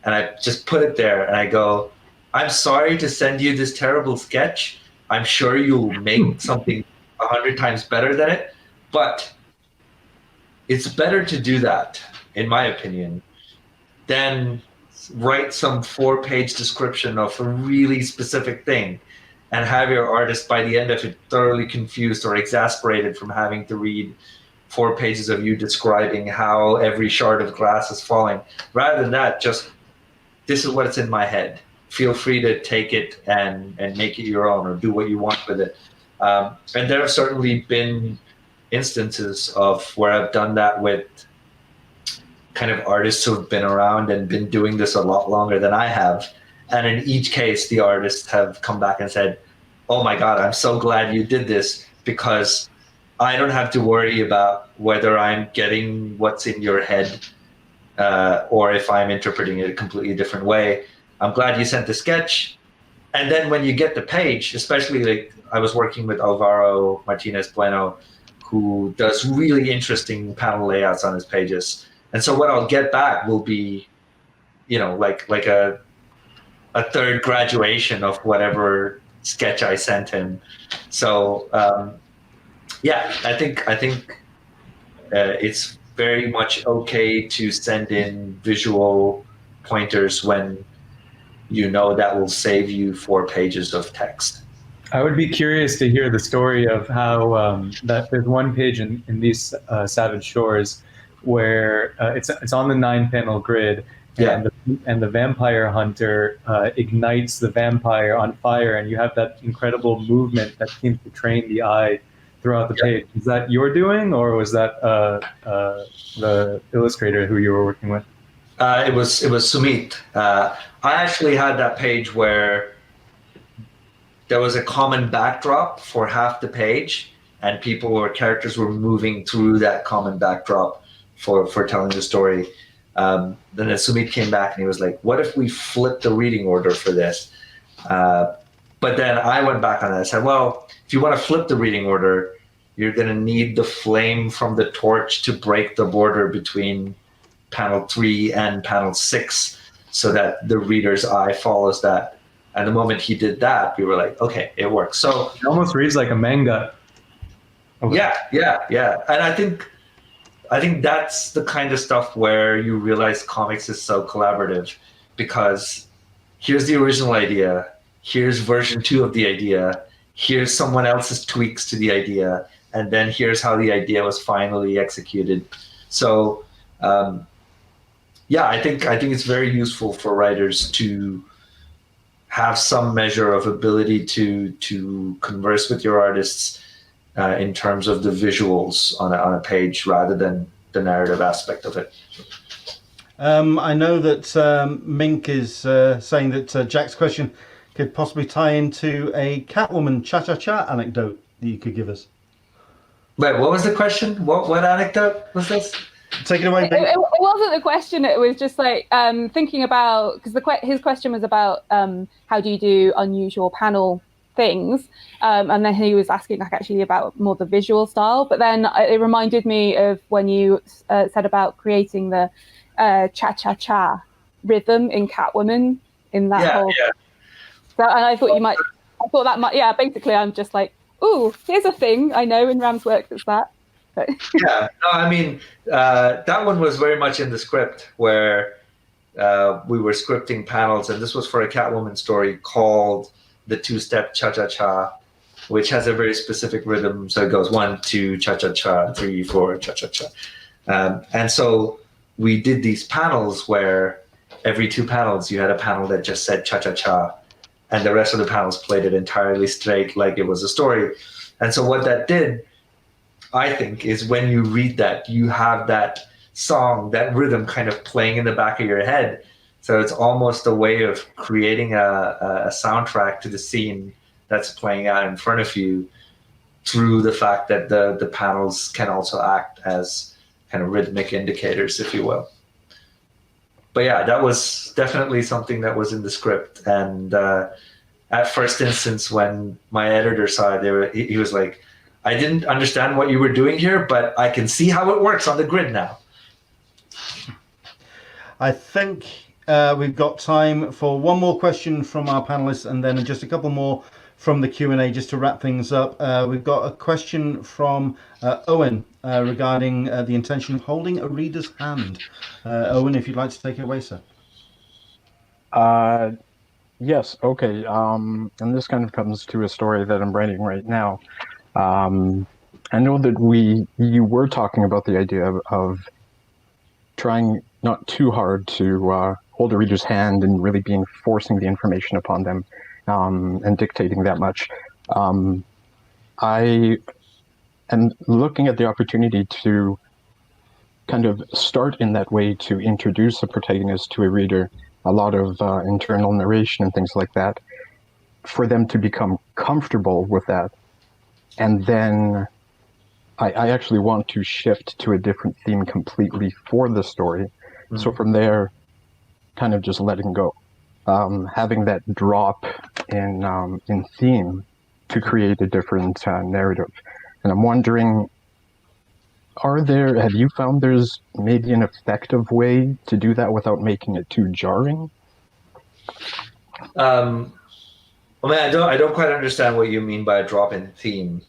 And I just put it there, and I go, I'm sorry to send you this terrible sketch. I'm sure you'll make something 100 times better than it, but it's better to do that, in my opinion, than write some 4-page description of a really specific thing and have your artist by the end of it thoroughly confused or exasperated from having to read 4 pages of you describing how every shard of glass is falling. Rather than that, just, this is what's in my head. Feel free to take it and make it your own or do what you want with it. And there have certainly been instances of where I've done that with kind of artists who've been around and been doing this a lot longer than I have. And in each case, the artists have come back and said, oh my God, I'm so glad you did this, because I don't have to worry about whether I'm getting what's in your head or if I'm interpreting it a completely different way. I'm glad you sent the sketch. And then when you get the page, especially like I was working with Alvaro Martinez Bueno, who does really interesting panel layouts on his pages. And so what I'll get back will be, you know, like a third graduation of whatever sketch I sent him. So yeah, I think it's very much okay to send in visual pointers when you know that will save you 4 pages of text. I would be curious to hear the story of how that there's one page in these Savage Shores where it's on the 9-panel grid, Yeah. and the vampire hunter ignites the vampire on fire, and you have that incredible movement that seems to train the eye throughout the page. Is that your doing, or was that the illustrator who you were working with? It was Sumit. I actually had that page where there was a common backdrop for half the page, and people or characters were moving through that common backdrop for telling the story. Then Sumit came back and he was like, what if we flip the reading order for this? But then I went back on it. I said, well, if you want to flip the reading order, you're going to need the flame from the torch to break the border between panel 3 and panel 6 so that the reader's eye follows that. And the moment he did that, we were like, okay, it works. So It almost reads like a manga. Okay. Yeah. And I think that's the kind of stuff where you realize comics is so collaborative, because here's the original idea, here's version 2 of the idea, here's someone else's tweaks to the idea, and then here's how the idea was finally executed. So yeah, I think it's very useful for writers to have some measure of ability to converse with your artists in terms of the visuals on a page rather than the narrative aspect of it. I know that Mink is saying that Jack's question could possibly tie into a Catwoman cha-cha-cha anecdote that you could give us. Wait, what was the question? What anecdote was this? Take it away, Mink. It wasn't the question. It was just like thinking about, because his question was about how do you do unusual panel things, and then he was asking like actually about more the visual style. But then it reminded me of when you said about creating the cha-cha-cha rhythm in Catwoman in that whole. Yeah. So, and I thought that might. Yeah, basically, I'm just like, ooh, here's a thing I know in Ram's work that's that. But Yeah, no, I mean, that one was very much in the script where we were scripting panels, and this was for a Catwoman story called the 2-step cha-cha-cha, which has a very specific rhythm. So it goes 1, 2, cha-cha-cha, 3, 4, cha-cha-cha. And so we did these panels where every 2 panels you had a panel that just said cha-cha-cha. and the rest of the panels played it entirely straight, like it was a story. And so what that did, I think, is when you read that, you have that song, that rhythm kind of playing in the back of your head. So it's almost a way of creating a soundtrack to the scene that's playing out in front of you, through the fact that the panels can also act as kind of rhythmic indicators, if you will. But yeah, that was definitely something that was in the script. And at first instance, when my editor saw it, he was like, I didn't understand what you were doing here, but I can see how it works on the grid now. I think we've got time for one more question from our panelists, and then just a couple more from the Q&A just to wrap things up. We've got a question from Owen regarding the intention of holding a reader's hand. Owen, if you'd like to take it away, sir. Yes, okay. And this kind of comes to a story that I'm writing right now. I know that you were talking about the idea of trying not too hard to hold a reader's hand and really being forcing the information upon them and dictating that much. I am looking at the opportunity to kind of start in that way, to introduce a protagonist to a reader, a lot of internal narration and things like that, for them to become comfortable with that. And then I actually want to shift to a different theme completely for the story. Mm-hmm. So from there, kind of just letting go, having that drop in theme to create a different narrative. And I'm wondering, have you found there's maybe an effective way to do that without making it too jarring? Well, man, I don't quite understand what you mean by a drop in theme.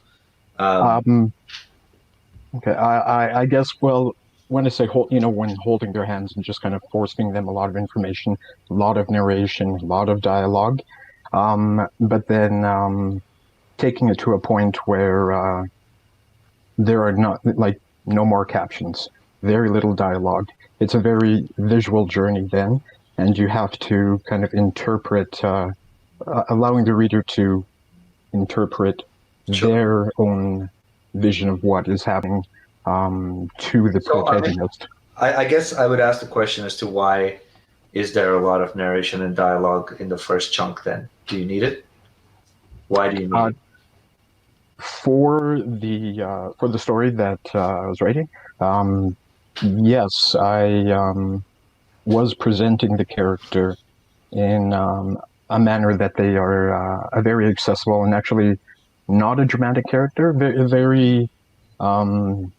Okay, I guess, well, when I say when holding their hands and just kind of forcing them a lot of information, a lot of narration, a lot of dialogue, but then taking it to a point where there are no more captions, very little dialogue. It's a very visual journey then, and you have to kind of interpret, allowing the reader to interpret their own vision of what is happening to the protagonist. I guess I would ask the question as to why is there a lot of narration and dialogue in the first chunk then? Do you need it? Why do you need it? For the story that I was writing, yes, I was presenting the character in a manner that they are a very accessible and actually not a dramatic character, very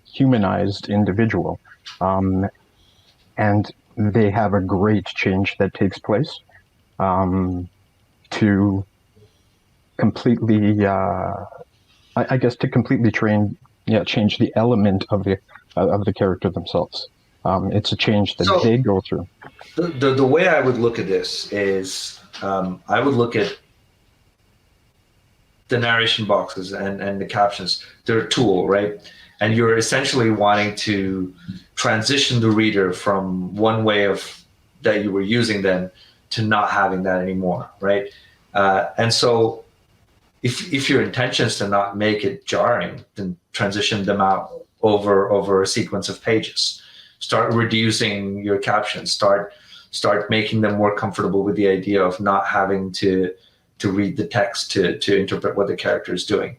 humanized individual. And they have a great change that takes place to completely, I guess, to completely change the element of the character themselves. It's a change that they go through. The way I would look at this is I would look at the narration boxes and the captions. They're a tool, right? And you're essentially wanting to transition the reader from one way of that you were using them to not having that anymore, right? And so if your intention is to not make it jarring, then transition them out over a sequence of pages. Start reducing your captions. Start making them more comfortable with the idea of not having to read the text to interpret what the character is doing.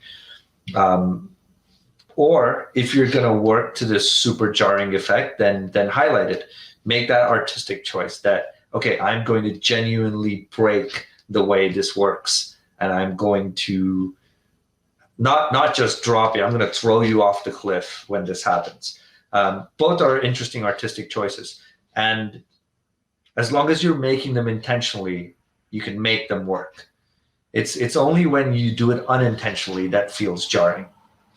Or if you're going to work to this super jarring effect, then highlight it. Make that artistic choice that, okay, I'm going to genuinely break the way this works, and I'm going to not just drop you, I'm going to throw you off the cliff when this happens. Both are interesting artistic choices. And as long as you're making them intentionally, you can make them work. It's only when you do it unintentionally that feels jarring,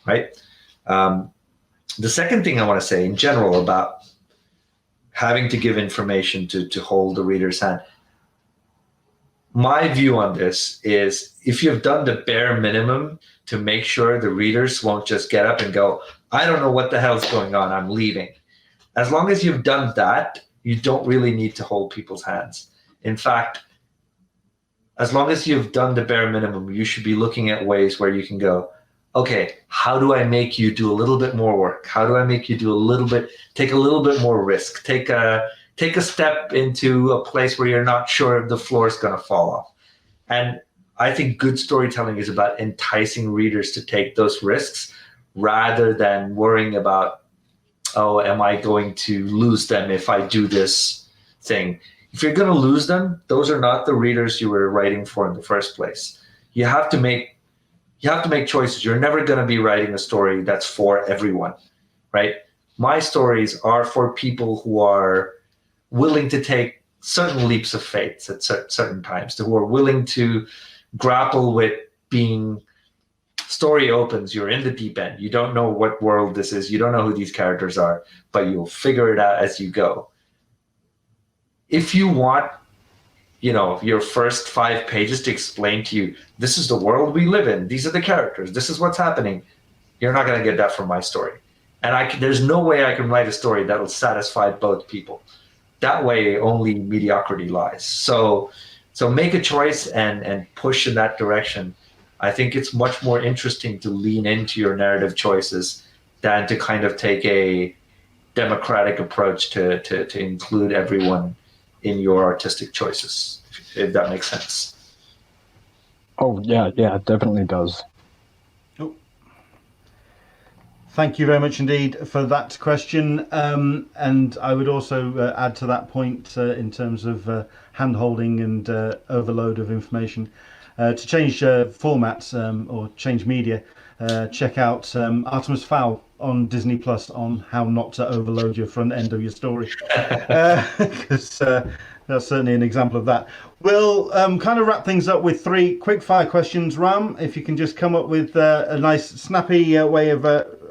right? The second thing I want to say in general about having to give information to hold the reader's hand, my view on this is if you've done the bare minimum to make sure the readers won't just get up and go, I don't know what the hell's going on, I'm leaving. As long as you've done that, you don't really need to hold people's hands. In fact, as long as you've done the bare minimum, you should be looking at ways where you can go, okay, how do I make you do a little bit more work? How do I make you do take a little bit more risk? Take a step into a place where you're not sure if the floor is going to fall off. And I think good storytelling is about enticing readers to take those risks rather than worrying about, oh, am I going to lose them if I do this thing? If you're going to lose them, those are not the readers you were writing for in the first place. You have to make choices. You're never going to be writing a story that's for everyone, right? My stories are for people who are willing to take certain leaps of faith at certain times, who are willing to grapple with being. Story opens, you're in the deep end. You don't know what world this is. You don't know who these characters are, but you'll figure it out as you go. If you want, your first 5 pages to explain to you, this is the world we live in, these are the characters, this is what's happening, you're not going to get that from my story. And there's no way I can write a story that will satisfy both people. That way, only mediocrity lies. So make a choice and push in that direction. I think it's much more interesting to lean into your narrative choices than to kind of take a democratic approach to include everyone in your artistic choices, if that makes sense. Oh, yeah, it definitely does. Oh. Thank you very much indeed for that question. And I would also add to that point in terms of hand-holding and overload of information. To change formats or change media, check out Artemis Fowl on Disney Plus on how not to overload your front end of your story. Because that's certainly an example of that. We'll kind of wrap things up with 3 quick fire questions. Ram, if you can just come up with a nice snappy way of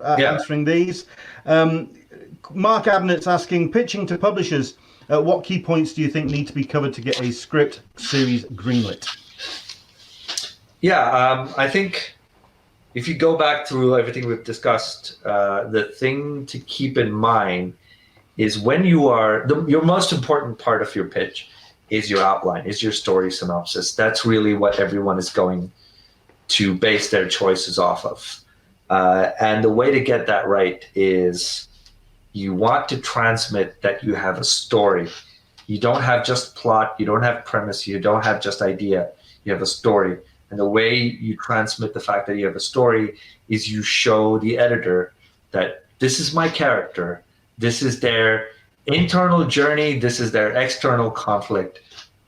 answering these. Mark Abnett's asking, pitching to publishers, what key points do you think need to be covered to get a script series greenlit? Yeah, I think if you go back through everything we've discussed, the thing to keep in mind is when your most important part of your pitch is your outline, is your story synopsis. That's really what everyone is going to base their choices off of. And the way to get that right is you want to transmit that you have a story. You don't have just plot, you don't have premise, you don't have just idea, you have a story. And the way you transmit the fact that you have a story is you show the editor that this is my character, this is their internal journey, this is their external conflict,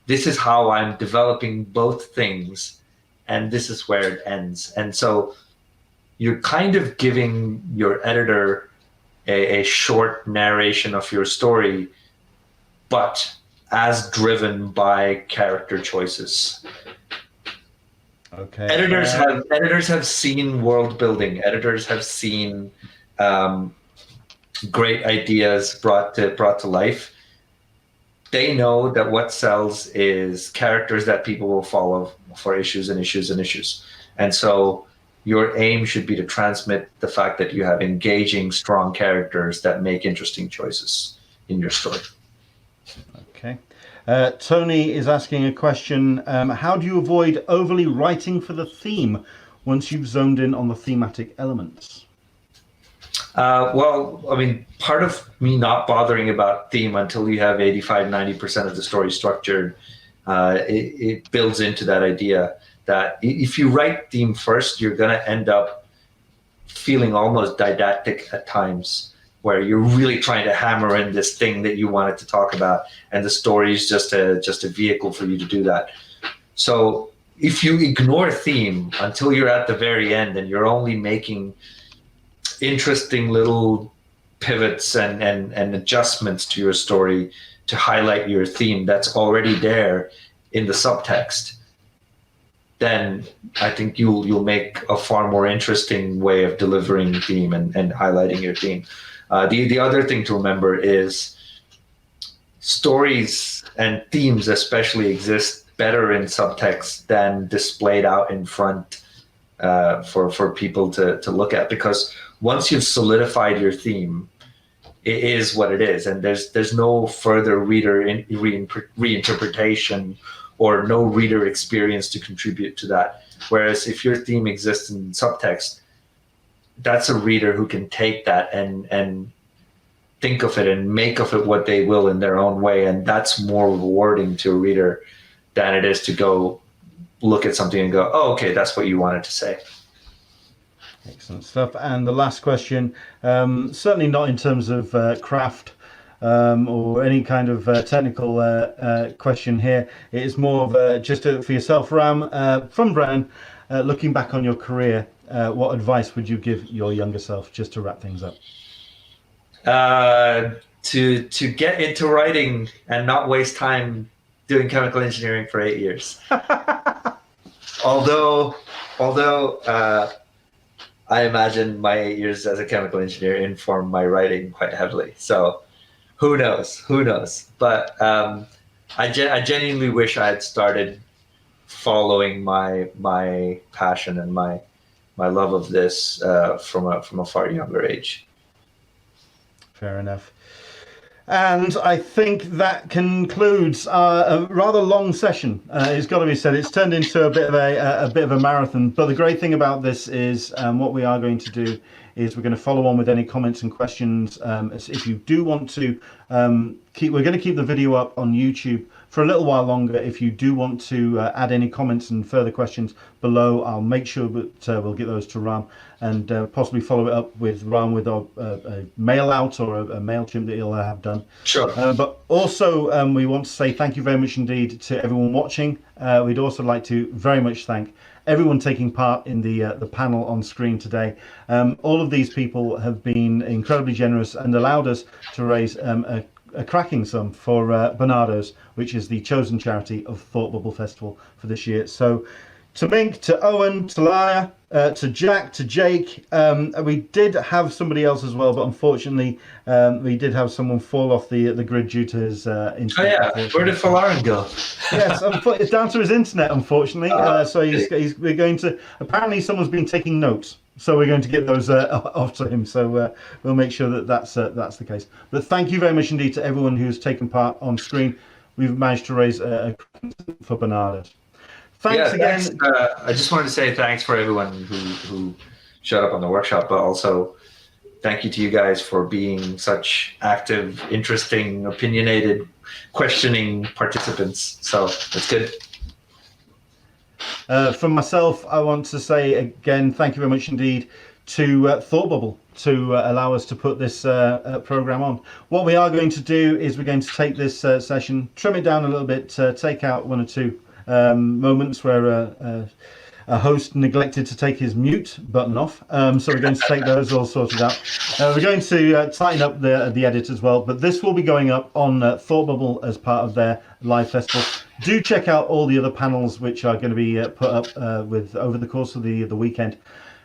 this is how I'm developing both things, and this is where it ends. And so you're kind of giving your editor a short narration of your story, but as driven by character choices. Okay. Editors have seen world building. Editors have seen great ideas brought to life. They know that what sells is characters that people will follow for issues and issues and issues. And so your aim should be to transmit the fact that you have engaging, strong characters that make interesting choices in your story. Okay. Tony is asking a question. How do you avoid overly writing for the theme once you've zoned in on the thematic elements? Well, I mean, part of me not bothering about theme until you have 85-90% of the story structured, it builds into that idea that if you write theme first, you're going to end up feeling almost didactic at times, where you're really trying to hammer in this thing that you wanted to talk about, and the story is just a vehicle for you to do that. So if you ignore theme until you're at the very end and you're only making interesting little pivots and adjustments to your story to highlight your theme that's already there in the subtext, then I think you'll make a far more interesting way of delivering theme and highlighting your theme. The other thing to remember is stories and themes especially exist better in subtext than displayed out in front for people to look at, because once you've solidified your theme, it is what it is, and there's no further reader reinterpretation or no reader experience to contribute to that. Whereas if your theme exists in subtext, that's a reader who can take that and think of it and make of it what they will in their own way. And that's more rewarding to a reader than it is to go look at something and go, oh, okay, that's what you wanted to say. Excellent stuff. And the last question, certainly not in terms of craft or any kind of technical question here. It is more of just for yourself, Ram, from Brian, looking back on your career, what advice would you give your younger self, just to wrap things up? To get into writing and not waste time doing chemical engineering for 8 years. Although I imagine my 8 years as a chemical engineer informed my writing quite heavily. So who knows? But I genuinely wish I had started following my passion and my love of this from a far younger age. Fair enough. And I think that concludes a rather long session. It's got to be said. It's turned into a bit of a marathon. But the great thing about this is what we are going to do is we're going to follow on with any comments and questions. If you do want to we're going to keep the video up on YouTube for a little while longer. If you do want to add any comments and further questions below, I'll make sure that we'll get those to Ram and possibly follow it up with Ram with a mail out or a MailChimp that he'll have done. Sure. But also we want to say thank you very much indeed to everyone watching. We'd also like to very much thank everyone taking part in the panel on screen today. All of these people have been incredibly generous and allowed us to raise a cracking sum for Barnardo's, which is the chosen charity of Thought Bubble Festival for this year. So to Mink, to Owen, to Laia, to Jack, to Jake, we did have somebody else as well, but unfortunately we did have someone fall off the grid due to his internet. Oh yeah, where did Falarin go? Yes, it's down to his internet, unfortunately. So we're going to, apparently someone's been taking notes. So we're going to get those off to him. So we'll make sure that that's the case. But thank you very much indeed to everyone who's taken part on screen. We've managed to raise a for Bernardo. Thanks again. Thanks. I just wanted to say thanks for everyone who showed up on the workshop, but also thank you to you guys for being such active, interesting, opinionated, questioning participants. So that's good. From myself, I want to say again, thank you very much indeed to Thought Bubble to allow us to put this program on. What we are going to do is we're going to take this session, trim it down a little bit, take out one or two moments where a host neglected to take his mute button off. So we're going to take those all sorted out. We're going to tighten up the edit as well, but this will be going up on Thought Bubble as part of their live festival. Do check out all the other panels which are going to be put up over the course of the weekend.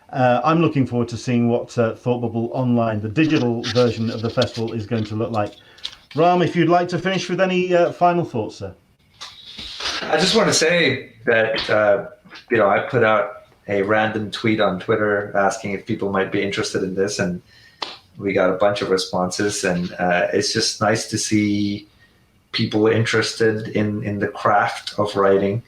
I'm looking forward to seeing what Thought Bubble Online, the digital version of the festival, is going to look like. Ram, if you'd like to finish with any final thoughts, sir. I just want to say that I put out a random tweet on Twitter asking if people might be interested in this, and we got a bunch of responses, and it's just nice to see people interested in the craft of writing.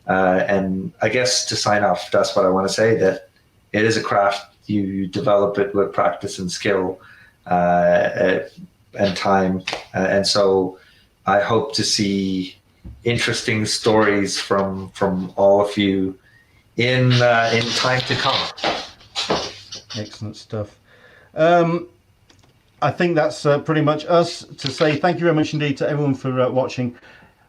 And I guess to sign off, that's what I want to say, that it is a craft. You develop it with practice and skill and time. And so I hope to see interesting stories from all of you in time to come. Excellent stuff. I think that's pretty much us to say thank you very much indeed to everyone for watching.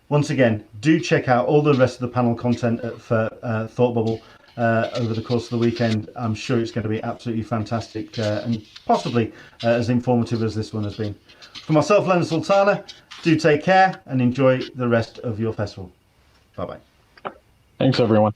Once again, do check out all the rest of the panel content for Thought Bubble over the course of the weekend. I'm sure it's going to be absolutely fantastic and possibly as informative as this one has been. For myself, Len Sultana, do take care and enjoy the rest of your festival. Bye-bye. Thanks, everyone.